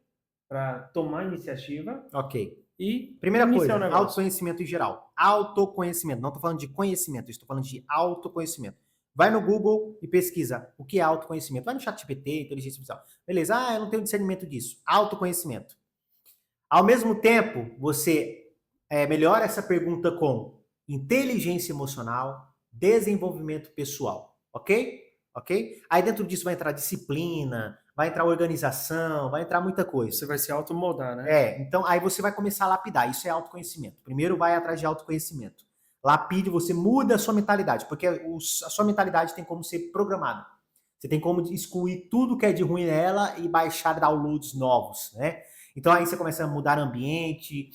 para tomar iniciativa. Ok. E primeira coisa, autoconhecimento em geral. Autoconhecimento. Não estou falando de conhecimento, estou falando de autoconhecimento. Vai no Google e pesquisa o que é autoconhecimento. Vai no ChatGPT, inteligência artificial. Beleza, eu não tenho discernimento disso. Autoconhecimento. Ao mesmo tempo, você melhora essa pergunta com inteligência emocional, desenvolvimento pessoal. Ok? Ok? Aí dentro disso vai entrar disciplina, vai entrar organização, vai entrar muita coisa. Você vai se automoldar, né? Então aí você vai começar a lapidar. Isso é autoconhecimento. Primeiro vai atrás de autoconhecimento. Lapide, você muda a sua mentalidade, porque a sua mentalidade tem como ser programada. Você tem como excluir tudo que é de ruim nela e baixar downloads novos, né? Então aí você começa a mudar ambiente,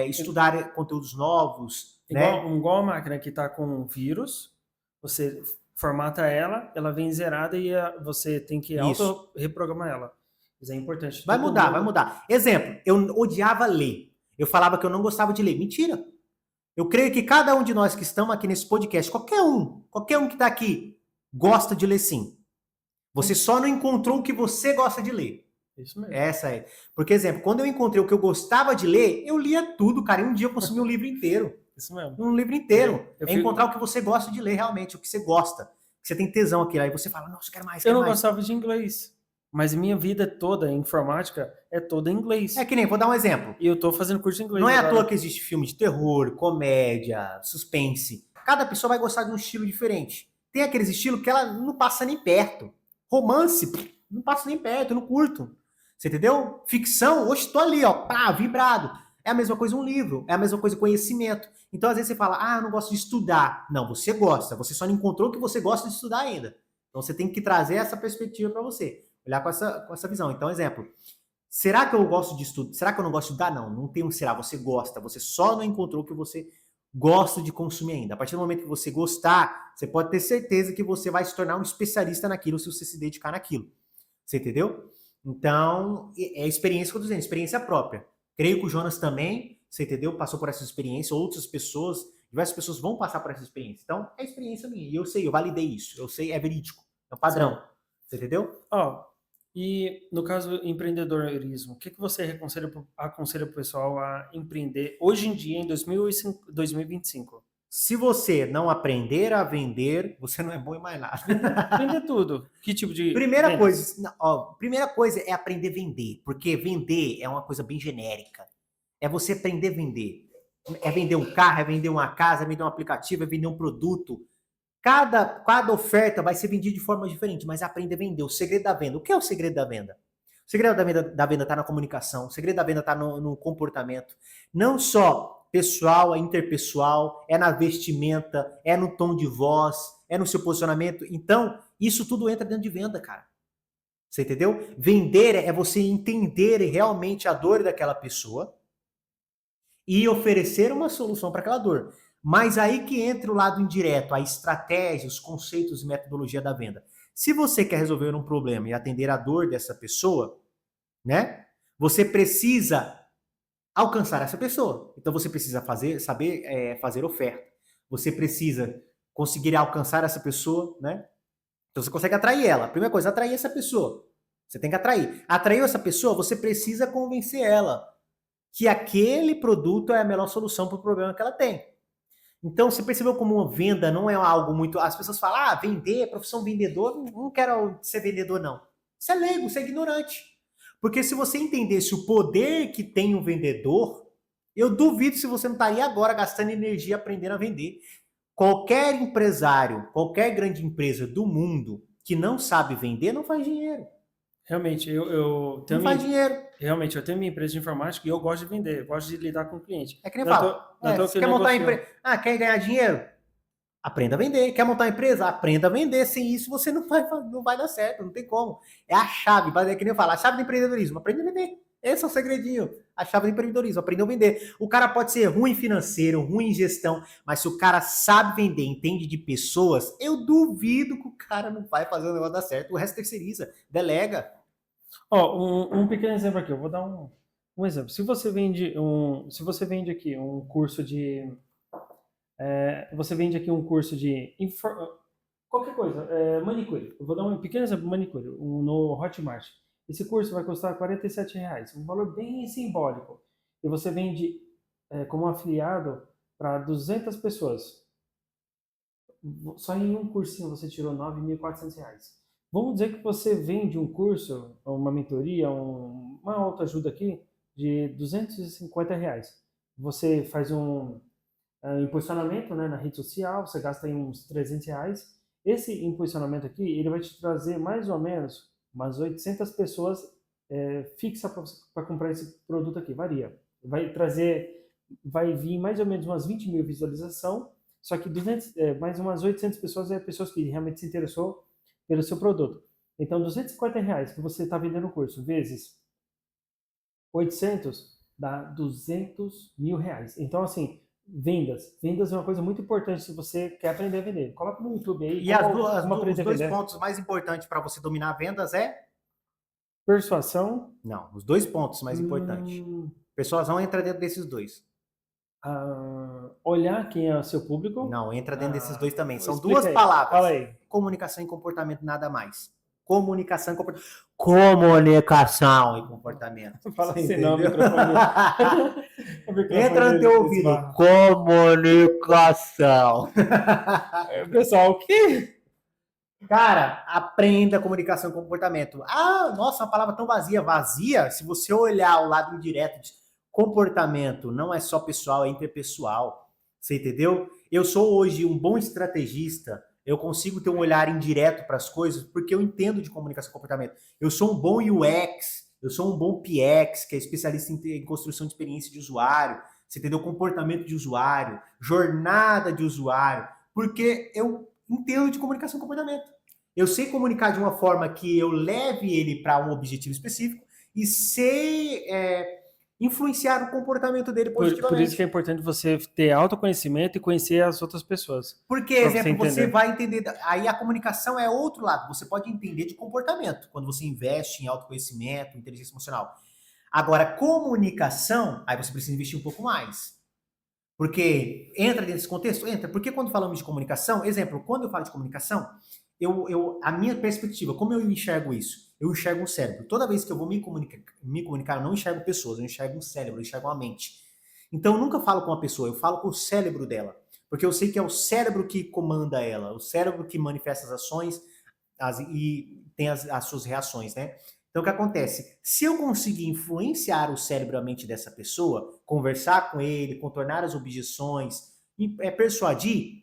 estudar conteúdos novos, né? Igual a máquina que está com um vírus, você formata ela, ela vem zerada e você tem que auto-reprogramar ela. Isso é importante. Vai mudar, vai mudar. Exemplo, eu odiava ler. Eu falava que eu não gostava de ler. Mentira. Eu creio que cada um de nós que estamos aqui nesse podcast, qualquer um que está aqui, gosta de ler sim. Você só não encontrou o que você gosta de ler. Isso mesmo. Essa é. Porque, exemplo, quando eu encontrei o que eu gostava de ler, eu lia tudo, cara. E um dia eu consumi um livro inteiro. Isso mesmo. Um livro inteiro. Encontrar o que você gosta de ler realmente, o que você gosta. Que você tem tesão aqui. Aí você fala, nossa, eu quero mais, Eu não gostava de inglês. Mas minha vida toda, a informática, é toda em inglês. É que nem, vou dar um exemplo. E eu tô fazendo curso de inglês Não é à toa que existe filme de terror, comédia, suspense. Cada pessoa vai gostar de um estilo diferente. Tem aqueles estilos que ela não passa nem perto. Romance, não passa nem perto, eu não curto. Você entendeu? Ficção, hoje tô ali, ó, pá, vibrado. É a mesma coisa um livro, é a mesma coisa conhecimento. Então, às vezes você fala, ah, eu não gosto de estudar. Não, você gosta, você só não encontrou o que você gosta de estudar ainda. Então, você tem que trazer essa perspectiva para você. Olhar com essa visão. Então, exemplo, será que eu gosto de estudar? Será que eu não gosto de estudar? Não, não tem um será, você gosta. Você só não encontrou o que você gosta de consumir ainda. A partir do momento que você gostar, você pode ter certeza que você vai se tornar um especialista naquilo se você se dedicar naquilo. Você entendeu? Então, é a experiência que eu tô dizendo, experiência própria. Creio que o Jonas também, você entendeu? Passou por essa experiência, outras pessoas, diversas pessoas vão passar por essa experiência. Então, é experiência minha. E eu sei, eu validei isso. Eu sei, é verídico. É um padrão. Sim. Você entendeu? E no caso empreendedorismo, o que você aconselha o pessoal a empreender hoje em dia, em 2025? Se você não aprender a vender, você não é bom em mais nada. Vender tudo. Que tipo de primeira coisa é aprender a vender, porque vender é uma coisa bem genérica. É você aprender a vender. É vender um carro, é vender uma casa, é vender um aplicativo, é vender um produto. Cada oferta vai ser vendida de forma diferente, mas aprenda a vender. O segredo da venda. O que é o segredo da venda? O segredo da venda está na comunicação, o segredo da venda está no comportamento. Não só pessoal, é interpessoal, é na vestimenta, é no tom de voz, é no seu posicionamento. Então, isso tudo entra dentro de venda, cara. Você entendeu? Vender é você entender realmente a dor daquela pessoa e oferecer uma solução para aquela dor. Mas aí que entra o lado indireto, a estratégia, os conceitos e metodologia da venda. Se você quer resolver um problema e atender a dor dessa pessoa, né? Você precisa alcançar essa pessoa. Então você precisa saber fazer oferta. Você precisa conseguir alcançar essa pessoa, né? Então você consegue atrair ela. Primeira coisa, atrair essa pessoa. Você tem que atrair. Atraiu essa pessoa, você precisa convencer ela que aquele produto é a melhor solução para o problema que ela tem. Então, você percebeu como uma venda não é algo muito... As pessoas falam, vender, profissão vendedor, não quero ser vendedor, não. Você é leigo, você é ignorante. Porque se você entendesse o poder que tem um vendedor, eu duvido se você não estaria agora gastando energia aprendendo a vender. Qualquer empresário, qualquer grande empresa do mundo que não sabe vender, não faz dinheiro. Realmente, eu tenho não faz dinheiro. Realmente, eu tenho minha empresa de informática e eu gosto de vender, eu gosto de lidar com o cliente. É que nem eu falo. Você quer montar empresa? Quer ganhar dinheiro? Aprenda a vender. Quer montar uma empresa? Aprenda a vender. Sem isso, você não vai dar certo, não tem como. É a chave, é que nem eu falo, a chave do empreendedorismo. Aprenda a vender. Esse é o segredinho. A chave do empreendedorismo. Aprenda a vender. O cara pode ser ruim financeiro, ruim em gestão, mas se o cara sabe vender, entende de pessoas, eu duvido que o cara não vai fazer o negócio dar certo. O resto terceiriza, delega. Um pequeno exemplo aqui. Eu vou dar um exemplo. Se você vende aqui um curso de... você vende aqui um curso de... qualquer coisa, manicure. Eu vou dar um pequeno exemplo, manicure, no Hotmart. Esse curso vai custar R$47, um valor bem simbólico. E você vende como afiliado para 200 pessoas. Só em um cursinho você tirou R$9.400. Vamos dizer que você vende um curso, uma mentoria, uma autoajuda aqui de R$250. Você faz um impulsionamento, né, na rede social, você gasta aí uns R$300. Esse impulsionamento aqui, ele vai te trazer mais ou menos umas 800 pessoas fixas para comprar esse produto aqui, varia. Vai vir mais ou menos umas 20 mil visualizações, só que mais umas 800 pessoas pessoas que realmente se interessou pelo seu produto. Então, R$250 que você está vendendo o curso, vezes 800 dá 200 mil reais. Então, assim, vendas. Vendas é uma coisa muito importante se você quer aprender a vender. Coloca no YouTube aí E como os aprender a dois vender. pontos mais importantes para você dominar vendas é? Persuasão. Não, os dois pontos mais importantes. hum, Persuasão entra dentro desses dois. Olhar quem é o seu público. Não, entra dentro desses dois também. São duas Explica aí. Fala palavras. aí. Comunicação e comportamento, nada mais. Comunicação e comportamento. Comunicação e comportamento. Fala Você assim, não, o entendeu? microfone. O microfone Entra no teu ouvido. esbarra. Comunicação. Pessoal, o quê? Cara, aprenda comunicação e comportamento. Ah, nossa, uma palavra tão vazia. Vazia, se você olhar o lado indireto de comportamento, não é só pessoal, é interpessoal. Você entendeu? Eu sou hoje um bom estrategista. Eu consigo ter um olhar indireto para as coisas porque eu entendo de comunicação e comportamento. Eu sou um bom UX, eu sou um bom PX, que é especialista em construção de experiência de usuário. Você entendeu? Comportamento de usuário, jornada de usuário, porque eu entendo de comunicação e comportamento. Eu sei comunicar de uma forma que eu leve ele para um objetivo específico e sei influenciar o comportamento dele Por isso que é positivamente. importante você ter autoconhecimento e conhecer as outras pessoas. Porque, Para você exemplo, você entender. vai entender. Aí a comunicação é outro lado. Você pode entender de comportamento quando você investe em autoconhecimento, inteligência emocional. Agora, comunicação, aí você precisa investir um pouco mais. Porque entra dentro desse contexto? Entra. Porque quando falamos de comunicação, exemplo, quando eu falo de comunicação, a minha perspectiva, como eu enxergo isso? Eu enxergo um cérebro. Toda vez que eu vou me comunicar, eu não enxergo pessoas, eu enxergo um cérebro, eu enxergo uma mente. Então eu nunca falo com uma pessoa, eu falo com o cérebro dela. Porque eu sei que é o cérebro que comanda ela, o cérebro que manifesta as ações e tem as suas reações, né? Então, o que acontece? Se eu conseguir influenciar o cérebro e a mente dessa pessoa, conversar com ele, contornar as objeções, persuadir,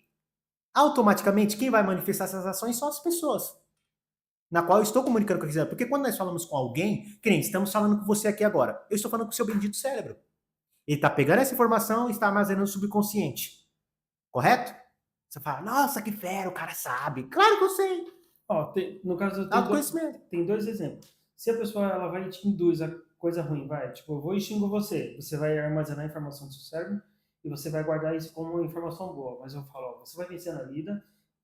automaticamente quem vai manifestar essas ações são as pessoas, na qual eu estou comunicando com aquele cérebro. Porque quando nós falamos com alguém, que nem estamos falando com você aqui agora, eu estou falando com o seu bendito cérebro. Ele está pegando essa informação e está armazenando no subconsciente. Correto? Você fala, nossa, que fera, o cara sabe. Claro que eu sei. Ó, no caso, Autoconhecimento. tem dois exemplos. Se a pessoa ela vai e te induz a coisa ruim, vai, tipo, eu vou e xingo você. Você vai armazenar a informação do seu cérebro e você vai guardar isso como informação boa. Mas eu falo, ó, você vai vencer na vida,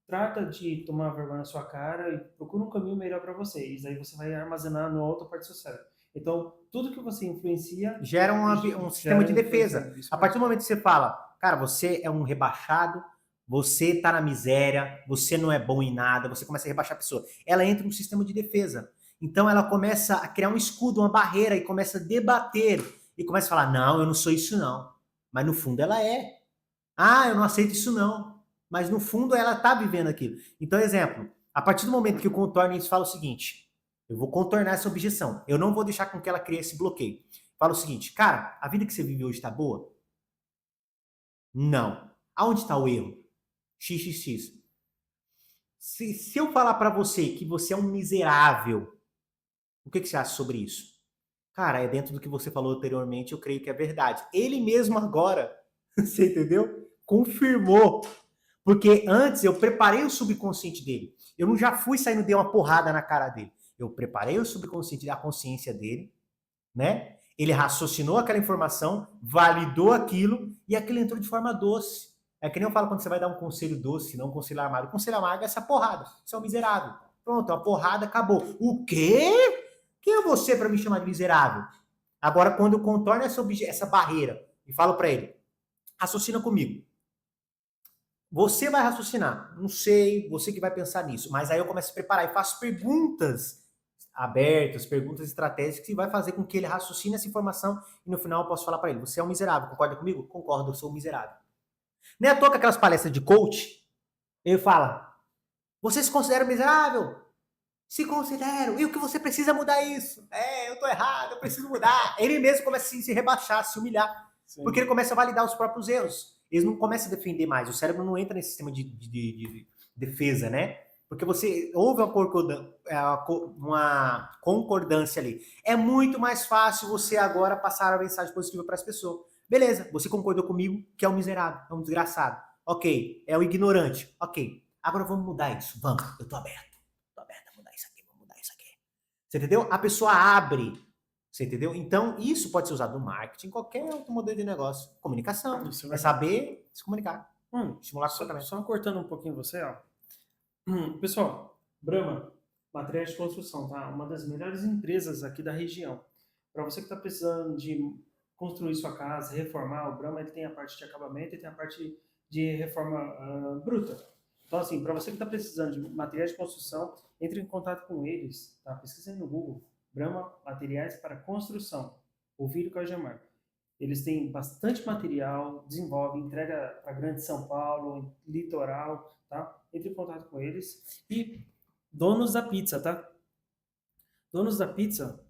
trata de tomar vergonha na sua cara e procura um caminho melhor para você. E aí você vai armazenar no outra parte do seu cérebro. Então, tudo que você influencia gera um sistema de defesa. A partir do momento que você fala, cara, você é um rebaixado, você tá na miséria, você não é bom em nada, você começa a rebaixar a pessoa. Ela entra num sistema de defesa. Então ela começa a criar um escudo, uma barreira e começa a debater e começa a falar, não, eu não sou isso não. Mas no fundo ela é. Ah, eu não aceito isso não. Mas no fundo ela tá vivendo aquilo. Então, exemplo, a partir do momento que o contorno fala o seguinte, eu vou contornar essa objeção. Eu não vou deixar com que ela crie esse bloqueio. Fala o seguinte, cara, a vida que você vive hoje tá boa? Não. Aonde está o erro? XXX. Se eu falar para você que você é um miserável, o que você acha sobre isso? Cara, é dentro do que você falou anteriormente, eu creio que é verdade. Ele mesmo agora, você entendeu? Confirmou. Porque antes eu preparei o subconsciente dele. Eu não já fui saindo e dei uma porrada na cara dele. Eu preparei o subconsciente da consciência dele, né? Ele raciocinou aquela informação, validou aquilo e aquilo entrou de forma doce. É que nem eu falo quando você vai dar um conselho doce, não um conselho amargo. O conselho amargo é essa porrada. Você é um miserável. Pronto, a porrada acabou. O quê? Quem é você para me chamar de miserável? Agora, quando eu contorno essa barreira e falo para ele, raciocina comigo. Você vai raciocinar. Não sei, você que vai pensar nisso. Mas aí eu começo a preparar e faço perguntas abertas, perguntas estratégicas que vai fazer com que ele raciocine essa informação e no final eu posso falar para ele, você é um miserável, concorda comigo? Concordo, eu sou um miserável. Nem à toa que aquelas palestras de coach, ele fala, você se considera miserável? Se considero. E o que você precisa mudar isso? Eu tô errado, eu preciso mudar. Ele mesmo começa a se rebaixar, a se humilhar. Sim. Porque ele começa a validar os próprios erros. Eles não começam a defender mais. O cérebro não entra nesse sistema de defesa, né? Porque houve uma concordância ali. É muito mais fácil você agora passar a mensagem positiva para as pessoas. Beleza, você concordou comigo que é um miserável, é um desgraçado. Ok, é um ignorante. Ok, agora vamos mudar isso. Vamos, eu tô aberto. Tô aberto a mudar isso aqui, vamos mudar isso aqui. Você entendeu? A pessoa abre. Você entendeu? Então, isso pode ser usado no marketing, em qualquer outro modelo de negócio. Comunicação. Isso É saber se comunicar. Estimular o só, comportamento. só cortando um pouquinho você, ó. Pessoal, Brahma, materiais de construção, tá? Uma das melhores empresas aqui da região. Para você que está precisando de construir sua casa, reformar, o Brahma ele tem a parte de acabamento e tem a parte de reforma bruta. Então, assim, para você que está precisando de materiais de construção, entre em contato com eles, tá? Pesquisa aí no Google, Brahma Materiais para Construção, Ovídio Cajamar. Eles têm bastante material, desenvolvem, entrega para Grande São Paulo, litoral, tá? Entre em contato com eles. E donos da pizza, tá? Donos da pizza.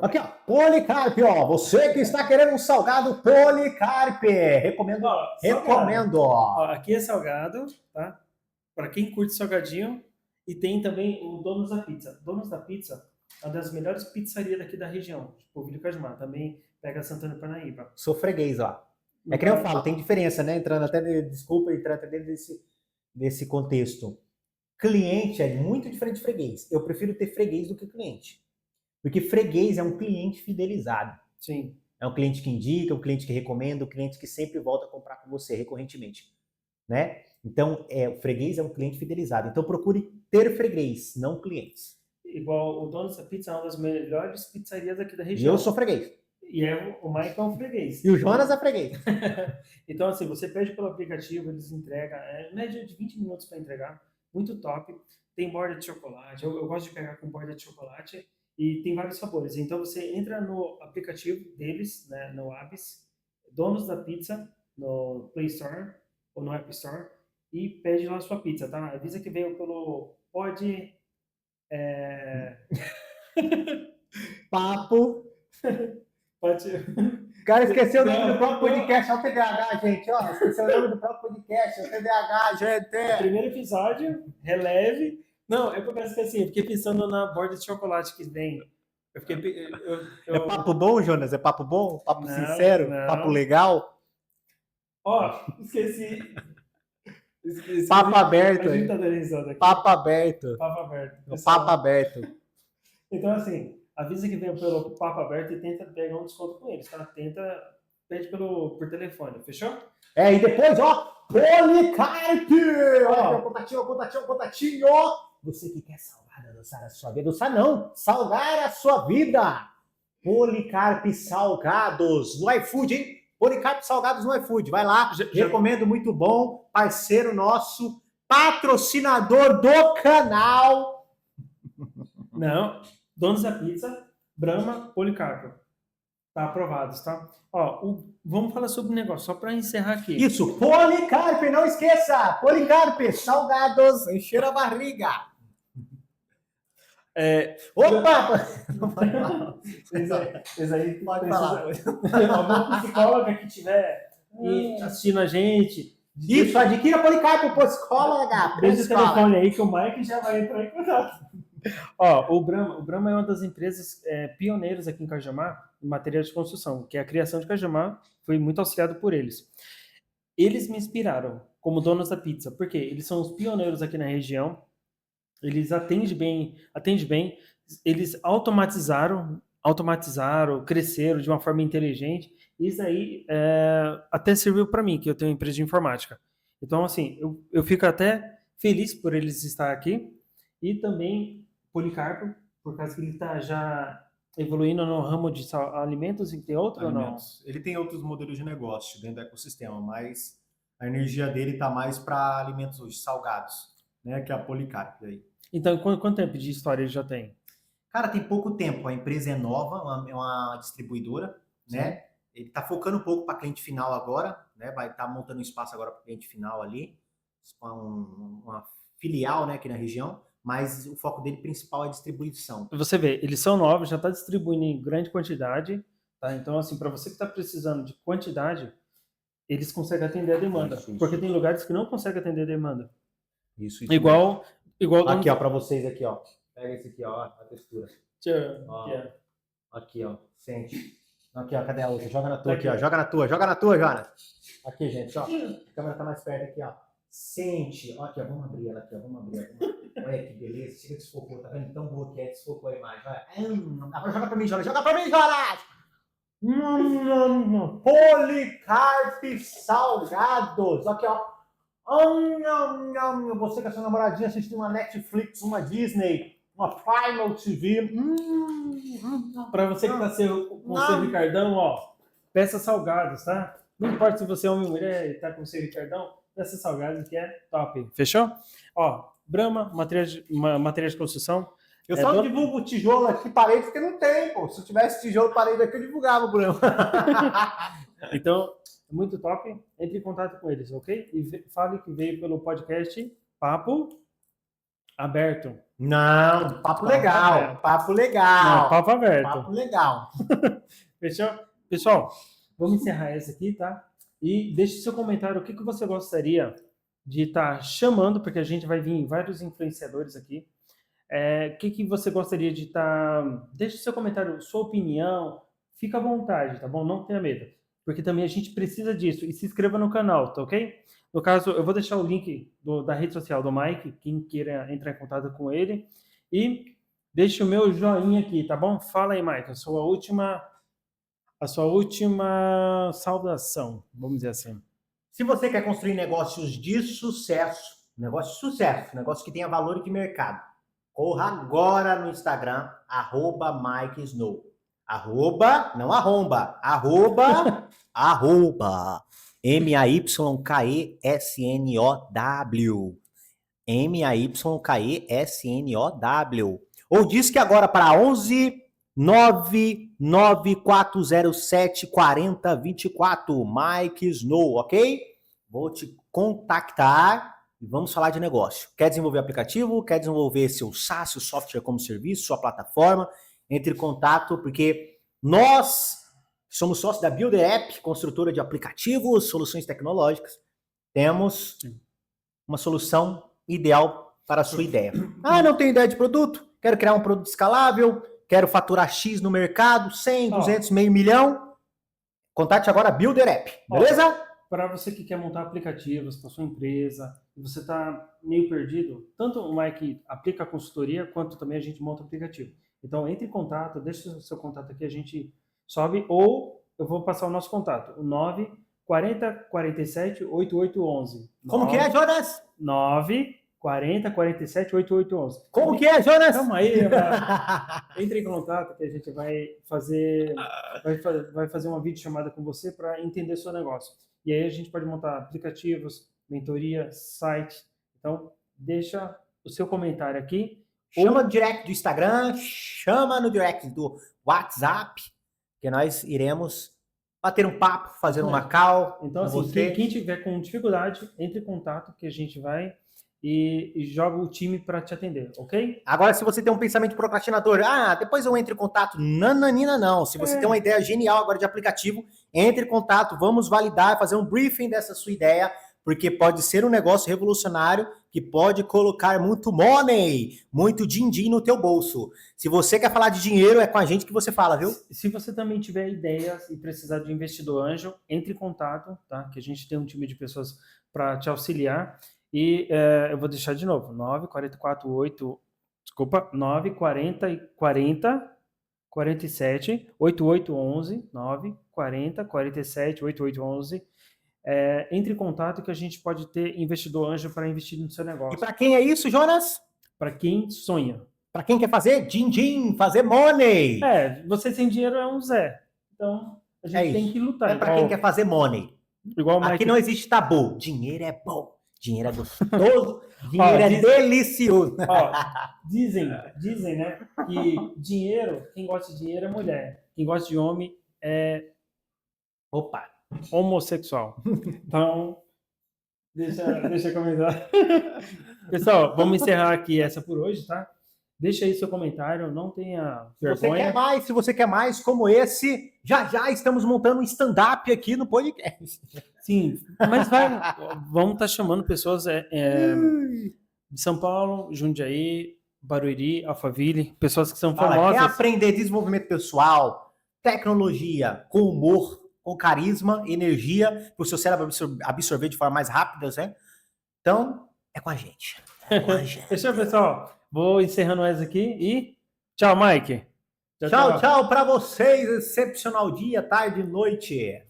Aqui, ó, Policarpe, ó. Você que está querendo um salgado Policarpe. Recomendo. Ó, recomendo. Ó, aqui é salgado, tá? Para quem curte salgadinho. E tem também o Donos da Pizza. Donos da Pizza é uma das melhores pizzarias daqui da região. Tipo, Ovídio Cajamar. Também pega Santana e Parnaíba. Sou freguês, ó. É que nem eu falo, tem diferença, né? Entrando até, desculpa, entrando até dentro desse contexto. Cliente é muito diferente de freguês. Eu prefiro ter freguês do que cliente. Porque freguês é um cliente fidelizado. Sim. É um cliente que indica, um cliente que recomenda, um cliente que sempre volta a comprar com você recorrentemente, né? Então, o freguês é um cliente fidelizado. Então, procure ter freguês, não clientes. Igual o Donos da Pizza é uma das melhores pizzarias aqui da E região. eu sou freguês. E o Mike é um freguês. E o Jonas é freguês. Então, assim, você pede pelo aplicativo, eles entregam, média de 20 minutos para entregar, muito top. Tem borda de chocolate, eu gosto de pegar com borda de chocolate, e tem vários sabores. Então, você entra no aplicativo deles, né, no Abis, Donos da Pizza, no Play Store ou no App Store, e pede lá a sua pizza, tá? Avisa que veio pelo Papo. Pode... O cara esqueceu o nome do próprio podcast, é o TDAH, gente. Ó, esqueceu o nome do próprio podcast, é o TDAH, gente. Primeiro episódio, releve. Não, é porque assim, eu fiquei pensando na borda de chocolate que vem. Eu fiquei. É papo bom, Jonas? É papo bom? Papo Não, sincero? não. Papo legal? Ó, esqueci. Papo aberto. A gente tá dando risada aqui. Papo aberto. Papo aberto. Papo aberto. Então, assim, avisa que vem pelo papo aberto e tenta pegar um desconto com eles, tá? Pede por telefone, fechou? E depois, ó, Policarpe! Ó, contatinho. Você que quer salgar, adoçar a sua vida, adoçar não, salgar a sua vida. Policarpe Salgados, no iFood, hein? Policarpe Salgados no iFood, vai lá, recomendo, muito bom, parceiro nosso, patrocinador do canal. Não, Donos da Pizza, Brahma, Policarpo. Tá aprovados, tá? Ó, vamos falar sobre o negócio, só para encerrar aqui. Isso, Policarpe, não esqueça! Policarpe, salgados, encher a barriga. Opa! Vocês aí pode falar. Alguma psicóloga que estiver assistindo a gente. Isso, adquira Policarpe, psicóloga. Deixa o telefone aí que o Mike já vai entrar em contato. Ó, o Brahma é uma das empresas pioneiras aqui em Cajamar em material de construção, que é a criação de Cajamar foi muito auxiliado por eles. Eles me inspiraram como donos da pizza, porque eles são os pioneiros aqui na região, eles atendem bem, eles automatizaram, cresceram de uma forma inteligente, e isso aí até serviu para mim, que eu tenho uma empresa de informática. Então, assim, eu fico até feliz por eles estar aqui, e também Policarpo, por causa que ele está já evoluindo no ramo de alimentos, e tem outro alimentos. Ou não? Ele tem outros modelos de negócio dentro do ecossistema, mas a energia dele está mais para alimentos hoje, salgados, né? Que é a Policarpo aí. Então, quanto tempo de história ele já tem? Cara, tem pouco tempo. A empresa é nova, é uma distribuidora, né? Ele está focando um pouco para cliente final agora, né? Vai estar montando um espaço agora para cliente final ali, uma filial, né, aqui na região. Mas o foco dele principal é a distribuição. Você vê, eles são novos, já está distribuindo em grande quantidade, tá? Então, assim, para você que está precisando de quantidade, eles conseguem atender a demanda. Isso. Porque tem lugares que não conseguem atender a demanda. Isso. Igual aqui, ó, para vocês aqui, ó. Pega esse aqui, ó, a textura. Aqui, ó. Sente. Aqui, ó, cadê a outra? Joga na tua aqui, ó. Joga na tua, Jonas. Aqui, gente, ó. A câmera tá mais perto aqui, ó. Sente. Ó, aqui, ó, vamos abrir ela aqui, ó, vamos abrir. Olha que beleza. Chega, desfocou, tá vendo? Tão boa que é, desfocou a imagem. Vai. Agora joga pra mim, Jonas. Joga pra mim, Jonas! Policarp salgados. Aqui, ó. Você com a sua namoradinha assistindo uma Netflix, uma Disney, uma Primal TV. Pra você que tá com o seu Ricardão, ó, peça salgados, tá? Não importa se você é homem ou mulher e tá com o seu Ricardão, peça salgados que é top. Fechou? Ó, Brahma, material de construção. Eu só divulgo tijolo aqui, parede, porque não tem, pô. Se eu tivesse tijolo, parede aqui, eu divulgava o Brahma. Então, muito top. Entre em contato com eles, ok? E fale que veio pelo podcast Papo Aberto. Não, papo legal. Papo legal. Não, papo aberto. Papo legal. Fechou? Pessoal, vamos encerrar essa aqui, tá? E deixe seu comentário o que você gostaria de estar chamando, porque a gente vai vir vários influenciadores aqui. O que você gostaria de estar... Deixe seu comentário, sua opinião. Fica à vontade, tá bom? Não tenha medo. Porque também a gente precisa disso. E se inscreva no canal, tá ok? No caso, eu vou deixar o link da rede social do Mike, quem queira entrar em contato com ele. E deixe o meu joinha aqui, tá bom? Fala aí, Mike, a sua última saudação, vamos dizer assim. Se você quer construir negócios de sucesso, negócio que tenha valor de mercado, corra agora no Instagram, @MikeSnow. Não arromba, arroba MAYKESNOW. MAYKESNOW. Ou diz que agora para 11 99407 4024, Mike Snow, ok? Vou te contactar e vamos falar de negócio. Quer desenvolver aplicativo? Quer desenvolver seu SaaS, seu software como serviço, sua plataforma? Entre em contato, porque nós somos sócios da Builder App, construtora de aplicativos, soluções tecnológicas. Temos uma solução ideal para a sua ideia. Não tenho ideia de produto? Quero criar um produto escalável? Quero faturar X no mercado? 100, 200, meio milhão? Contate agora a Builder App, beleza? Para você que quer montar aplicativos para sua empresa, e você está meio perdido, tanto o Mike aplica a consultoria, quanto também a gente monta aplicativo. Então, entre em contato, deixe o seu contato aqui, a gente sobe, ou eu vou passar o nosso contato, o 9 40 47 8811. Como que é, Jonas? 9 40 47 8811. Como que é, Jonas? Calma aí, entre em contato que a gente vai fazer uma videochamada com você para entender seu negócio. E aí a gente pode montar aplicativos, mentoria, site. Então, deixa o seu comentário aqui. Chama no direct do Instagram, chama no direct do WhatsApp, que nós iremos bater um papo, fazer uma call. Então, assim, quem tiver com dificuldade, entre em contato que a gente vai e joga o time para te atender, ok? Agora, se você tem um pensamento procrastinador, depois eu entro em contato. Nananina, não. Se você tem uma ideia genial agora de aplicativo, entre em contato, vamos validar, fazer um briefing dessa sua ideia, porque pode ser um negócio revolucionário que pode colocar muito money, muito din-din no teu bolso. Se você quer falar de dinheiro, é com a gente que você fala, viu? Se você também tiver ideias e precisar de investidor anjo, entre em contato, tá? Que a gente tem um time de pessoas para te auxiliar. E eu vou deixar de novo, 940 47 8811, 940 47 8811. Entre em contato que a gente pode ter investidor anjo para investir no seu negócio. E para quem é isso, Jonas? Para quem sonha. Para quem quer fazer din-din, fazer money. Você sem dinheiro é um Zé. Então, a gente tem que lutar. Para quem quer fazer money. Igual aqui não existe tabu. Dinheiro é bom. Dinheiro é gostoso. Dinheiro é delicioso. Dizem, né, que dinheiro, quem gosta de dinheiro é mulher. Quem gosta de homem é homossexual. Então, deixa eu comentar. Pessoal, vamos encerrar aqui essa por hoje, tá? Deixa aí seu comentário, não tenha vergonha. Se você quer mais como esse, já estamos montando um stand-up aqui no podcast. Sim, mas vamos estar chamando pessoas de São Paulo, Jundiaí, Barueri, Alphaville, pessoas que são famosas. Quer aprender desenvolvimento pessoal, tecnologia, com humor, com carisma, energia, para o seu cérebro absorver de forma mais rápida, né? Então, é com a gente. É com a gente. Fechou, pessoal? Vou encerrando essa aqui e tchau, Mike. Tchau, tchau para vocês. Excepcional dia, tarde, noite.